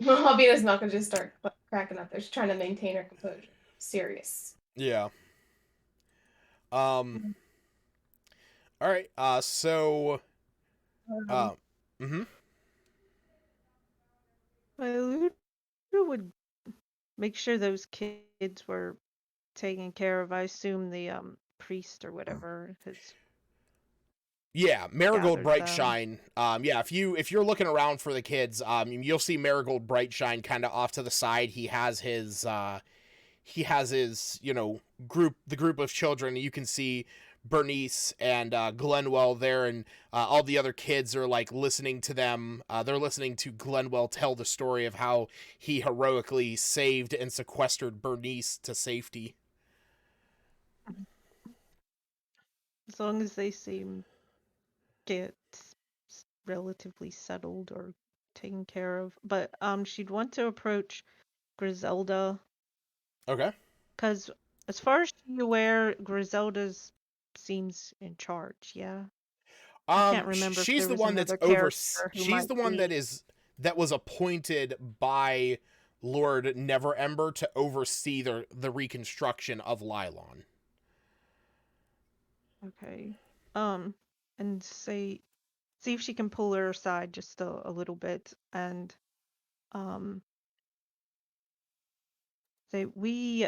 Albina's not gonna just start cracking up. They're just trying to maintain her composure. Serious. Yeah. All right. So. I would make sure those kids were taken care of. I assume the priest or whatever has. Yeah, Marigold gathered Brightshine. Yeah, if you're looking around for the kids, you'll see Marigold Brightshine kind of off to the side. He has his the group of children. You can see Bernice and Glenwell there, and all the other kids are like listening to them. They're listening to Glenwell tell the story of how he heroically saved and sequestered Bernice to safety. As long as they get relatively settled or taken care of. But she'd want to approach Griselda. Okay. Because as far as she's aware, Griselda seems in charge, yeah? I can't remember. She's the one that's she's the one that was appointed by Lord Neverember to oversee the reconstruction of Lylon. Okay. And see if she can pull her aside just a little bit and say, we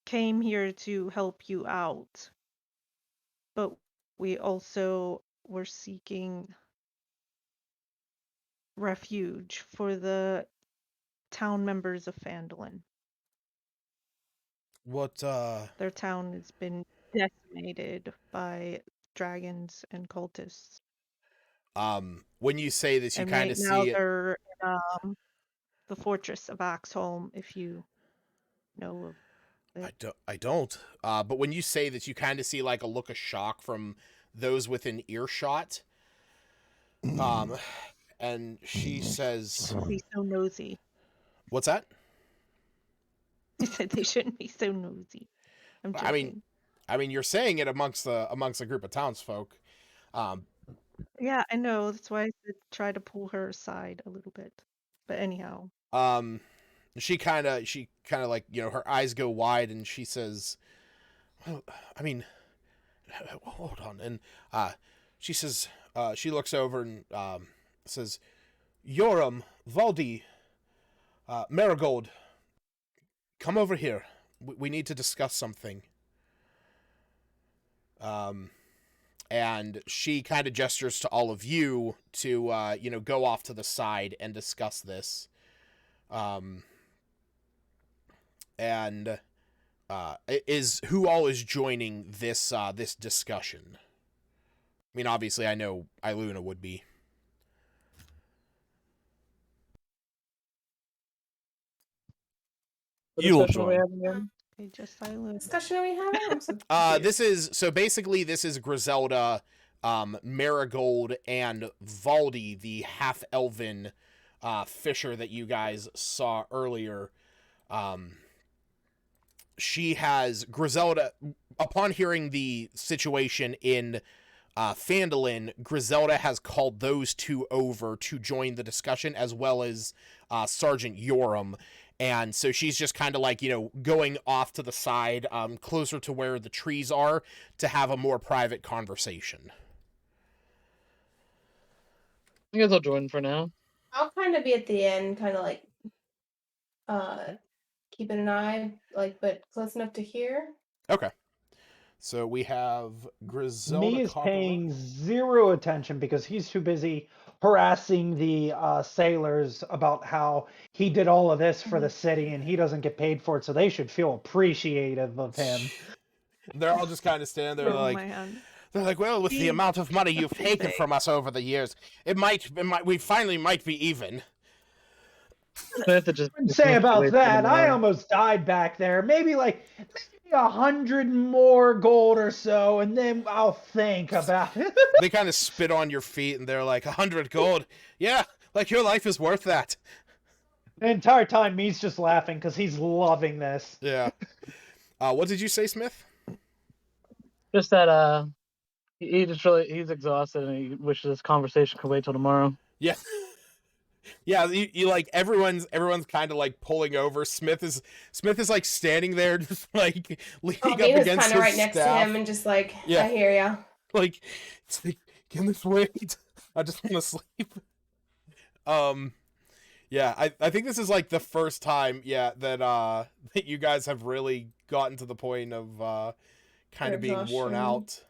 came here to help you out, but we also were seeking refuge for the town members of Phandalin. What Their town has been decimated by dragons and cultists. When you say this, you kind of see now they're in the fortress of Axholm, if you know of it. I don't. But when you say that, you kind of see like a look of shock from those within earshot. And she says, Be so nosy. "What's that?" I said they shouldn't be so nosy. I'm joking. I mean, you're saying it amongst a group of townsfolk. Yeah, I know. That's why I said try to pull her aside a little bit. But anyhow. She kind of like, you know, her eyes go wide, and she says, "Well, I mean, hold on." And she says, she looks over and says, "Yoram, Valdi, Marigold, come over here. We need to discuss something." And she kind of gestures to all of you to, you know, go off to the side and discuss this. And is who all is joining this this discussion? I mean, obviously, I know Iluna would be. You will Discussion we join. have again? Okay, just silent. Discussion are we having? I'm so This is Griselda, Marigold, and Valdi, the half-elven fisher that you guys saw earlier. She has Griselda, upon hearing the situation in Phandalin, Griselda has called those two over to join the discussion, as well as Sergeant Yoram. And so she's just kind of like, you know, going off to the side, closer to where the trees are, to have a more private conversation. I guess I'll join for now. I'll kind of be at the end, kind of like keeping an eye, like, but close enough to hear. Okay. So we have Griselda. Me is paying zero attention because he's too busy harassing the sailors about how he did all of this for the city and he doesn't get paid for it, so they should feel appreciative of him. They're all just kind of standing there like, they're like, well, with the amount of money you've taken from us over the years, we finally might be even. Say about that, I almost died back there. Maybe 100 more gold or so, and then I'll think about it. They kind of spit on your feet, and they're like, 100 gold? Yeah, like your life is worth that. The entire time, Me's just laughing because he's loving this. Yeah. What did you say, Smith? Just that he's exhausted and he wishes this conversation could wait till tomorrow. Yeah. Yeah, you like everyone's kind of like pulling over. Smith is like standing there, just like leaning up against his right next to him and just like, yeah. I hear ya. Like, it's like, can this wait? I just want to sleep. Yeah, I think this is like the first time, that that you guys have really gotten to the point of kind of being worn out.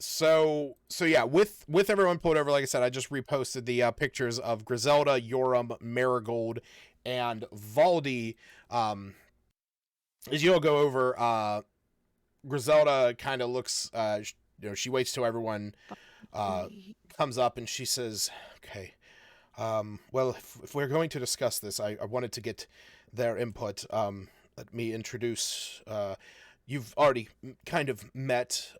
So yeah, with everyone pulled over, like I said, I just reposted the pictures of Griselda, Yoram, Marigold, and Valdi. As you all go over, Griselda kind of looks, she waits till everyone comes up, and she says, okay, well, if we're going to discuss this, I wanted to get their input. Let me introduce, you've already kind of met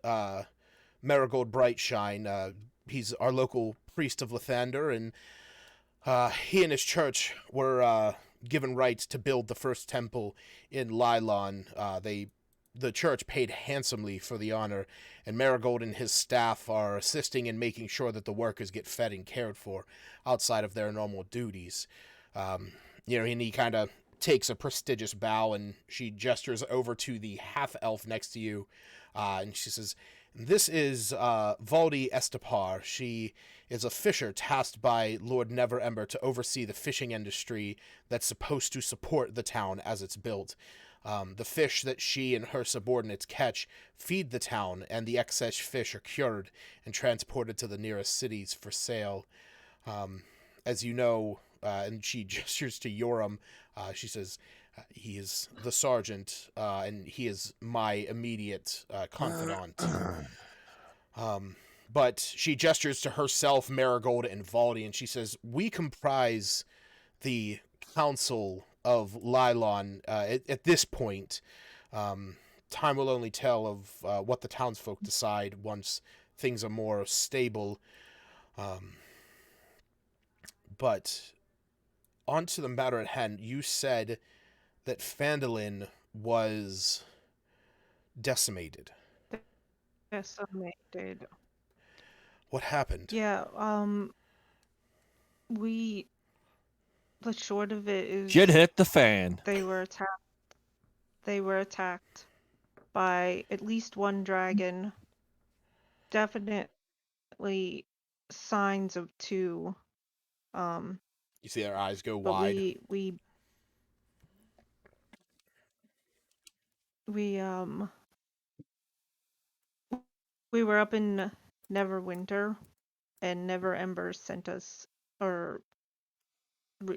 Marigold Brightshine. He's our local priest of Lathander, and he and his church were given rights to build the first temple in Lylon. The church paid handsomely for the honor, and Marigold and his staff are assisting in making sure that the workers get fed and cared for outside of their normal duties. And he kind of takes a prestigious bow, and she gestures over to the half-elf next to you, and she says, this is Valdi Estepar. She is a fisher tasked by Lord Neverember to oversee the fishing industry that's supposed to support the town as it's built. The fish that she and her subordinates catch feed the town, and the excess fish are cured and transported to the nearest cities for sale. As you know, and she gestures to Yoram, she says, he is the sergeant, and he is my immediate confidant. But she gestures to herself, Marigold, and Valdi, and she says, we comprise the Council of Lylon at this point. Time will only tell of what the townsfolk decide once things are more stable. But onto the matter at hand, you said that Phandalin was decimated. Decimated. What happened? Yeah, we the short of it is Shit hit the fan. they were attacked by at least one dragon. Definitely signs of two. You see their eyes go But wide. we were up in Neverwinter, and Never Ember sent us or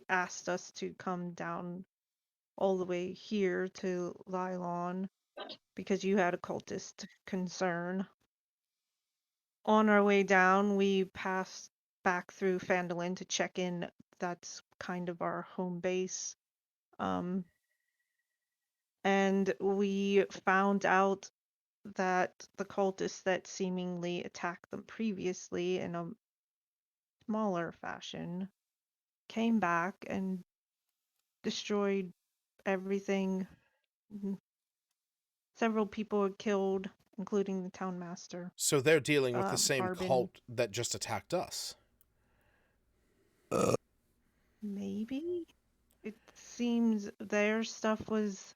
asked us to come down all the way here to Lylon because you had a cultist concern. On our way down, we passed back through Phandalin to check in. That's kind of our home base. And we found out that the cultists that seemingly attacked them previously in a smaller fashion came back and destroyed everything. Several people were killed, including the town master. So they're dealing with the same Harbin. cult that just attacked us. Maybe? It seems their stuff was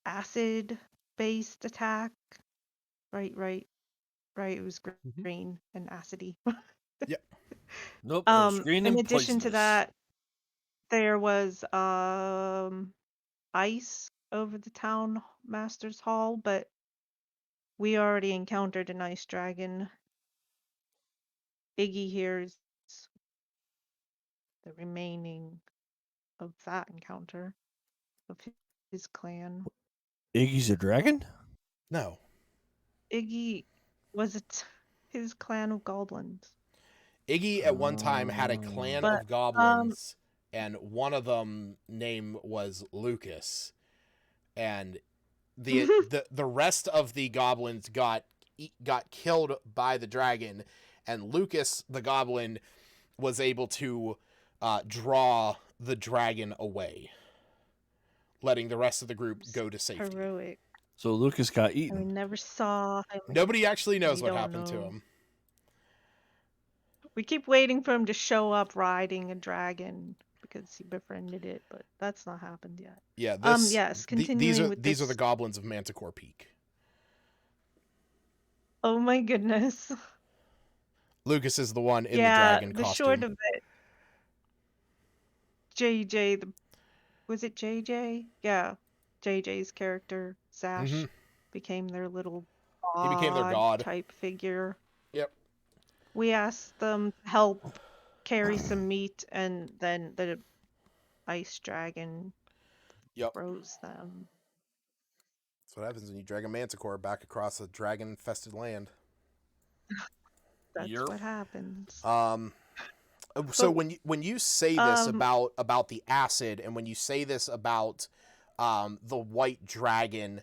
acid-based attack. Right. It was green and acidy. Yep. Nope. It was green In and addition to poisonous. that, there was ice over the town master's hall, but we already encountered an ice dragon. Iggy here is the remaining of that encounter of his clan. Iggy's a dragon? No. Iggy was his clan of goblins. Iggy at one time had a clan But, of goblins, and one of them name was Lucas, and the rest of the goblins got killed by the dragon, and Lucas the goblin was able to draw the dragon away, letting the rest of the group go to safety. Heroic. So Lucas got eaten. We never saw him. Nobody actually knows We what don't happened to know. him. We keep waiting for him to show up riding a dragon because he befriended it, but that's not happened yet. Yeah, yes, continuing with these this. are the goblins of Manticore Peak. Oh my goodness. Lucas is the one in the dragon the costume. short of it. JJ, was it JJ? Yeah. JJ's character, Sash, became their little He became their god type figure. Yep. We asked them to help carry some meat, and then the ice dragon froze them. That's what happens when you drag a manticore back across a dragon-infested land. That's what happens. So when you say this about the acid, and when you say this about the white dragon,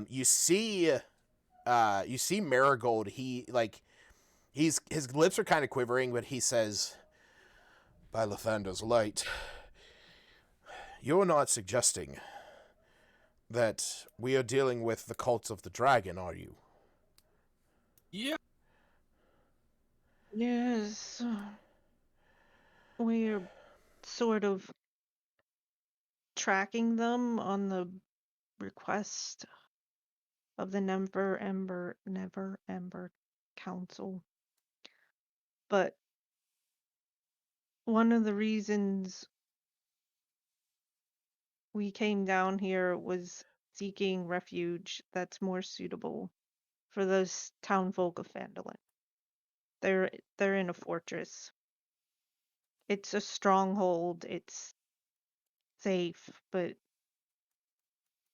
you see Marigold. His lips are kind of quivering, but he says, "By Lathander's light, you're not suggesting that we are dealing with the cults of the dragon, are you?" Yeah. Yes. We're sort of tracking them on the request of the Never Ember Council. But one of the reasons we came down here was seeking refuge that's more suitable for those townfolk of Phandalin. They're in a fortress. It's a stronghold. It's safe, but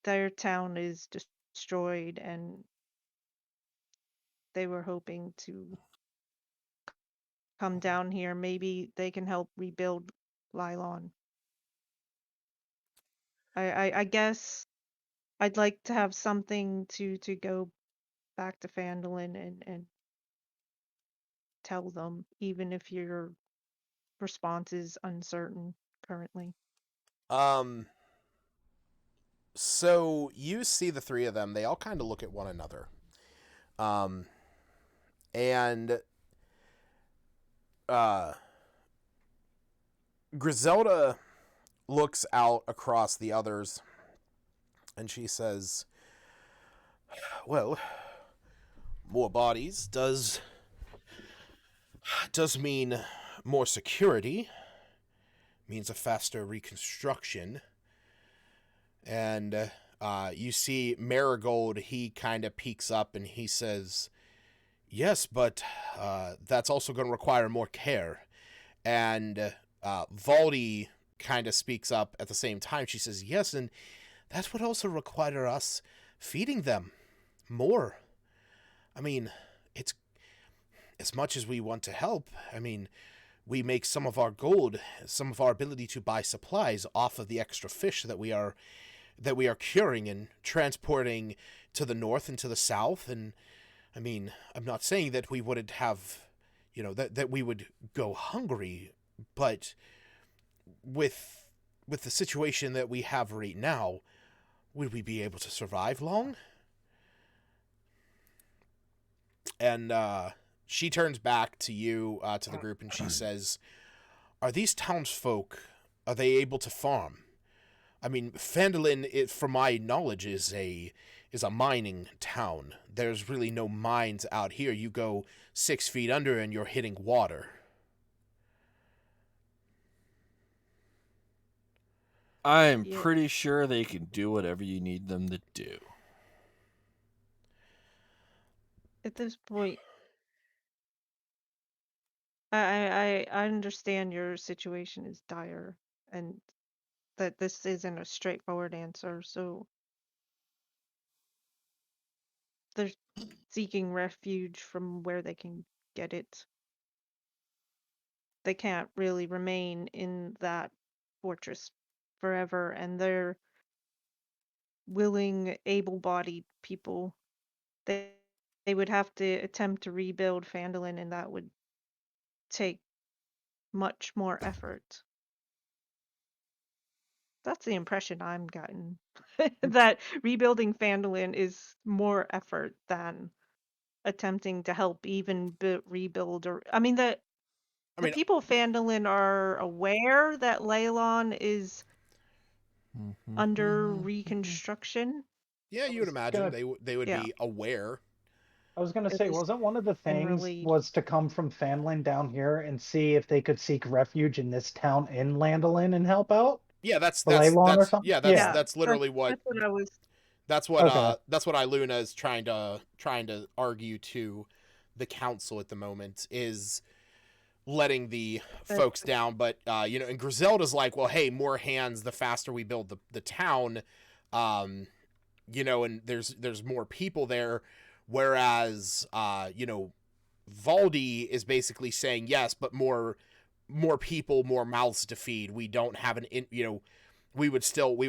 their town is destroyed, and they were hoping to come down here. Maybe they can help rebuild Lylon. I guess I'd like to have something to go back to Phandalin and tell them, even if your response is uncertain currently. So you see the three of them, they all kind of look at one another. And Griselda looks out across the others and she says, well, more bodies does mean more security, means a faster reconstruction. And you see Marigold, he kind of peeks up and he says, yes, but that's also going to require more care. And Valdi kind of speaks up at the same time. She says, yes, and that would also require us feeding them more. I mean, it's as much as we want to help. I mean, we make some of our gold, some of our ability to buy supplies off of the extra fish that we are curing and transporting to the north and to the south. And I mean, I'm not saying that we wouldn't have, that we would go hungry, but with the situation that we have right now, would we be able to survive long? And she turns back to you, to the group, and she says, are these townsfolk, are they able to farm? I mean, Phandalin, from my knowledge, is a mining town. There's really no mines out here. You go 6 feet under and you're hitting water. I'm pretty sure they can do whatever you need them to do. At this point, I understand your situation is dire and that this isn't a straightforward answer, so they're seeking refuge from where they can get it. They can't really remain in that fortress forever, and they're willing, able-bodied people. They would have to attempt to rebuild Phandalin, and that would take much more effort. That's the impression I'm gotten. That rebuilding Phandalin is more effort than attempting to help even rebuild, or I mean the people of Phandalin are aware that Leylon is under reconstruction. Yeah, you would imagine they would be aware. I was going to say, wasn't one of the things was to come from Phandalin down here and see if they could seek refuge in this town in Landolin and help out? Yeah, that's Leylon or something? that's literally what I was. That's what that's what Iluna is trying to argue to the council at the moment, is letting the folks down. But and Griselda's like, well, hey, more hands, the faster we build the town. And there's more people there, whereas Valdi is basically saying yes, but more people, more mouths to feed. We don't have we would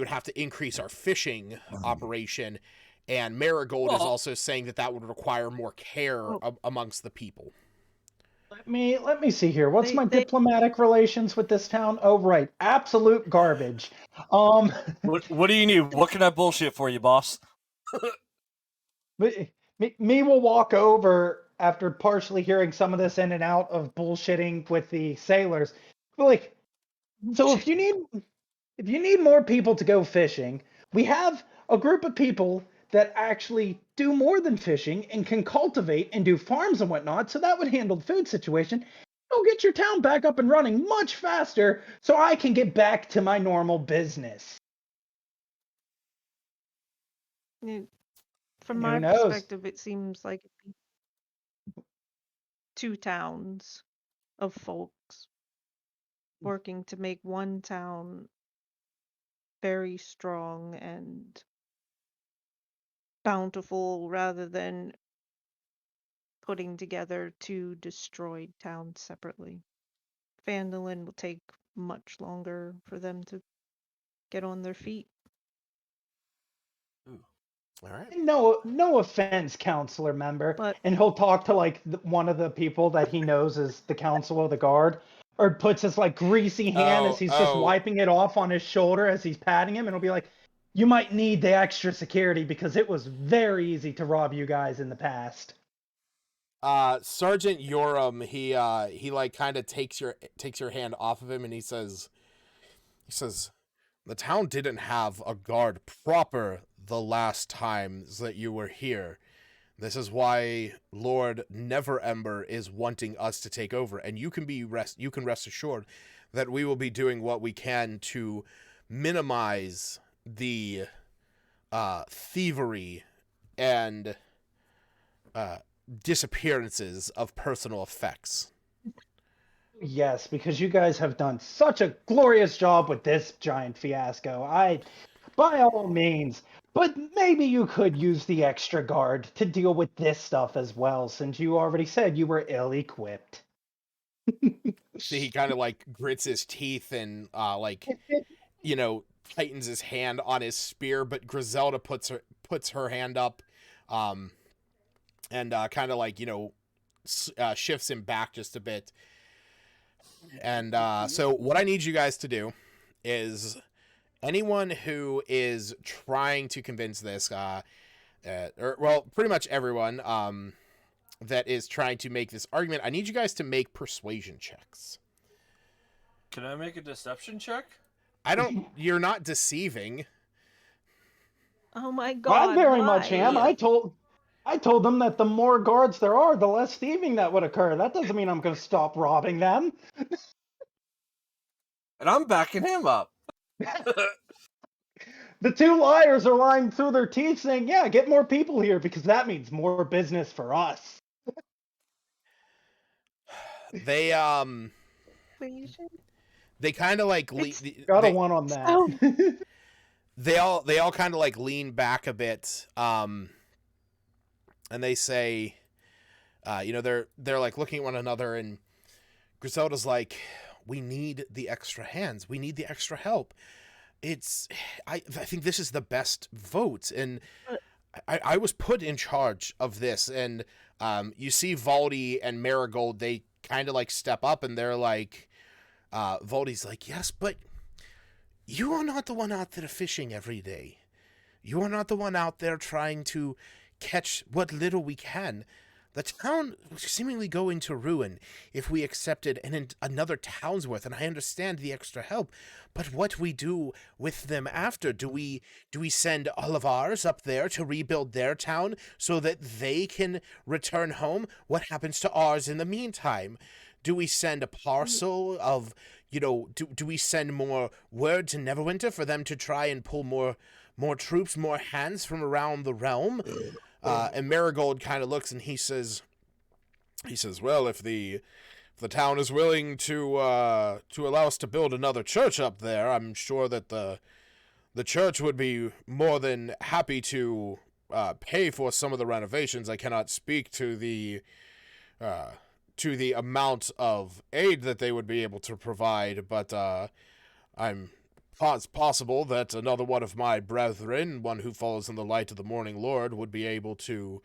have to increase our fishing operation, and Marigold is also saying that would require more care amongst the people. Let me see here. What's my diplomatic relations with this town? Oh, right, absolute garbage. What do you need? What can I bullshit for you, boss? Me will walk over after partially hearing some of this in and out of bullshitting with the sailors. But like, so if you need more people to go fishing, we have a group of people that actually do more than fishing and can cultivate and do farms and whatnot. So that would handle the food situation. It'll get your town back up and running much faster, so I can get back to my normal business. From my perspective, it seems like two towns of folks working to make one town very strong and bountiful, rather than putting together two destroyed towns separately. Phandalin will take much longer for them to get on their feet. All right. No offense, counselor member. But And he'll talk to like one of the people that he knows is the counsel of the guard, or puts his like greasy hand as he's just wiping it off on his shoulder as he's patting him, and he'll be like, "You might need the extra security because it was very easy to rob you guys in the past." Sergeant Yoram, he like kind of takes your hand off of him, and he says, the town didn't have a guard proper the last times that you were here. This is why Lord Neverember is wanting us to take over, and you can rest assured that we will be doing what we can to minimize the thievery and disappearances of personal effects. Yes, because you guys have done such a glorious job with this giant fiasco. By all means, but maybe you could use the extra guard to deal with this stuff as well, since you already said you were ill-equipped. So he kind of like grits his teeth and tightens his hand on his spear, but Griselda puts her hand up, and kind of like shifts him back just a bit. And so what I need you guys to do is anyone who is trying to convince this, pretty much everyone that is trying to make this argument, I need you guys to make persuasion checks. Can I make a deception check? You're not deceiving. Oh my god. I very much am. I told them that the more guards there are, the less thieving that would occur. That doesn't mean I'm going to stop robbing them. And I'm backing him up. The two liars are lying through their teeth saying, yeah, get more people here because that means more business for us. They kind of like got a one on that. Oh. they all kind of like lean back a bit, and they say, they're like looking at one another, and Griselda's like, we need the extra hands, we need the extra help. I think this is the best vote, and I was put in charge of this, and you see Valdi and Marigold, they kind of like step up, and they're like, Valdi's like, yes, but you are not the one out there fishing every day. You are not the one out there trying to catch what little we can. The town would seemingly go into ruin if we accepted another town's worth, and I understand the extra help, but what we do with them after? Do we send all of ours up there to rebuild their town so that they can return home? What happens to ours in the meantime? Do we send a parcel of, do we send more word to Neverwinter for them to try and pull more troops, more hands from around the realm? And Marigold kind of looks and he says, well, if the town is willing to allow us to build another church up there, I'm sure that the church would be more than happy to pay for some of the renovations. I cannot speak to the amount of aid that they would be able to provide, but it's possible that another one of my brethren, one who follows in the light of the morning Lord, would be able to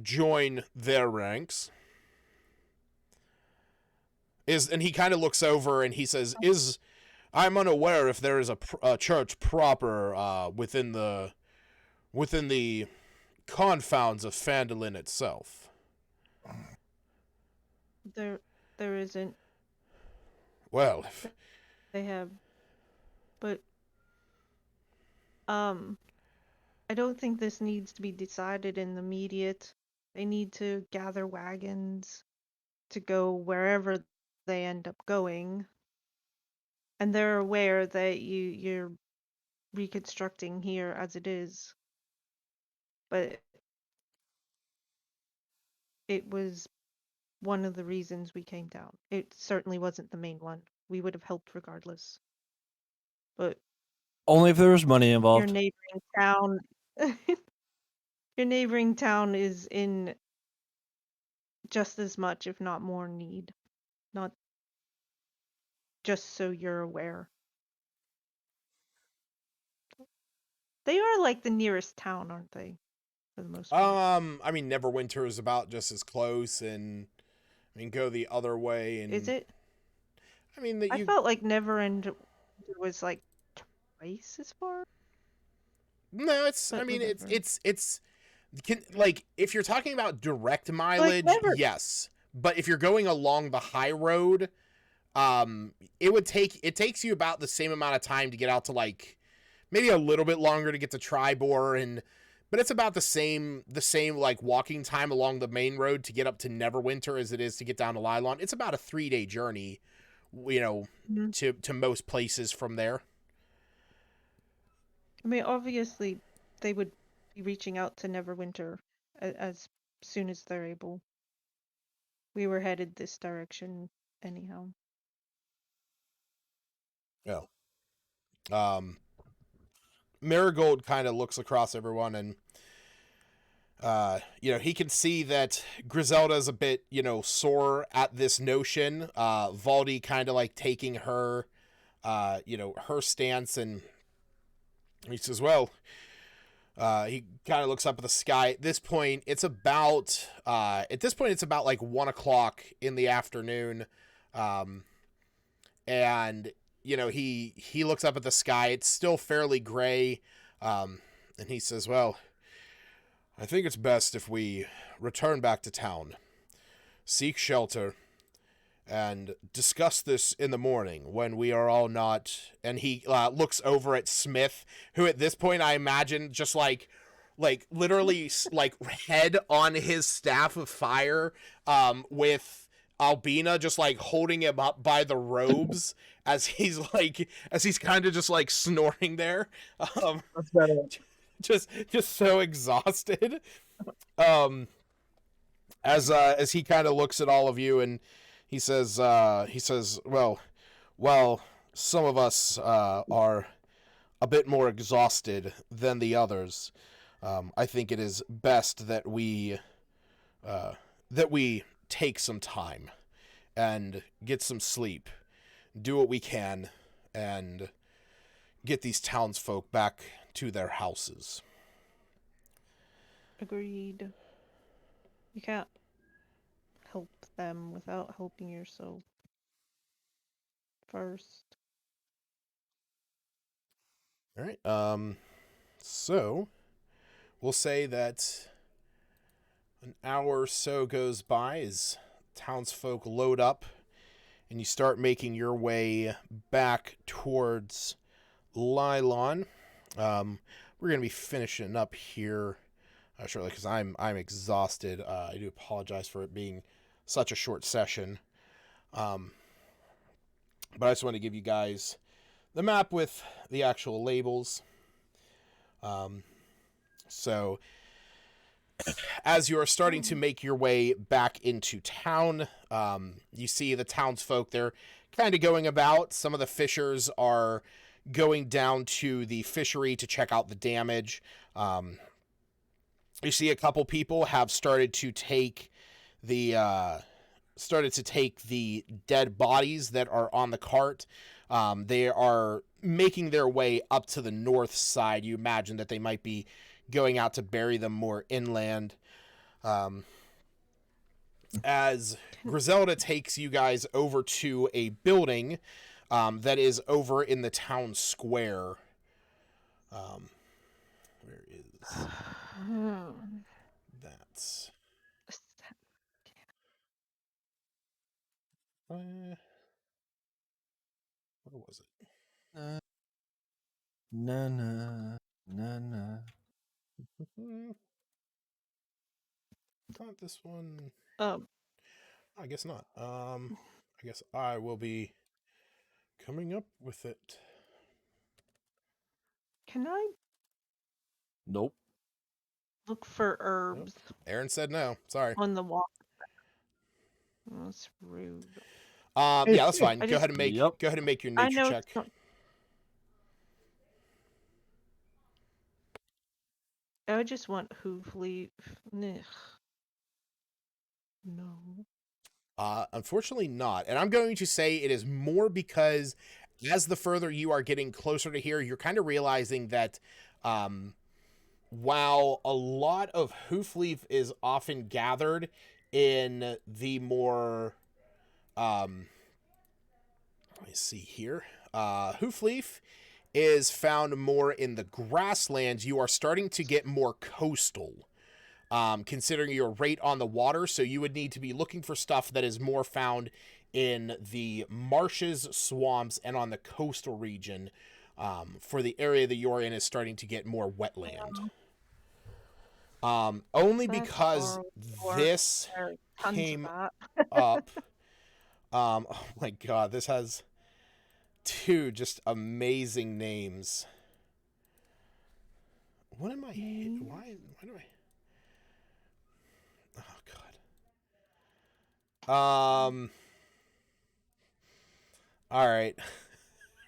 join their ranks. And he kind of looks over and he says, I'm unaware if there is a church proper within the confounds of Phandalin itself. There isn't. Well, they have, but I don't think this needs to be decided in the immediate. They need to gather wagons to go wherever they end up going, and they're aware that you're reconstructing here as it is, but it was one of the reasons we came down. It certainly wasn't the main one. We would have helped regardless. But only if there was money involved. Your neighboring town your neighboring town is in just as much, if not more, need. Not just so you're aware. They are like the nearest town, aren't they? For the most part. I mean, Neverwinter is about just as close, and I mean, go the other way, and Is it? I mean that I you. felt like Neverend was like twice as far. No, it's. But I mean, whatever. it's. Like if you're talking about direct mileage, yes. But if you're going along the high road, it takes you about the same amount of time to get out to, like, maybe a little bit longer to get to Tribor, but it's about the same like walking time along the main road to get up to Neverwinter as it is to get down to Lylon. It's about a 3-day journey, you know, to most places from there. I mean, obviously, they would be reaching out to Neverwinter as soon as they're able. We were headed this direction anyhow. Yeah. Marigold kind of looks across everyone, and he can see that Griselda's a bit, sore at this notion. Valdi kind of like taking her, her stance, and he says, well, he kind of looks up at the sky. At this point, it's about like 1 o'clock in the afternoon. And, he looks up at the sky. It's still fairly gray. And he says, well, I think it's best if we return back to town, seek shelter, and discuss this in the morning when we are all not. And he looks over at Smith, who at this point I imagine just like literally like head on his staff of fire, with Albina just like holding him up by the robes as he's kind of just like snoring there. That's better. Just so exhausted. As he kind of looks at all of you, and he says, well, some of us are a bit more exhausted than the others. I think it is best that we take some time and get some sleep, do what we can, and get these townsfolk back to their houses. Agreed. You can't help them without helping yourself first. All right. So we'll say that an hour or so goes by as townsfolk load up, and you start making your way back towards Lylon. We're gonna be finishing up here shortly because I'm exhausted. I do apologize for it being such a short session. But I just want to give you guys the map with the actual labels. So as you're starting to make your way back into town, you see the townsfolk. They're kind of going about. Some of the fishers are going down to the fishery to check out the damage. You see a couple people have started to take the dead bodies that are on the cart. They are making their way up to the north side. You imagine that they might be going out to bury them more inland. As Griselda takes you guys over to a building that is over in the town square. Where is that? Where was it? Na. Not this one. I guess not. I guess I will be coming up with it. Can I Nope. look for herbs? Nope. Aaron said no. Sorry. On the walk. That's rude. Yeah, that's fine. Go ahead and make your nature check. I just want hoof leaf. Ugh. No. Unfortunately not. And I'm going to say it is more because as the further you are getting closer to here, you're kind of realizing that While a lot of hoof leaf is often gathered in the more, let me see here, hoof leaf is found more in the grasslands. You are starting to get more coastal, considering you're right on the water, so you would need to be looking for stuff that is more found in the marshes, swamps, and on the coastal region, for the area that you're in is starting to get more wetland. Only That's because horrible. this There are tons of came that. up. Oh my god, this has 2 just amazing names. What am I? Why do I? Oh god. All right.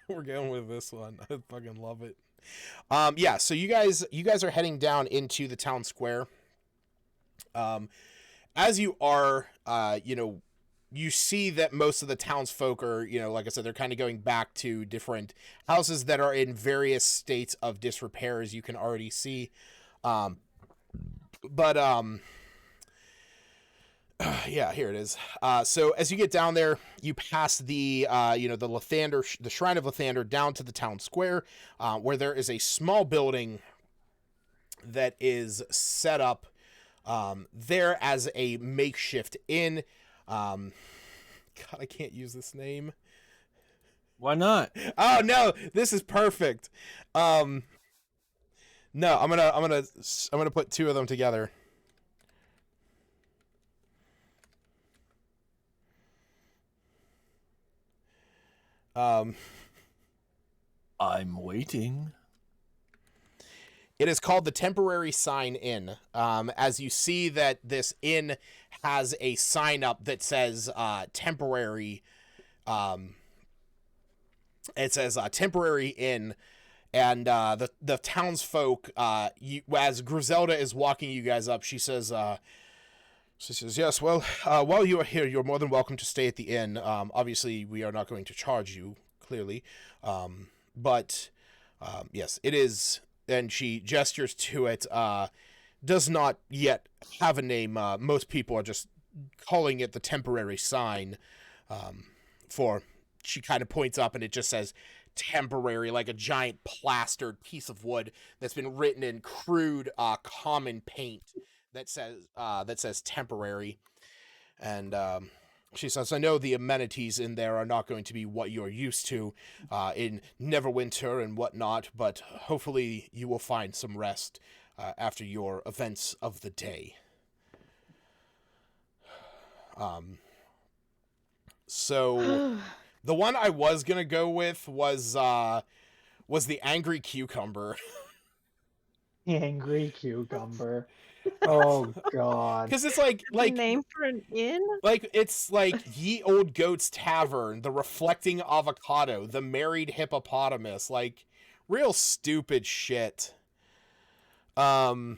We're going with this one. I fucking love it. Yeah, so you guys are heading down into the town square. As you are, you see that most of the townsfolk are, like I said, they're kind of going back to different houses that are in various states of disrepair, as you can already see. Yeah, here it is. So as you get down there, you pass the the Shrine of Lathander down to the town square, where there is a small building that is set up there as a makeshift inn. God, I can't use this name. Why not? Oh no, this is perfect. No, I'm gonna put 2 of them together. I'm waiting. It is called the Temporary Sign Inn. As you see that this inn has a sign up that says temporary. It says temporary inn, and the townsfolk. As Griselda is walking you guys up, she says, yes, well, while you are here, you're more than welcome to stay at the inn. Obviously, we are not going to charge you, clearly. But yes, it is, and she gestures to it, does not yet have a name. Most people are just calling it the temporary sign, she kind of points up and it just says temporary, like a giant plastered piece of wood that's been written in crude, common paint that says temporary. And she says, I know the amenities in there are not going to be what you're used to in Neverwinter and whatnot, but hopefully you will find some rest after your events of the day. So the one I was gonna go with was the Angry Cucumber. The Angry Cucumber. Oh god. Because it's like a name for an inn? Like it's like Ye Old Goat's Tavern, the Reflecting Avocado, the Married Hippopotamus, like real stupid shit. Me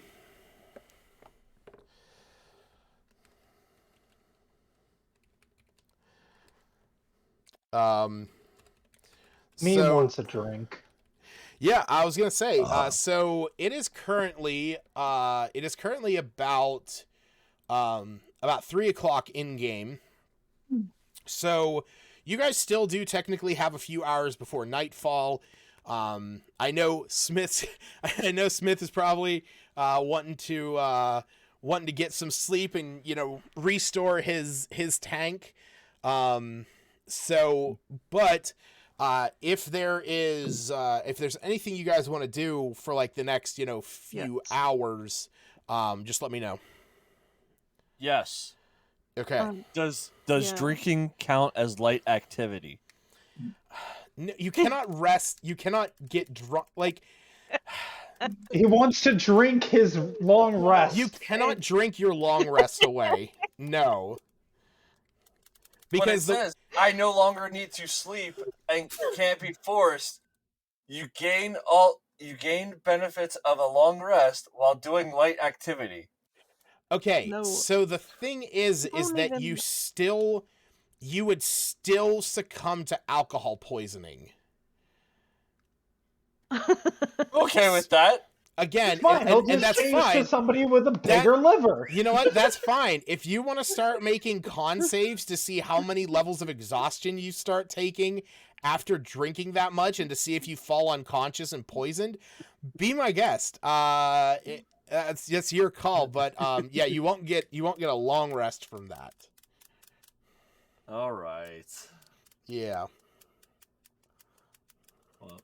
so, wants a drink. Yeah, I was gonna say. So it is currently about 3:00 in game. So you guys still do technically have a few hours before nightfall. I know Smith is probably wanting to get some sleep and restore his tank. If there's anything you guys want to do for like the next few hours, just let me know. Yes. Okay. Does drinking count as light activity? No, you cannot rest. You cannot get drunk. Like he wants to drink his long rest. You cannot drink your long rest away. No. Because it says, I no longer need to sleep and can't be forced. You gain benefits of a long rest while doing light activity. Okay, so the thing is that you would still succumb to alcohol poisoning. Okay with that. again, Fine, he'll and just that's change fine. to somebody with a bigger liver. You know what? That's fine. If you want to start making con saves to see how many levels of exhaustion you start taking after drinking that much, and to see if you fall unconscious and poisoned, be my guest. It's your call, but yeah, you won't get a long rest from that. All right. Yeah. Well,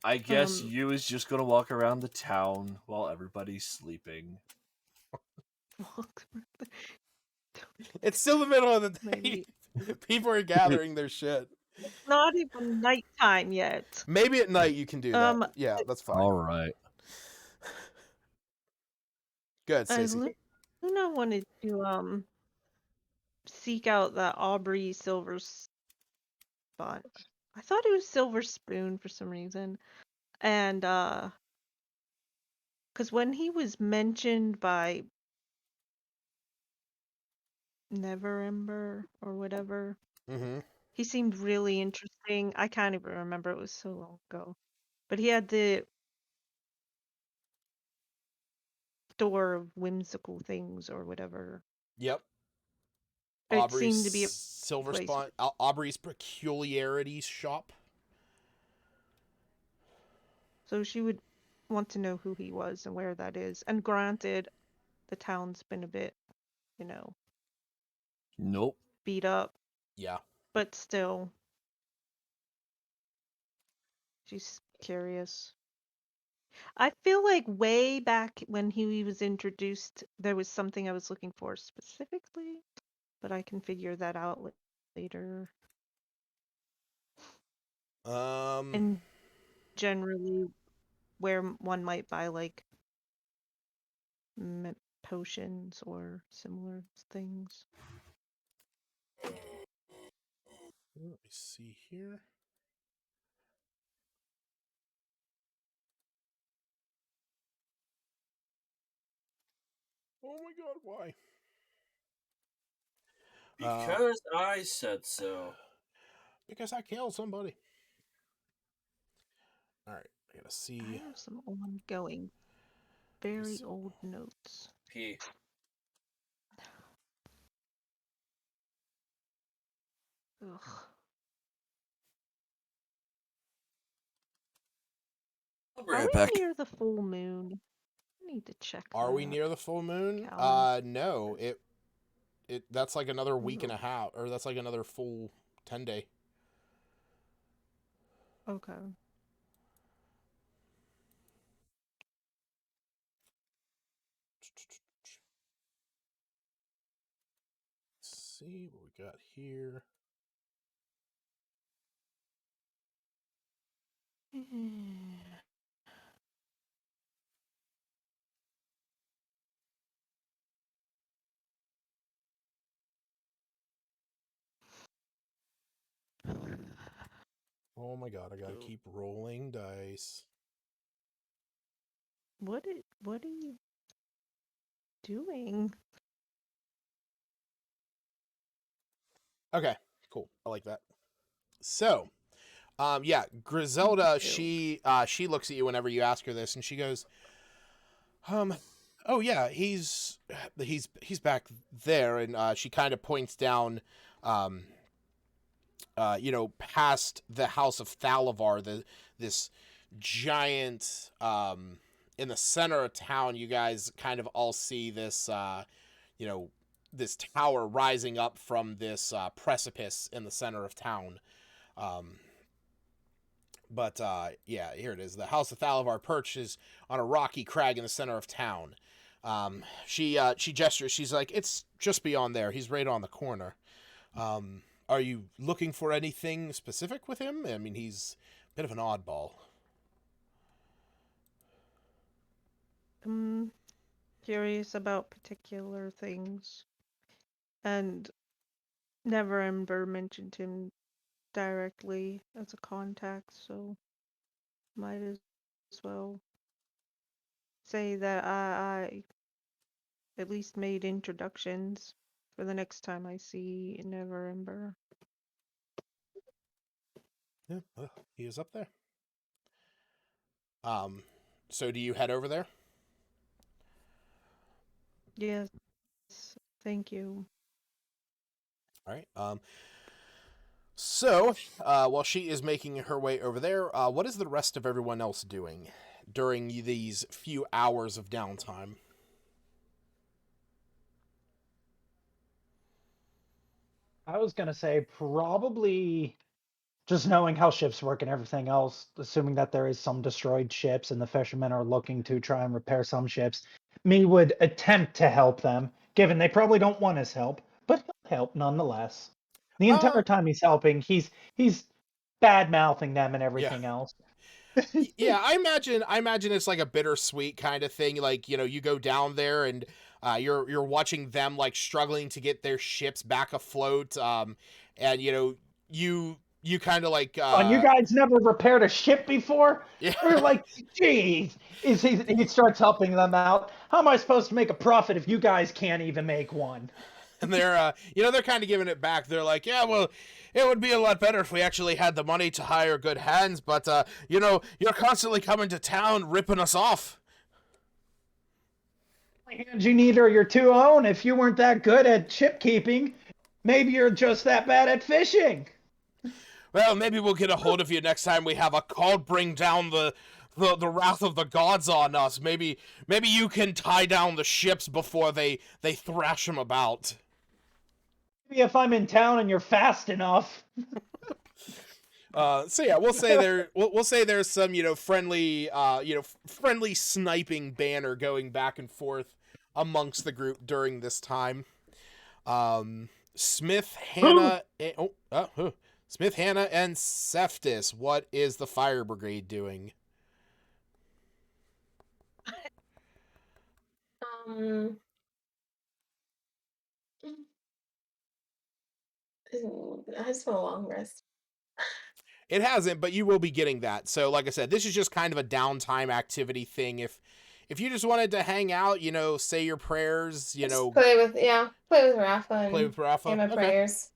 I guess you is just gonna walk around the town while everybody's sleeping. It's still the middle of the day. Maybe. People are gathering their shit. It's not even nighttime yet. Maybe at night you can do that. Yeah, that's fine. All right. Good, Stacey. Luna wanted to seek out that Aubrey Silver spot. I thought it was Silver Spoon for some reason. And because when he was mentioned by Never Ember or whatever, he seemed really interesting. I can't even remember, it was so long ago. But he had the store of whimsical things or whatever. Yep. It seemed to be a Silver place. Spot. Aubrey's Peculiarities shop. So she would want to know who he was and where that is. And granted, the town's been a bit, Nope. beat up. Yeah. But still, she's curious. I feel like way back when he was introduced, there was something I was looking for specifically, but I can figure that out later. And generally, where one might buy like potions or similar things. Let me see here. Oh my god, why? Because I said so. Because I killed somebody. Alright, I gotta see. I have some ongoing, very old notes. P. Ugh. Are we near the full moon? I need to check. Are we near the full moon? No. That's like another week and a half, or that's like another full 10-day. Okay. Let's see what we got here. Oh my god, I gotta keep rolling dice. What are you doing? Okay, cool. I like that. So, yeah, Griselda, she looks at you whenever you ask her this, and she goes, oh yeah, he's back there, and she kind of points down, past the House of Thalavar, this giant, in the center of town. You guys kind of all see this, this tower rising up from this precipice in the center of town. But yeah, here it is. The House of Thalavar perches on a rocky crag in the center of town. She gestures. She's like, "It's just beyond there. He's right on the corner." Are you looking for anything specific with him? I mean, he's a bit of an oddball. Curious about particular things. And Never Ember mentioned him directly as a contact, so might as well say that I at least made introductions for the next time I see Never Ember. Yeah, he is up there. So do you head over there? Yes. Thank you. All right. So, while she is making her way over there, what is the rest of everyone else doing during these few hours of downtime? I was gonna say probably just knowing how ships work and everything else, assuming that there is some destroyed ships and the fishermen are looking to try and repair some ships, me would attempt to help them, given they probably don't want his help, but he'll help nonetheless. The entire time he's helping, he's bad mouthing them and everything else. Yeah, I imagine it's like a bittersweet kind of thing. Like, you go down there and you're watching them like struggling to get their ships back afloat. And you kind of like And you guys never repaired a ship before? Yeah. We're like, geez. He starts helping them out. How am I supposed to make a profit if you guys can't even make one? And they're kind of giving it back. They're like, yeah, well, it would be a lot better if we actually had the money to hire good hands, but you're constantly coming to town ripping us off. The hands you need are your two own. If you weren't that good at ship keeping, maybe you're just that bad at fishing. Well, maybe we'll get a hold of you next time we have a call bring down the wrath of the gods on us. Maybe you can tie down the ships before they thrash them about. Maybe if I'm in town and you're fast enough. So yeah, we'll say there's some friendly friendly sniping banner going back and forth amongst the group during this time. Smith, Hannah, Smith, Hannah, and Seftis. What is the fire brigade doing? I just want a long rest. It hasn't, but you will be getting that. So, like I said, this is just kind of a downtime activity thing. If you just wanted to hang out, say your prayers, just play with Rafa and play with Rafa. Say my prayers.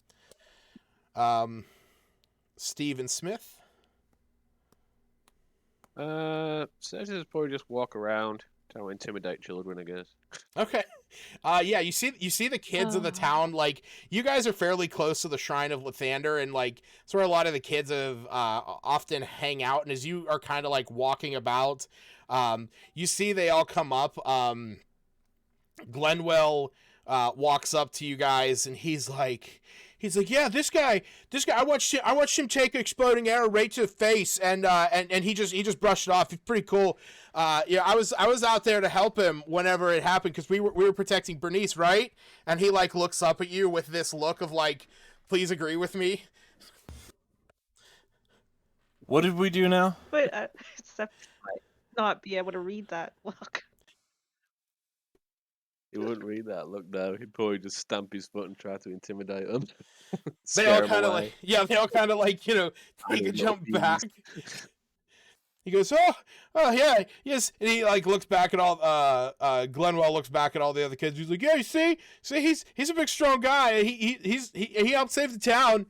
Steve and Smith. So just probably just walk around, try to intimidate children, I guess. Okay. Yeah, you see the kids of the town, like, you guys are fairly close to the Shrine of Lathander, and like, it's where a lot of the kids have often hang out, and as you are kind of like walking about, you see they all come up. Glenwell walks up to you guys, and he's like, yeah, this guy, I watched him take an exploding arrow right to the face, and he just brushed it off. It's pretty cool. Yeah, I was out there to help him whenever it happened, because we were protecting Bernice, right? And he like looks up at you with this look of like, please agree with me. What did we do now? But Seth might not be able to read that look. He wouldn't read that look, though. He'd probably just stamp his foot and try to intimidate them. They all kind of like, take a jump back. He goes, oh yeah, yes, and he like looks back at all. Glenwell looks back at all the other kids. He's like, yeah, you see, he's a big, strong guy. He helped save the town.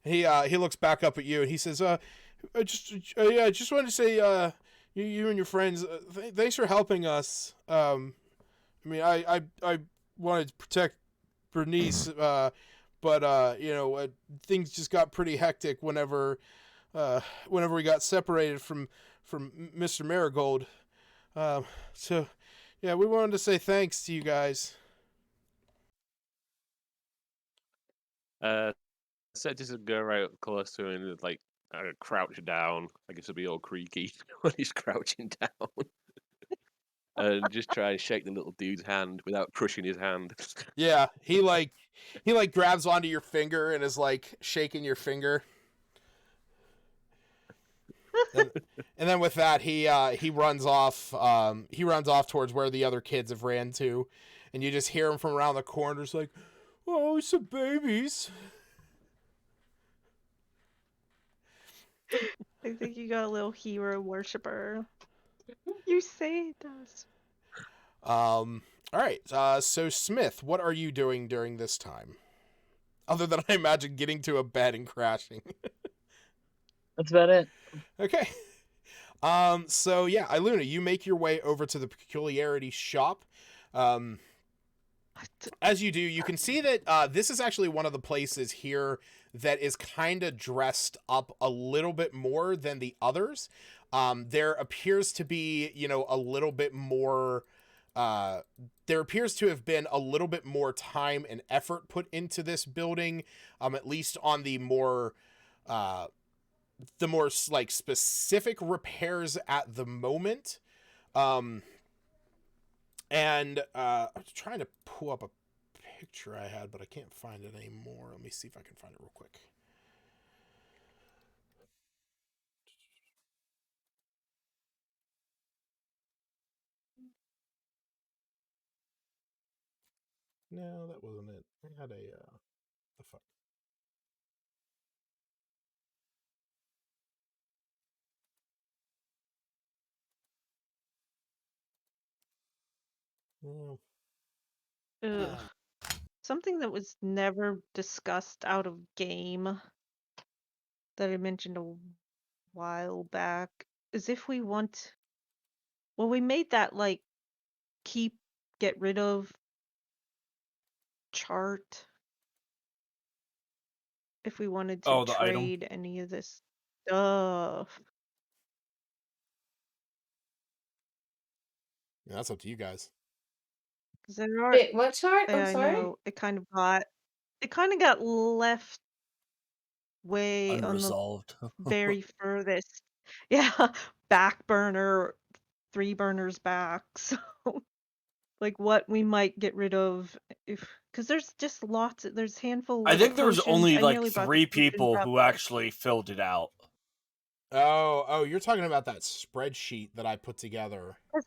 He looks back up at you and he says, I just wanted to say, you and your friends, thanks for helping us. I mean, I wanted to protect Bernice, but things just got pretty hectic whenever we got separated from Mr. Marigold. So yeah, we wanted to say thanks to you guys. So just go right up close to him and like crouch down. I guess it'll be all creaky when he's crouching down. And just try and shake the little dude's hand without crushing his hand. Yeah, he grabs onto your finger and is like shaking your finger. and then with that, he runs off. He runs off towards where the other kids have ran to, and you just hear him from around the corners like, "Oh, some babies." I think you got a little hero worshiper. You say it does. All right. So Smith, what are you doing during this time? Other than, I imagine, getting to a bed and crashing. That's about it. Okay. So yeah, Iluna, you make your way over to the peculiarity shop. As you do, you can see that this is actually one of the places here that is kind of dressed up a little bit more than the others. There appears to be, a little bit more. There appears to have been a little bit more time and effort put into this building, at least on the more like specific repairs at the moment. And I'm trying to pull up a picture I had, but I can't find it anymore. Let me see if I can find it real quick. No, that wasn't it. I had the fuck. Oh, Ugh. Something that was never discussed out of game that I mentioned a while back is if we want. Well, we made that like get rid of chart if we wanted to the item. trade any of this stuff. yeah, that's up to you guys. 'Cause there are. Wait, what chart? I'm I sorry. know it kind of got left way on the Unresolved. very furthest. Yeah, back burner, 3 burners back. So, like, what we might get rid of because there's just there's handful I of think there was potions. only I like nearly brought the 3 potions people up, who but actually filled it out. Oh, you're talking about that spreadsheet that I put together. 'cause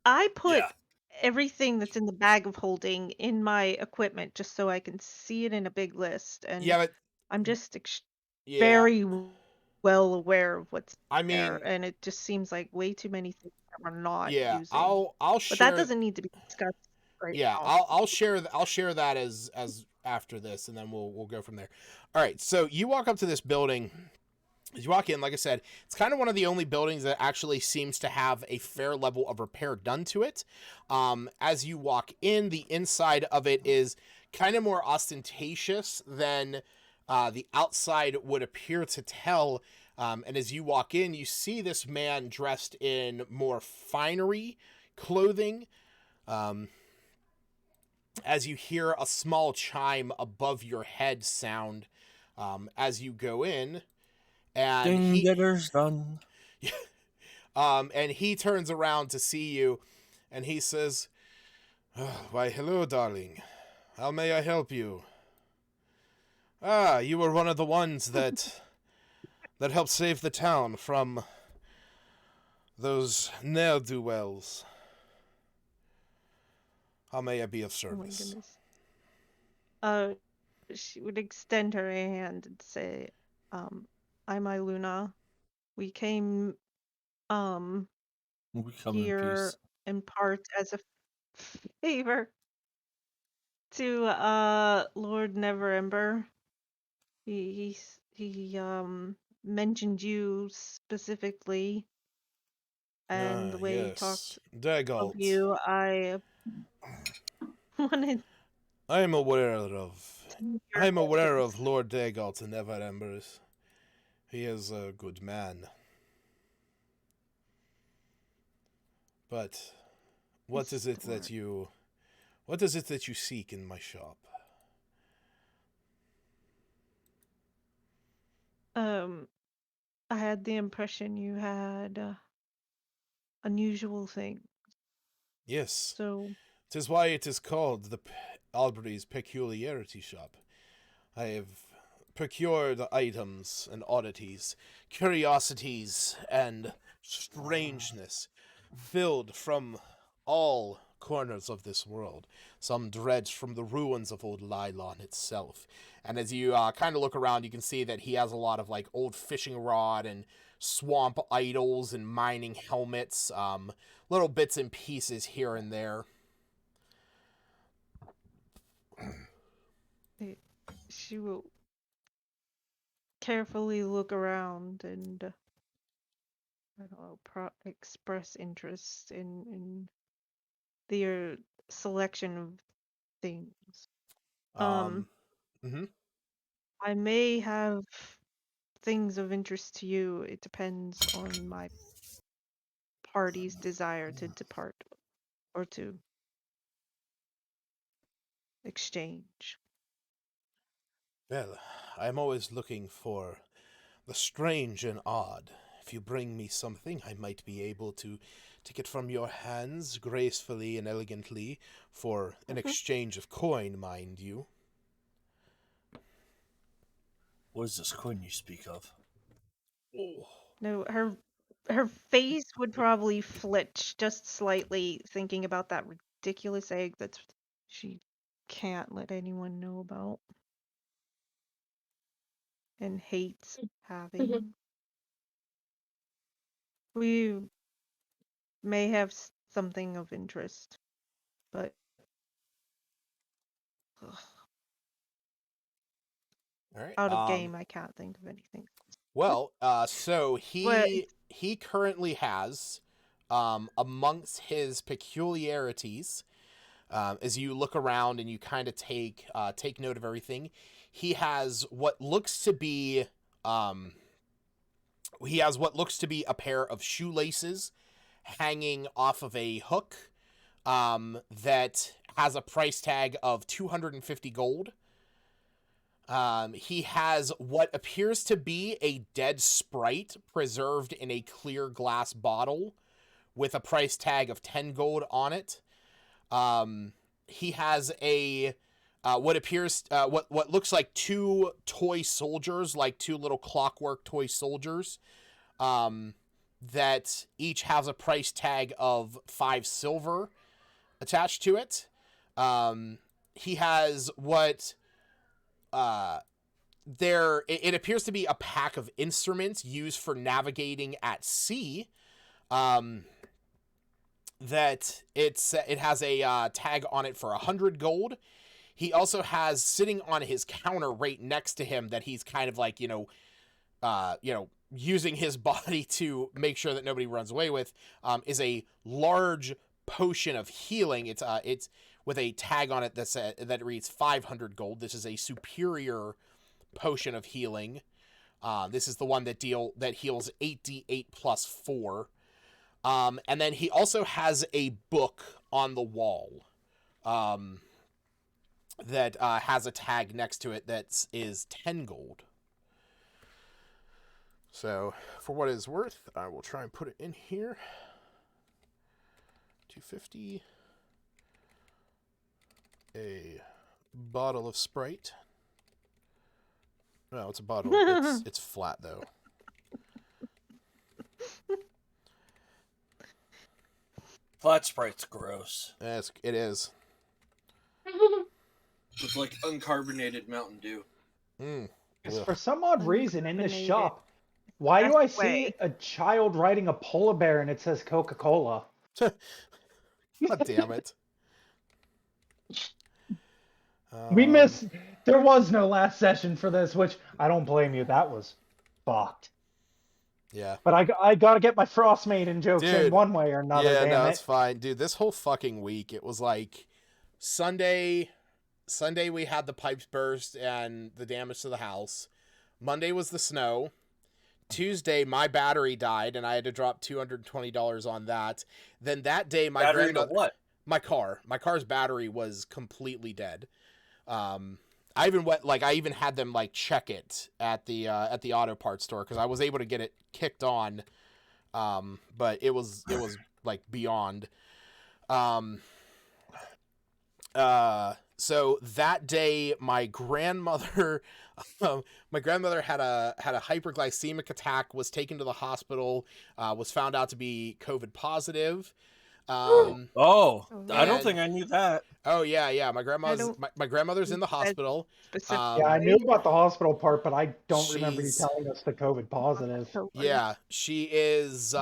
I put Yeah. everything that's in the bag of holding in my equipment just so I can see it in a big list, and Yeah, but I'm just yeah, very well aware of what's I there, mean, and it just seems like way too many things that we're not yeah, using. I'll But that share. doesn't need to be discussed right Yeah, now. I'll share that as after this, and then we'll go from there. All right, so you walk up to this building. As you walk in, like I said, it's kind of one of the only buildings that actually seems to have a fair level of repair done to it. As you walk in, the inside of it is kind of more ostentatious than the outside would appear to tell. And as you walk in, you see this man dressed in more finery clothing. As you hear a small chime above your head sound as you go in. And Dingetter's done. And he turns around to see you, and he says, oh, why, hello, darling. How may I help you? Ah, you were one of the ones that helped save the town from those ne'er-do-wells. How may I be of service? Oh my goodness. She would extend her hand and say, I'm Iluna. We came We come in here peace. in part as a favor to Lord Neverember. He mentioned you specifically, and the way he talked Yes. of Dagalt. you, I wanted I am aware of your Lord Dagalt and Neverembers. He is a good man. But what is it that you seek in my shop? I had the impression you had unusual things. Yes. So 'Tis why it is called the Albury's Peculiarity Shop. I have procured items and oddities, curiosities, and strangeness filled from all corners of this world, some dredged from the ruins of old Lylon itself. And as you kind of look around, you can see that he has a lot of like old fishing rod and swamp idols and mining helmets, little bits and pieces here and there. she will carefully look around and I don't know, express interest in their selection of things. Mm-hmm. I may have things of interest to you. It depends on my party's desire to depart or to exchange. Well, I'm always looking for the strange and odd. If you bring me something, I might be able to take it from your hands gracefully and elegantly for an exchange of coin, mind you. What is this coin you speak of? Oh. No, her face would probably flinch just slightly thinking about that ridiculous egg that she can't let anyone know about and hates having. We may have something of interest, but ugh, All right. out of game, I can't think of anything. Well, so But he currently has, amongst his peculiarities, as you look around and you kind of take note of everything, he has what looks to be a pair of shoelaces hanging off of a hook, that has a price tag of 250 gold. He has what appears to be a dead sprite preserved in a clear glass bottle with a price tag of 10 gold on it. He has a what looks like two toy soldiers, like two little clockwork toy soldiers, that each has a price tag of 5 silver attached to it. He has what it appears to be a pack of instruments used for navigating at sea. That it has a tag on it for 100 gold. He also has sitting on his counter right next to him that he's kind of like, using his body to make sure that nobody runs away with, is a large potion of healing. It's with a tag on it that reads 500 gold. This is a superior potion of healing. This is the one that heals 8d8 plus 4. And then he also has a book on the wall, that has a tag next to it that is 10 gold. So, for what it's worth, I will try and put it in here. 250. A bottle of Sprite. No, it's a bottle. It's flat though. Flat Sprite's gross. Yes, it is. With like uncarbonated Mountain Dew. For some odd reason in this shop, why do I see a child riding a polar bear and it says Coca-Cola? God damn it. We missed. There was no last session for this, which I don't blame you. That was fucked. Yeah. But I gotta get my Frost Maiden jokes in one way or another. Yeah, damn no, it. that's fine, dude. This whole fucking week, it was like Sunday we had the pipes burst and the damage to the house. Monday was the snow. Tuesday, my battery died and I had to drop $220 on that. Then that day, my battery to what? My car's battery was completely dead. I even had them like check it at the auto parts store because I was able to get it kicked on, but it was like beyond. So that day, my grandmother had a hyperglycemic attack, was taken to the hospital, was found out to be COVID positive. I don't think I knew that. Oh yeah. My grandmother's in the hospital. Yeah, I knew about the hospital part, but I don't remember you telling us the COVID positive. Yeah, she is.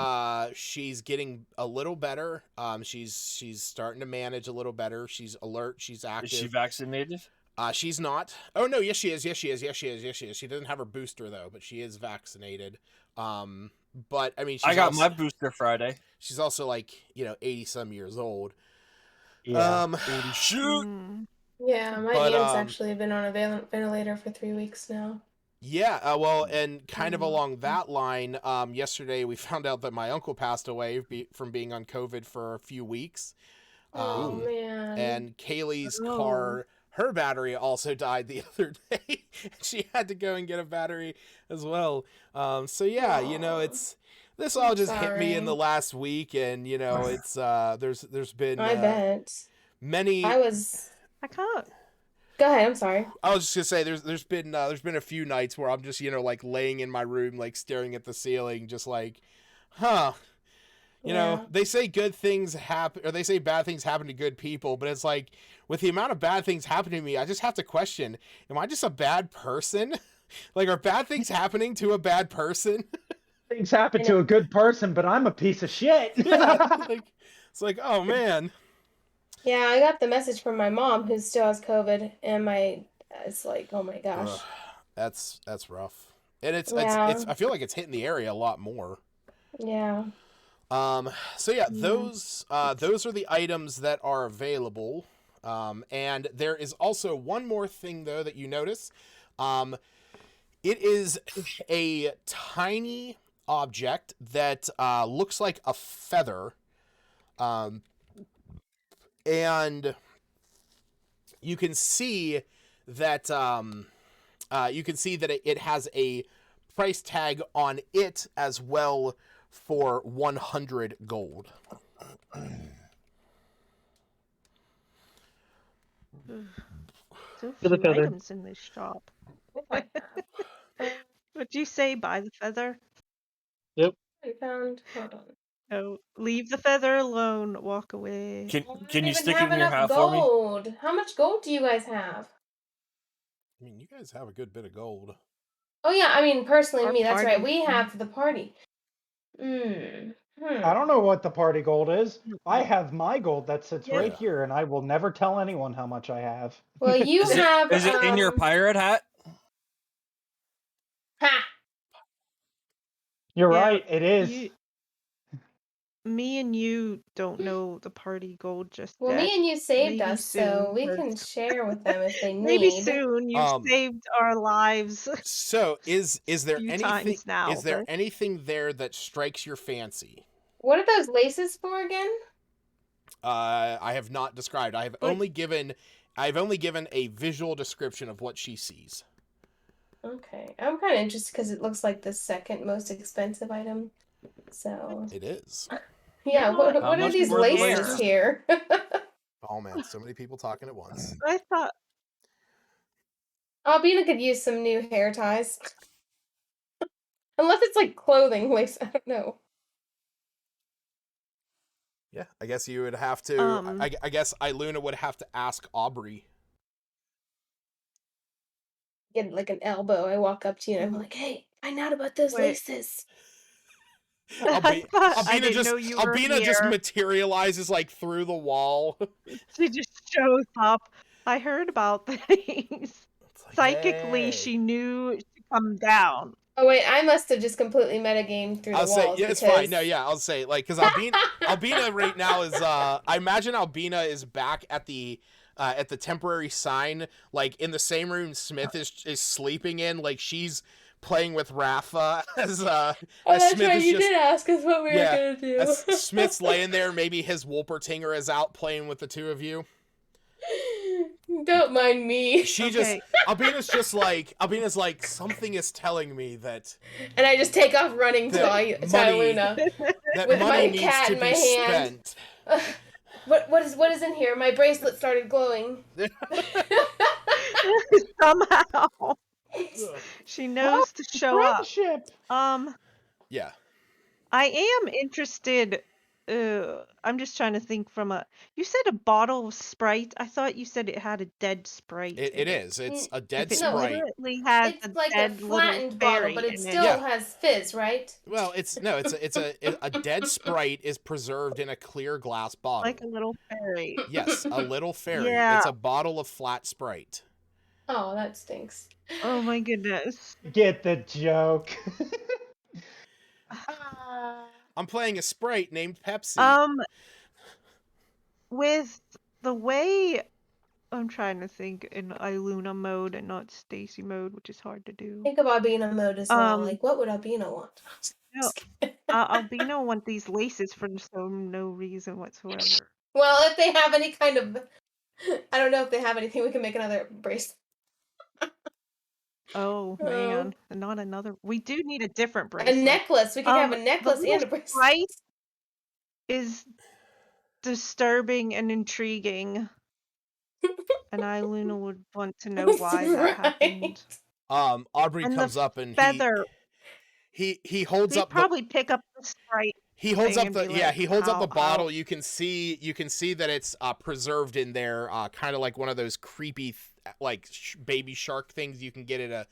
She's getting a little better. She's starting to manage a little better. She's alert. She's active. Is she vaccinated? She's not. Oh no, yes she is. She doesn't have her booster though, but she is vaccinated. but I mean, I got my booster Friday. She's also like 80 some years old. Yeah. Shoot. Yeah, my aunt's actually been on a ventilator for 3 weeks now. Yeah, well, and kind of along that line, yesterday we found out that my uncle passed away from being on COVID for a few weeks. Oh, man. And Kaylee's car, her battery also died the other day. She had to go and get a battery as well. So yeah, this all just hit me in the last week, and it's there's been I bet many. I can't. Go ahead. I'm sorry. I was just gonna say there's been a few nights where I'm just like laying in my room, like staring at the ceiling, just like, huh. They say good things happen, or they say bad things happen to good people, but it's like, with the amount of bad things happening to me, I just have to question, am I just a bad person? Like, are bad things happening to a bad person? Things happen to a good person, but I'm a piece of shit. Yeah, it's like, oh man. Yeah, I got the message from my mom, who still has COVID, and it's like, oh my gosh. That's rough. And it's I feel like it's hitting the area a lot more. Yeah. So yeah, those are the items that are available. And there is also one more thing though that you notice. It is a tiny object that looks like a feather. And you can see that it has a price tag on it as well for 100 gold. So few items in this shop. What'd you say? Buy the feather? Yep. I found. Hold on. No, leave the feather alone. Walk away. Can you stick it in your hat for me? How much gold do you guys have? I mean, you guys have a good bit of gold. Oh yeah, I mean personally, Our me. That's right. party. We have for the party. I don't know what the party gold is. I have my gold that sits right here, and I will never tell anyone how much I have. Well, you have. Is it in your pirate hat? Ha! You're right. It is. Me and you don't know the party gold just Well, yet. me and you saved Maybe us, so soon, we but- can share with them if they need. Maybe soon. You've saved our lives. So is there few anything times now, is there but- anything there that strikes your fancy? What are those laces for again? I have not described. I've only given a visual description of what she sees. Okay, I'm kind of interested because it looks like the second most expensive item. So It is. yeah, what are much these were the laces layers? here? Oh man, so many people talking at once. I thought Albina could use some new hair ties. Unless it's like clothing lace. I don't know. Yeah, I guess you would have to. I guess Iluna would have to ask Aubrey. Get like an elbow. I walk up to you and I'm like, "Hey, find out about those laces." Albina Albina just materializes like through the wall. She just shows up. I heard about things. Psychically, hey. she knew to come down. Oh wait, I must have just completely metagamed through the I'll walls. say yeah, it's fine. No, yeah, I'll say like because Albina right now is I imagine Albina is back at the temporary sign, like in the same room Smith is sleeping in, like she's playing with Rafa as that's Smith right. is You just, did ask us what we were gonna do. As Smith's laying there, maybe his Wolpertinger is out playing with the two of you. Don't mind me. Albina's like something is telling me that. And I just take off running to Iluna That with money my needs cat to in my be hand. spent. What is in here? My bracelet started glowing. Somehow. She knows to show Friendship. up. Yeah. I am interested. I'm just trying to think from you said a bottle of Sprite. I thought you said it had a dead Sprite. It is. It's a dead If it Sprite. literally has It's like a dead flattened little bottle, fairy but it in still has fizz, right? Well, it's a dead Sprite is preserved in a clear glass bottle. Like a little fairy. Yes, a little fairy. Yeah. It's a bottle of flat Sprite. Oh, that stinks. Oh my goodness. Get the joke. I'm playing a sprite named Pepsi. With the way I'm trying to think in Iluna mode and not Stacy mode, which is hard to do. Think of Albino mode as well. Like, what would Albino want? No, Albino want these laces for no reason whatsoever. Well, if they have any kind of, I don't know if they have anything, we can make another bracelet. Oh man, not another. We do need a different bracelet. A necklace. We could have a necklace and a bracelet. Right is disturbing and intriguing, and Iluna would want to know why that happened. Aubrey and comes up and feather. He holds They'd up. probably pick up the sprite. He holds up the like, he holds up the bottle. You can see that it's preserved in there, kind of like one of those creepy baby shark things you can get at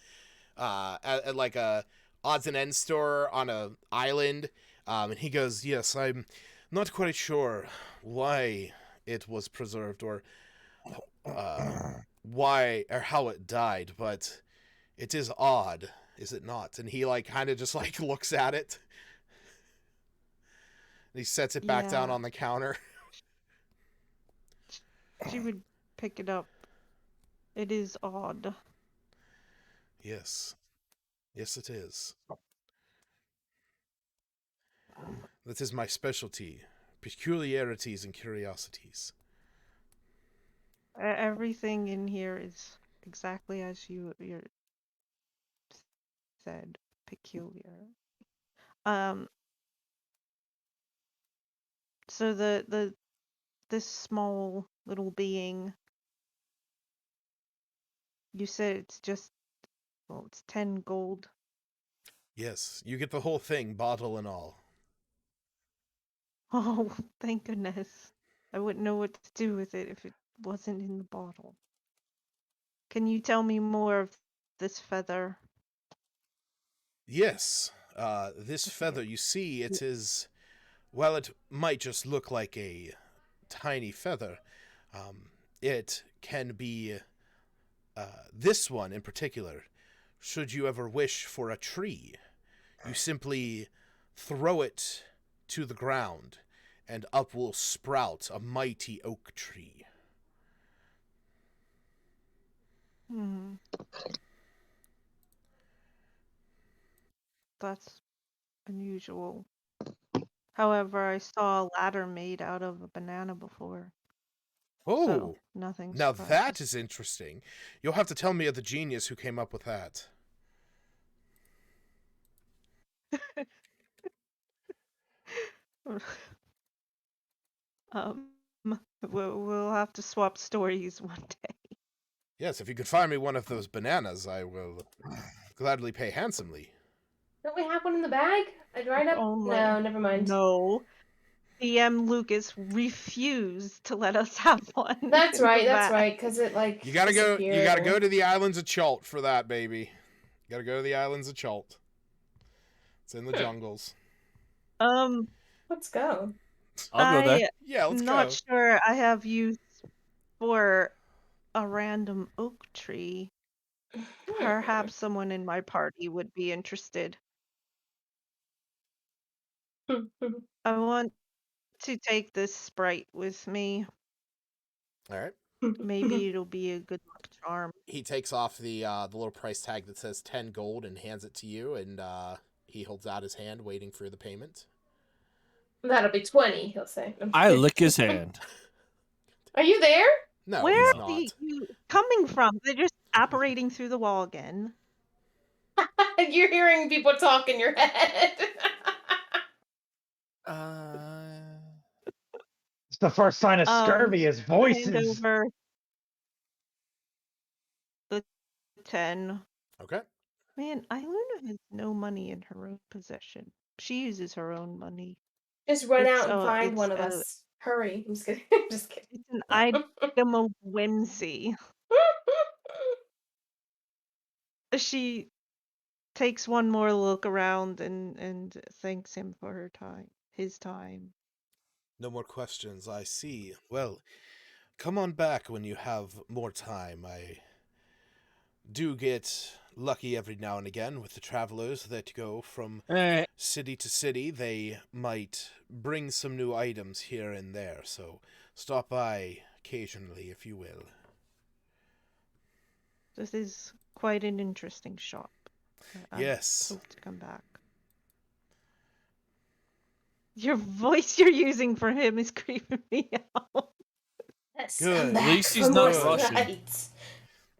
at like a odds and ends store on a island. And he goes, "Yes, I'm not quite sure why it was preserved or why or how it died, but it is odd, is it not?" And he kind of just looks at it. He sets it back down on the counter. She would pick it up. It is odd. Yes. Yes, it is. That is my specialty. Peculiarities and curiosities. Everything in here is exactly as you said. Peculiar. So this small little being, you said it's just, it's 10 gold. Yes, you get the whole thing, bottle and all. Oh, thank goodness. I wouldn't know what to do with it if it wasn't in the bottle. Can you tell me more of this feather? Yes, this feather, you see, it is, well, it might just look like a tiny feather. It can be, this one in particular, should you ever wish for a tree, you simply throw it to the ground, and up will sprout a mighty oak tree. That's unusual. However, I saw a ladder made out of a banana before. Oh, so nothing. Now that is interesting. You'll have to tell me of the genius who came up with that. We'll have to swap stories one day. Yes, if you could find me one of those bananas, I will gladly pay handsomely. Don't we have one in the bag? A dried up? No, never mind. No. DM Lucas refused to let us have one. That's right, because it You gotta go to the islands of Chult for that, baby. You gotta go to the islands of Chult. It's in the jungles. Let's go. I'll go there. Yeah, let's go. I'm not sure I have use for a random oak tree. Perhaps someone in my party would be interested. I want to take this sprite with me. All right. Maybe it'll be a good luck charm. He takes off the little price tag that says 10 gold and hands it to you, and he holds out his hand, waiting for the payment. That'll be 20, he'll say. I lick his hand. Are you there? No, Where he's are not. you coming from? They're just apparating through the wall again. You're hearing people talk in your head. It's the first sign of scurvy is voices. Hand over the 10. Okay. Man, Iluna has no money in her own possession. She uses her own money. Just run out and find one of us. Hurry. I'm just kidding. Just kidding. It's an item of whimsy. She takes one more look around and thanks him for his time. No more questions, I see. Well, come on back when you have more time. I do get lucky every now and again with the travelers that go from city to city. They might bring some new items here and there, so stop by occasionally, if you will. This is quite an interesting shop. Yes. I hope to come back. Your voice you're using for him is creeping me out. Good. At least he's not Russian.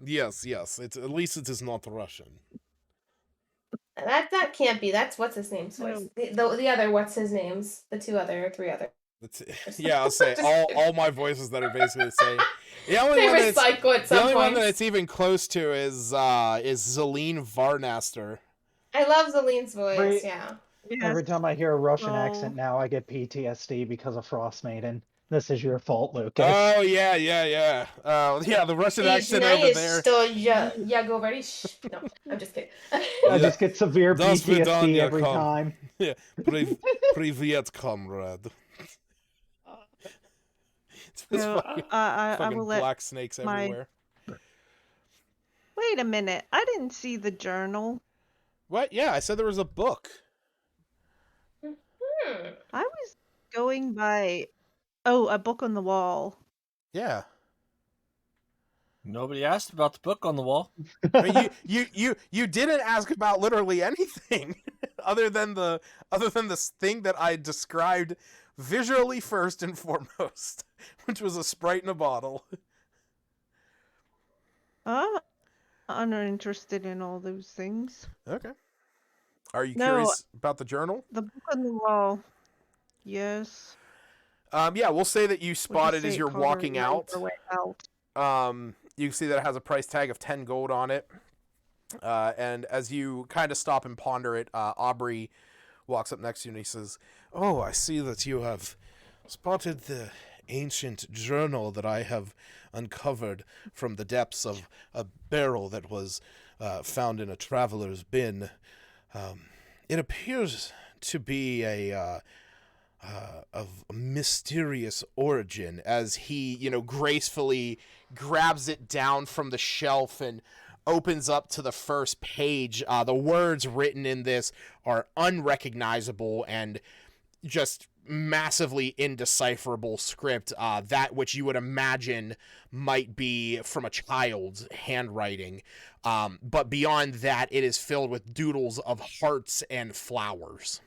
Yes. At least it is not Russian. That can't be. That's what's his name's voice. No. The other what's his names? The three other. Yeah, I'll say all my voices that are basically the same. The only They one recycle at some the only one points. that it's even close to is Zelene Varnaster. I love Zelene's voice. Yeah. Every time I hear a Russian accent now, I get PTSD because of Frostmaiden. This is your fault, Lucas. Oh yeah. Yeah, the Russian accent over there. No, I'm just kidding. I just get severe PTSD every time. Yeah, Privyet, comrade. No, I will let black snakes everywhere. Wait a minute. I didn't see the journal. What? Yeah, I said there was a book. I was going by... Oh, a book on the wall. Yeah. Nobody asked about the book on the wall. I mean, you didn't ask about literally anything other than this thing that I described visually first and foremost, which was a Sprite in a bottle. I'm uninterested in all those things. Okay. Are you curious about the journal? The book on the wall. Yes. Yeah, we'll say that you spot it as you're walking out. You can see that it has a price tag of 10 gold on it. And as you kind of stop and ponder it, Aubrey walks up next to you and he says, "Oh, I see that you have spotted the ancient journal that I have uncovered from the depths of a barrel that was found in a traveler's bin. It appears to be of a mysterious origin," as he, gracefully grabs it down from the shelf and opens up to the first page. The words written in this are unrecognizable and just massively indecipherable script, that which you would imagine might be from a child's handwriting. But beyond that, it is filled with doodles of hearts and flowers.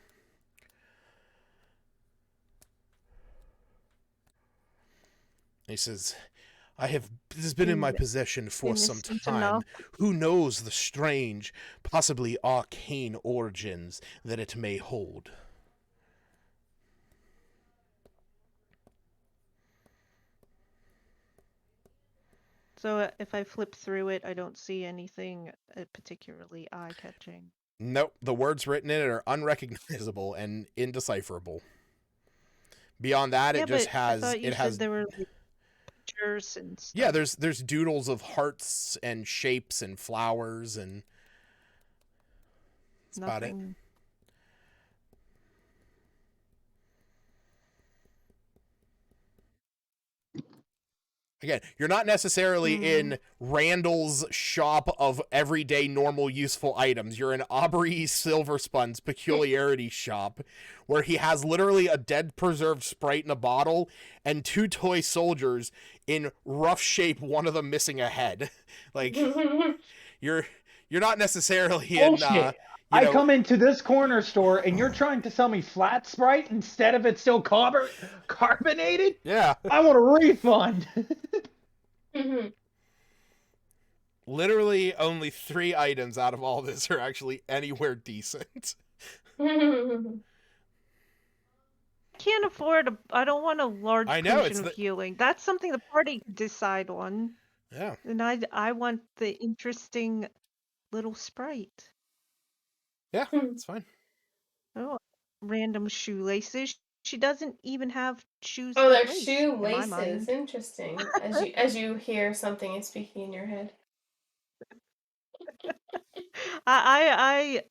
He says, "It has been in my possession for some time. Who knows the strange, possibly arcane origins that it may hold?" So if I flip through it, I don't see anything particularly eye-catching. Nope, the words written in it are unrecognizable and indecipherable. Beyond that, it just has... there were pictures and stuff. Yeah, there's doodles of hearts and shapes and flowers and... That's about it. Again, you're not necessarily in Randall's shop of everyday normal useful items. You're in Aubrey Silverspun's peculiarity shop, where he has literally a dead preserved Sprite in a bottle and 2 toy soldiers in rough shape, one of them missing a head. Like, you're not necessarily in... I come into this corner store and you're trying to sell me flat Sprite instead of it still carbonated? Yeah. I want a refund. Literally only 3 items out of all this are actually anywhere decent. Can't afford I don't want a large potion of healing. That's something the party can decide on. Yeah. And I want the interesting little Sprite. Yeah, it's fine. Oh, random shoelaces. She doesn't even have shoes. Oh, they're shoelaces. Interesting. As you hear something is speaking in your head. I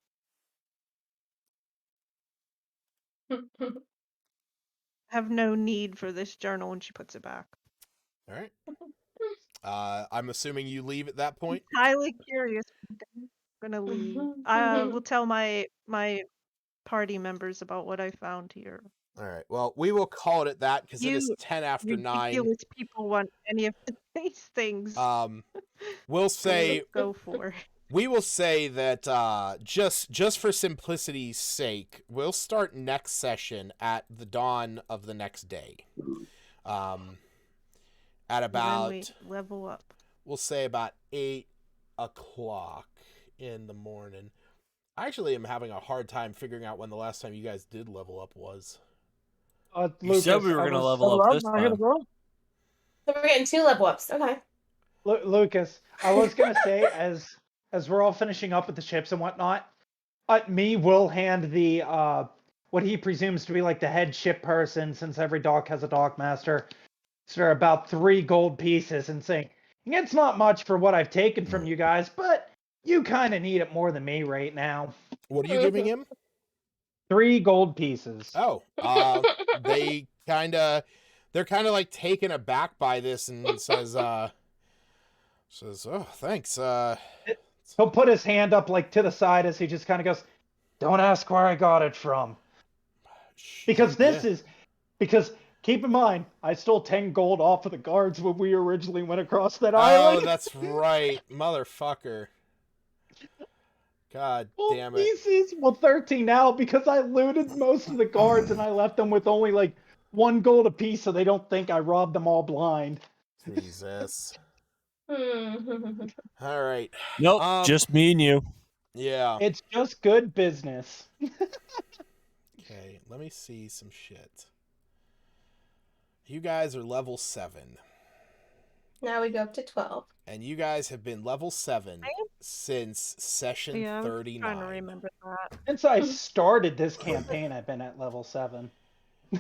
have no need for this journal, and she puts it back. All right. I'm assuming you leave at that point. Highly curious. gonna leave. I will tell my party members about what I found here. All right. Well, we will call it at that because it is You 10 after 9. ridiculous people want any of these things. We'll say go for it. we will say that just for simplicity's sake, we'll start next session at the dawn of the next day. At about then we level up. We'll say about 8 o'clock in the morning. I actually am having a hard time figuring out when the last time you guys did level up was. You said we were going to level up this time. So we're getting 2 level ups. Okay. Lucas, I was gonna say as we're all finishing up with the ships and whatnot, me will hand the what he presumes to be like the head ship person, since every dock has a dock master, for about 3 gold pieces, and saying, it's not much for what I've taken from you guys, but you kind of need it more than me right now. What are you giving him? 3 gold pieces. Oh, they're kind of like taken aback by this and says, oh, thanks. He'll put his hand up like to the side as he just kind of goes, don't ask where I got it from. Because because keep in mind, I stole 10 gold off of the guards when we originally went across that island. Oh, that's right, motherfucker. God damn it. Pieces. Well, 13 now because I looted most of the guards and I left them with only like 1 gold apiece so they don't think I robbed them all blind. Jesus. All right. Nope, just me and you. Yeah. It's just good business. Okay, let me see some shit. You guys are level 7. Now we go up to 12. And you guys have been level 7 since session 39. I'm trying to remember that. Since I started this campaign, I've been at level 7.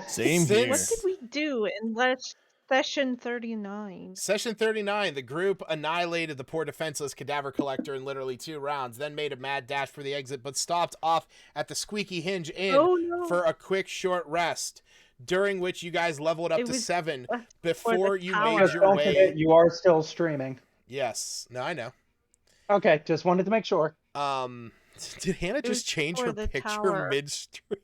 Same here. What did we do in session 39? Session 39, the group annihilated the poor defenseless cadaver collector in literally 2 rounds, then made a mad dash for the exit, but stopped off at the Squeaky Hinge Inn for a quick short rest, during which you guys leveled up to 7 before you made your way. Don't forget, you are still streaming. Yes. No, I know. Okay, just wanted to make sure. Did Hannah just change her picture mid-stream?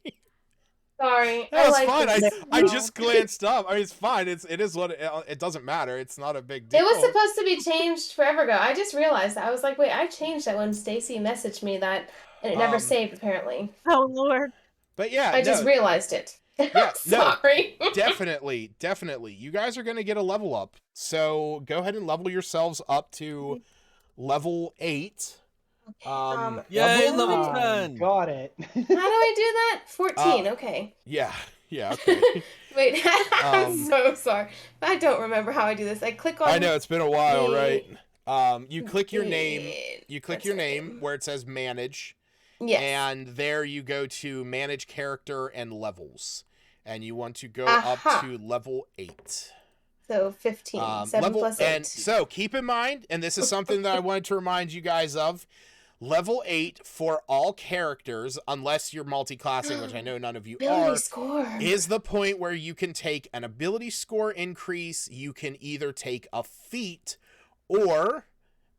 Sorry. No, it's fine. I just glanced up. I mean, it's fine. It is what it doesn't matter. It's not a big deal. It was supposed to be changed forever ago. I just realized that. I was like, wait, I changed that when Stacy messaged me that, and it never saved apparently. Oh Lord. But yeah, I just realized it. Yeah, sorry. No, definitely. You guys are gonna get a level up. So go ahead and level yourselves up to level 8. Yay, level 10. Got it. How do I do that? 14. Okay. Yeah. Okay. Wait, I'm so sorry. I don't remember how I do this. I click on. I know it's been a while, right? You click your name. You click your name where it says manage. Yes. And there you go to manage character and levels, and you want to go up to level 8. So 15. 7 plus 8. And so keep in mind, and this is something that I wanted to remind you guys of. Level 8 for all characters, unless you're multi-classing, which I know none of you are, is the point where you can take an ability score increase, you can either take a feat, or,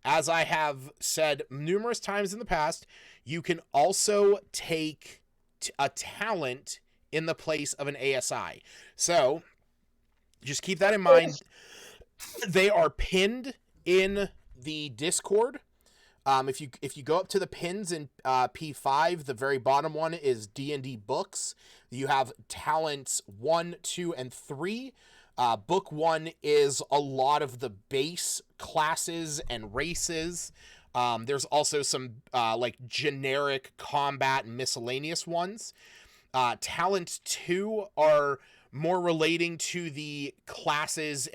as I have said numerous times in the past, you can also take a talent in the place of an ASI. So, just keep that in mind. They are pinned in the Discord. If you go up to the pins in P5, the very bottom one is D&D books. You have talents 1, 2, and 3. Book 1 is a lot of the base classes and races. There's also some like generic combat and miscellaneous ones. Talent 2 are more relating to the classes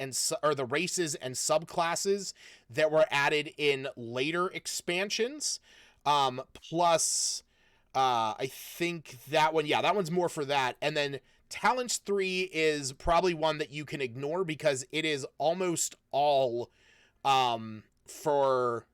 or the races and subclasses that were added in later expansions. Plus, I think that one's more for that. And then Talents 3 is probably one that you can ignore because it is almost all for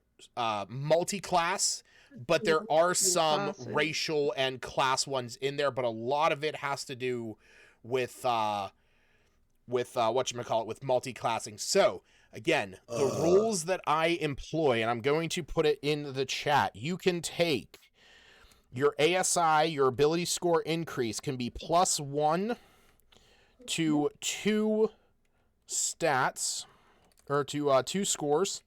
multi-class, but there are some racial and class ones in there, but a lot of it has to do with whatchamacallit, with multi-classing. So Again, the rules that I employ, and I'm going to put it in the chat. You can take your ASI, your ability score increase, can be +1 to 2 stats, or to 2 scores.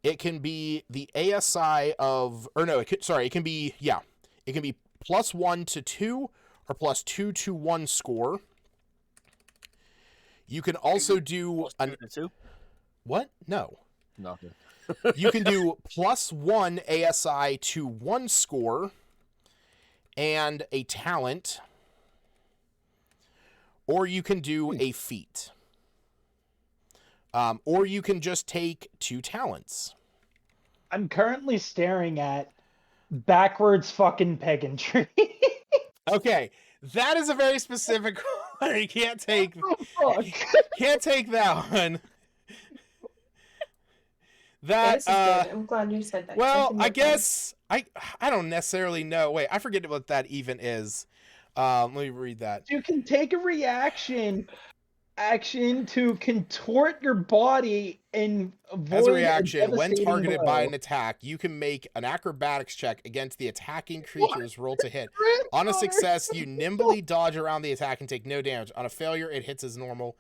It can be the ASI of, or no, it can be, yeah, it can be +1 to 2 or +2 to 1 score. You can also do an 2. What? No. Nothing. You can do +1 ASI to 1 score and a talent, or you can do a feat. Or you can just take 2 talents. I'm currently staring at backwards fucking pegantry. Okay, that is a very specific one. You can't take that one. That this is good. I'm glad you said that. Well, I guess I don't necessarily know. Wait, I forget what that even is. Let me read that. You can take a reaction action to contort your body and avoid as a reaction. When devastating targeted blow. by an attack, you can make an acrobatics check against the attacking creature's roll to hit. On a success, you nimbly dodge around the attack and take no damage. On a failure, it hits as normal.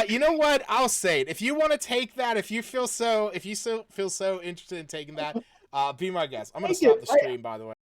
You know what? I'll say it. If you want to take that, if you feel so interested in taking that, be my guest. I'm gonna stop the stream, by the way.